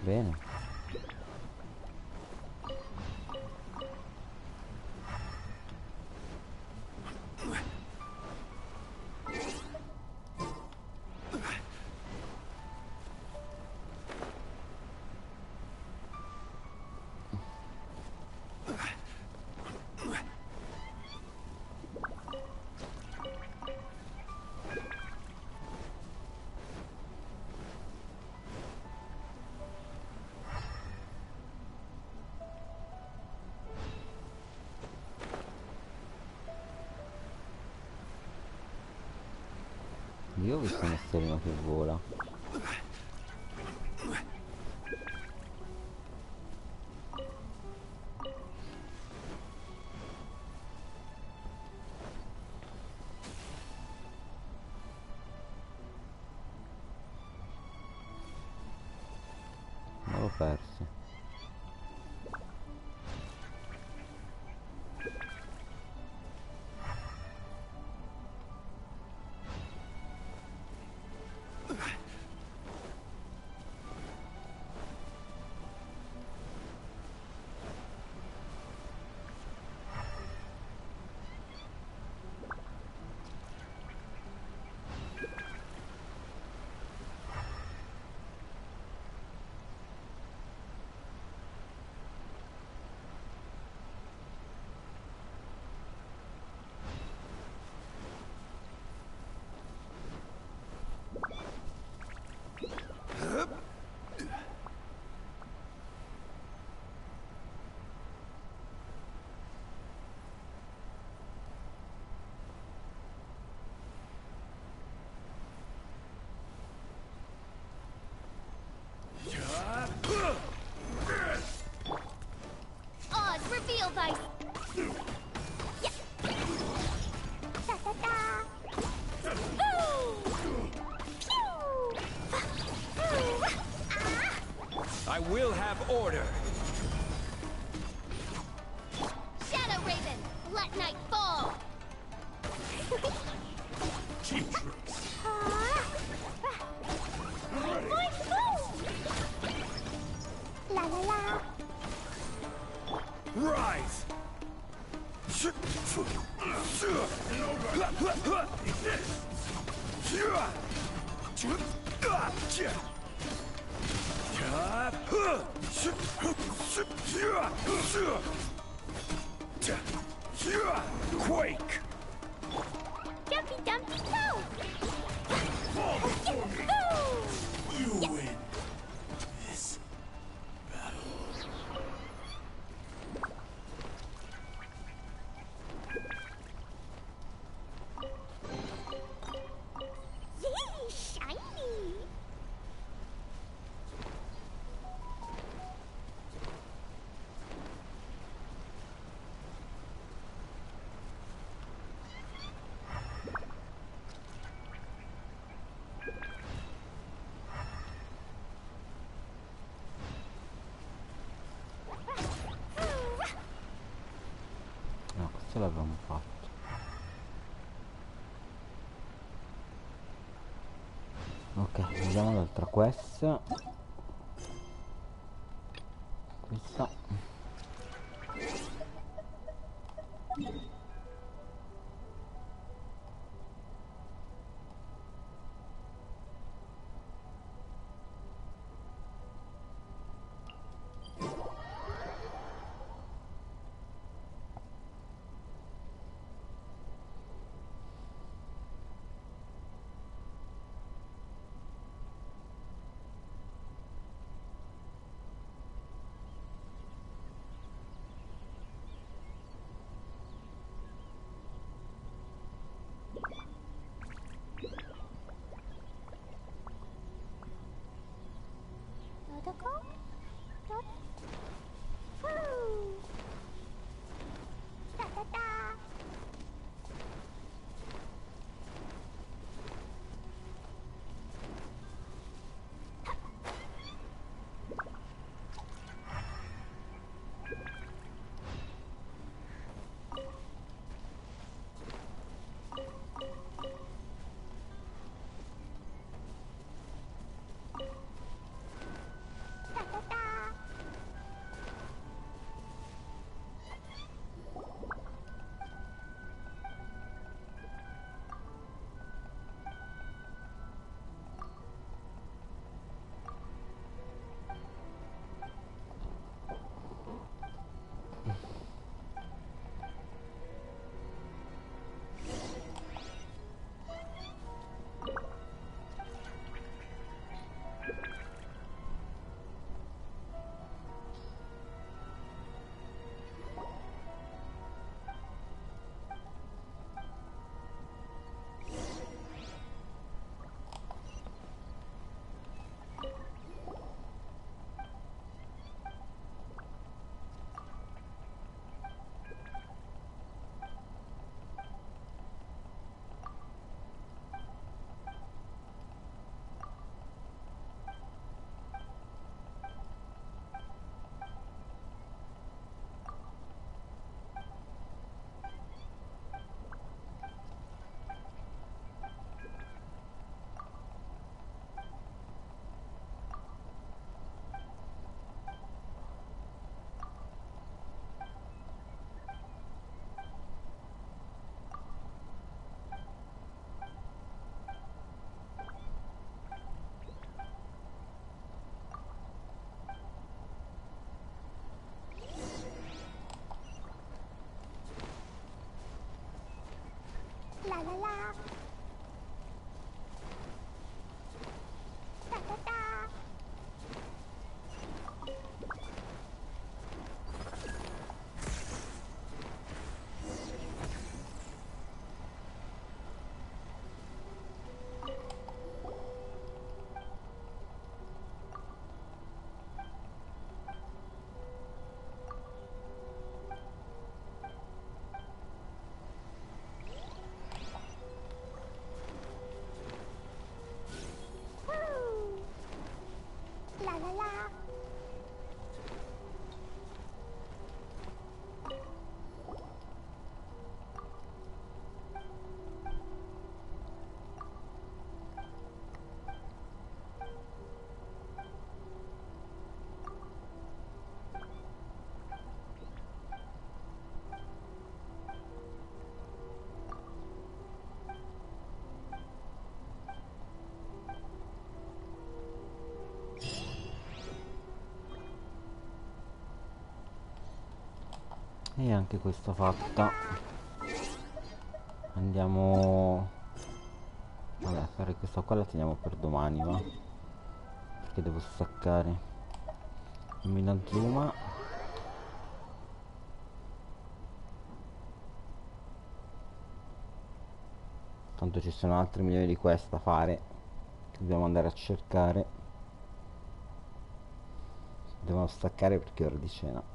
Bene. Io ho visto un esterno che vola. Non l'ho perso. Oz, reveal thy... Yeah. Da, da, da. Ooh! I will have order. Shadow Raven, let night fall. Cheap tricks. La la la. Rise. Quake. Dumpy Dumpy go. You win this battle. Yay, shiny. No, questo l'abbiamo fatto. Ok, vediamo l'altra quest. Questa. E anche questa fatta. Andiamo, vabbè, a fare questa qua, la teniamo per domani, va? Perché devo staccare. Non mi zuma. Tanto ci sono altri milioni di queste da fare, che dobbiamo andare a cercare. Devo staccare perché è ora di cena.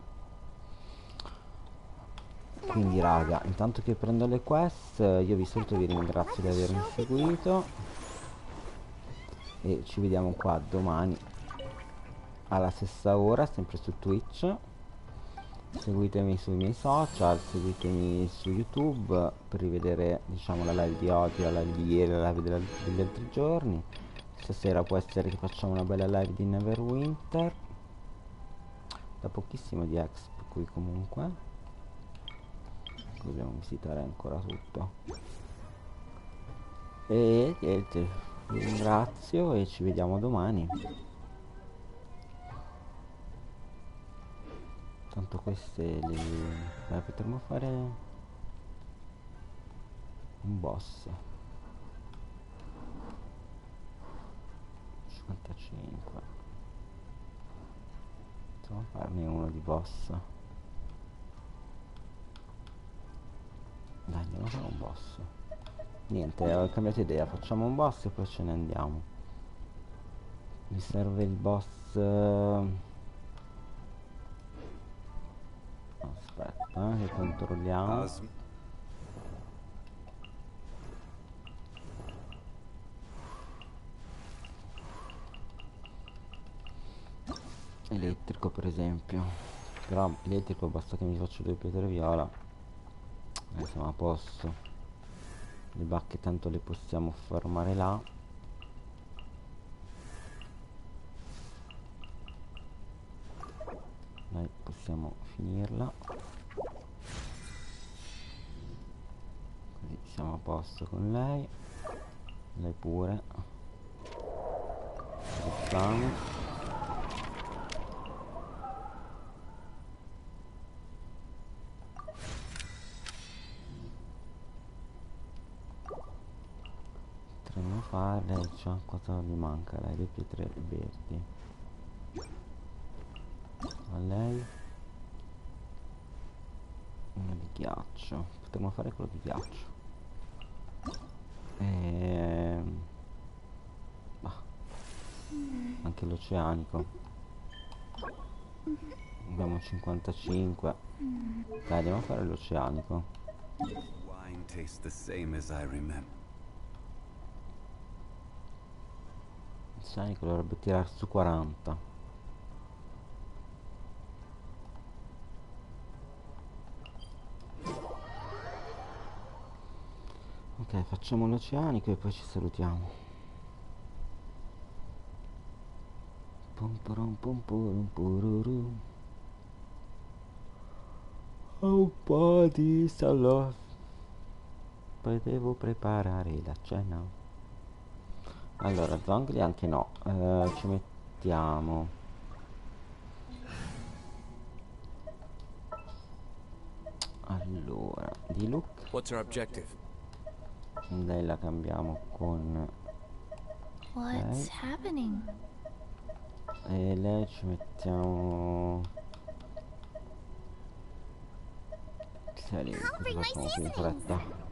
Quindi raga, intanto che prendo le quest, io vi saluto e vi ringrazio di avermi seguito. E ci vediamo qua domani alla stessa ora, sempre su Twitch. Seguitemi sui miei social, seguitemi su YouTube per rivedere, diciamo, la live di oggi, la live di ieri, la live degli altri giorni. Stasera può essere che facciamo una bella live di Neverwinter, da pochissimo di Exp qui comunque. Dobbiamo visitare ancora tutto. E niente, vi ringrazio e ci vediamo domani. Tanto queste le potremmo fare un boss 55. Possiamo farne uno di boss. Dai, andiamo a fare un boss. Niente, ho cambiato idea, facciamo un boss e poi ce ne andiamo. Mi serve il boss. Aspetta, che controlliamo. Elettrico per esempio. Però elettrico basta che mi faccio 2 pietre viola. Siamo a posto. Le bacche tanto le possiamo fermare là. Dai, possiamo finirla. Così siamo a posto con lei. Lei pure. Facciamo. Potremmo farle, cioè, cosa gli manca? Lei le pietre verdi. A lei una di ghiaccio. Potremmo fare quello di ghiaccio. Anche l'oceanico. Abbiamo 55. Dai, andiamo a fare l'oceanico. Wine tastes the same as I remember. L'oceanico dovrebbe tirare su 40. Ok, facciamo l'oceanico e poi ci salutiamo. Pum purum pum purum pururu. Un po' di salo. Poi devo preparare la cena. Allora, zongli anche no. Ci mettiamo. Allora, di look. What's our objective? Lei la cambiamo con What's happening? e lei ci mettiamo. Così facciamo più in fretta.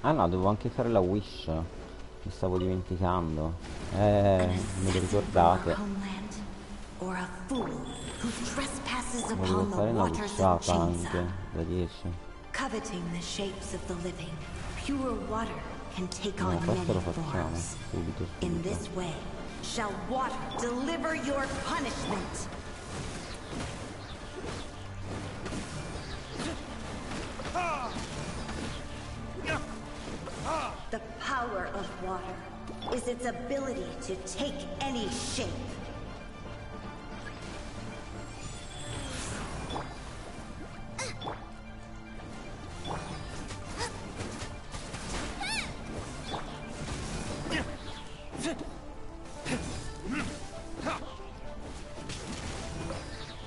Ah no, devo anche fare la wish. Mi stavo dimenticando. Me lo ricordate. Volevo fare una wishata anche da 10. No, questo lo facciamo subito. The power of water is its ability to take any shape.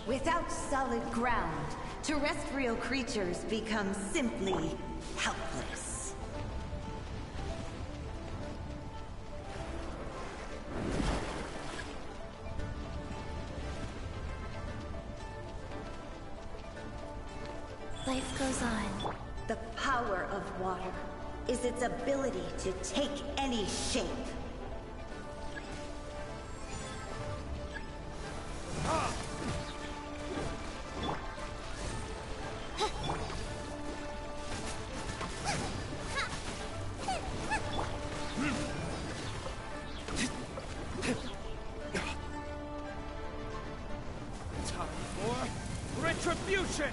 Without solid ground, terrestrial creatures become simply helpless. Life goes on. The power of water is its ability to take any shape. Retribution!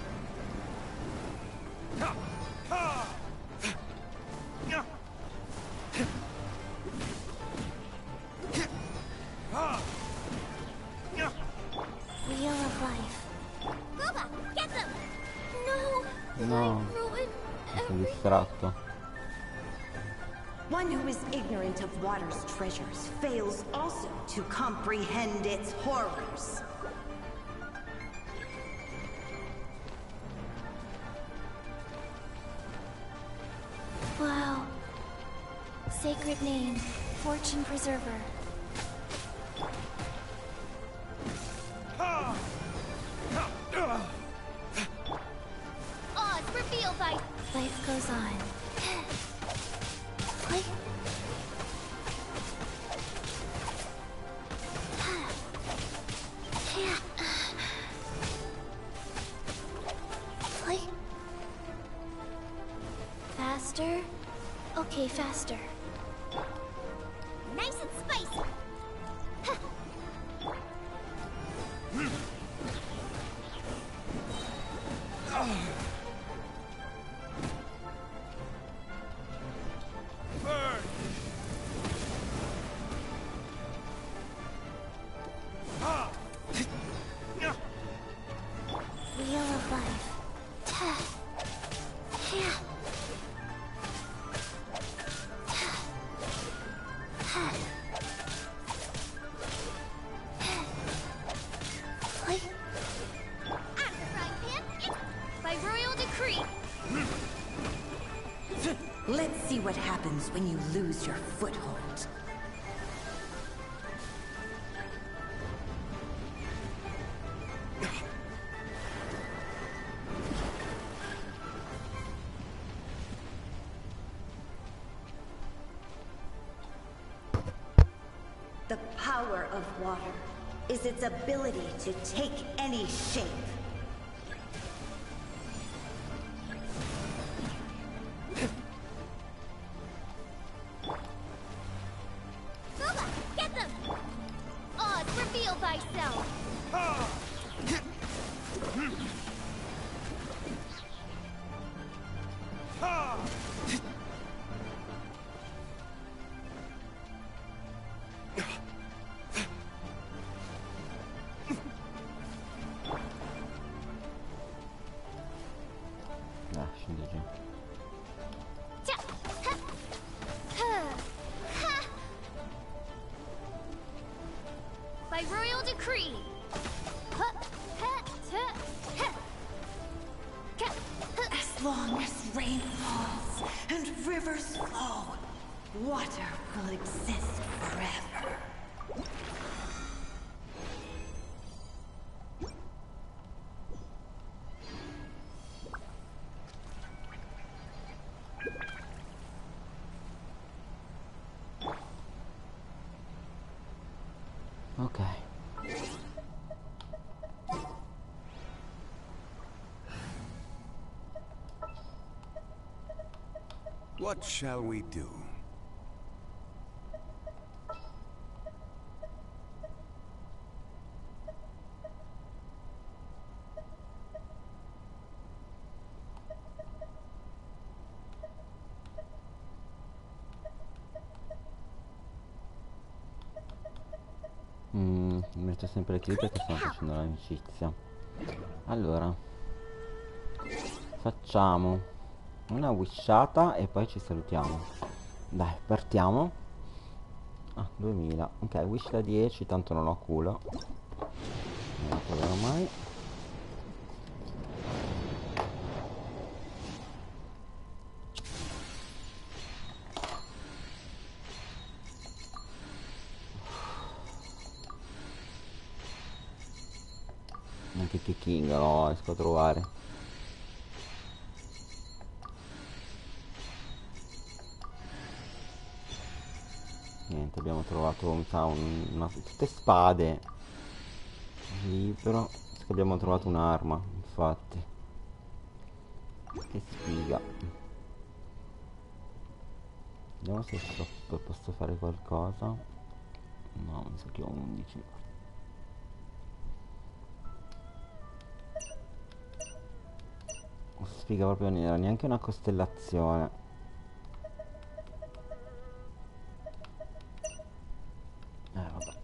Wheel of life. Boba, get them! No! No, Ruin sono distratto. One who is ignorant of water's treasures fails also to comprehend its horrors. Wow. Sacred name, Fortune Preserver. Oz, reveal thy... Life goes on. Click. Click. Faster? Okay, faster. Nice and spicy! Wheel of life. By royal decree! Let's see what happens when you lose your foothold. The power of water is its ability to take any shape. Boba, get them! Oz, reveal thyself! Scendo giù. By royal decree! As long as rain falls and rivers flow, water will exist forever. Ok. What shall we do? Metto sempre le clip perché sto facendo l'amicizia. Allora, facciamo una wishata e poi ci salutiamo. Dai, partiamo. Ah, 2000. Ok, wish da 10, tanto non ho culo. Non la troverò mai. Anche che King lo riesco a trovare. Niente, abbiamo trovato, mi sa, tutte spade. Libro. Abbiamo trovato un'arma, infatti. Che sfiga. Vediamo se posso fare qualcosa. No, mi sa che ho 11. Sfiga, proprio non era neanche una costellazione. Vabbè.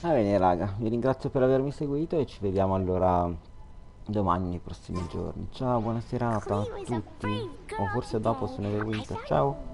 Va bene raga, vi ringrazio per avermi seguito e ci vediamo allora domani nei prossimi giorni. Ciao, buona serata a tutti, o forse dopo su Neverwinter. Ciao.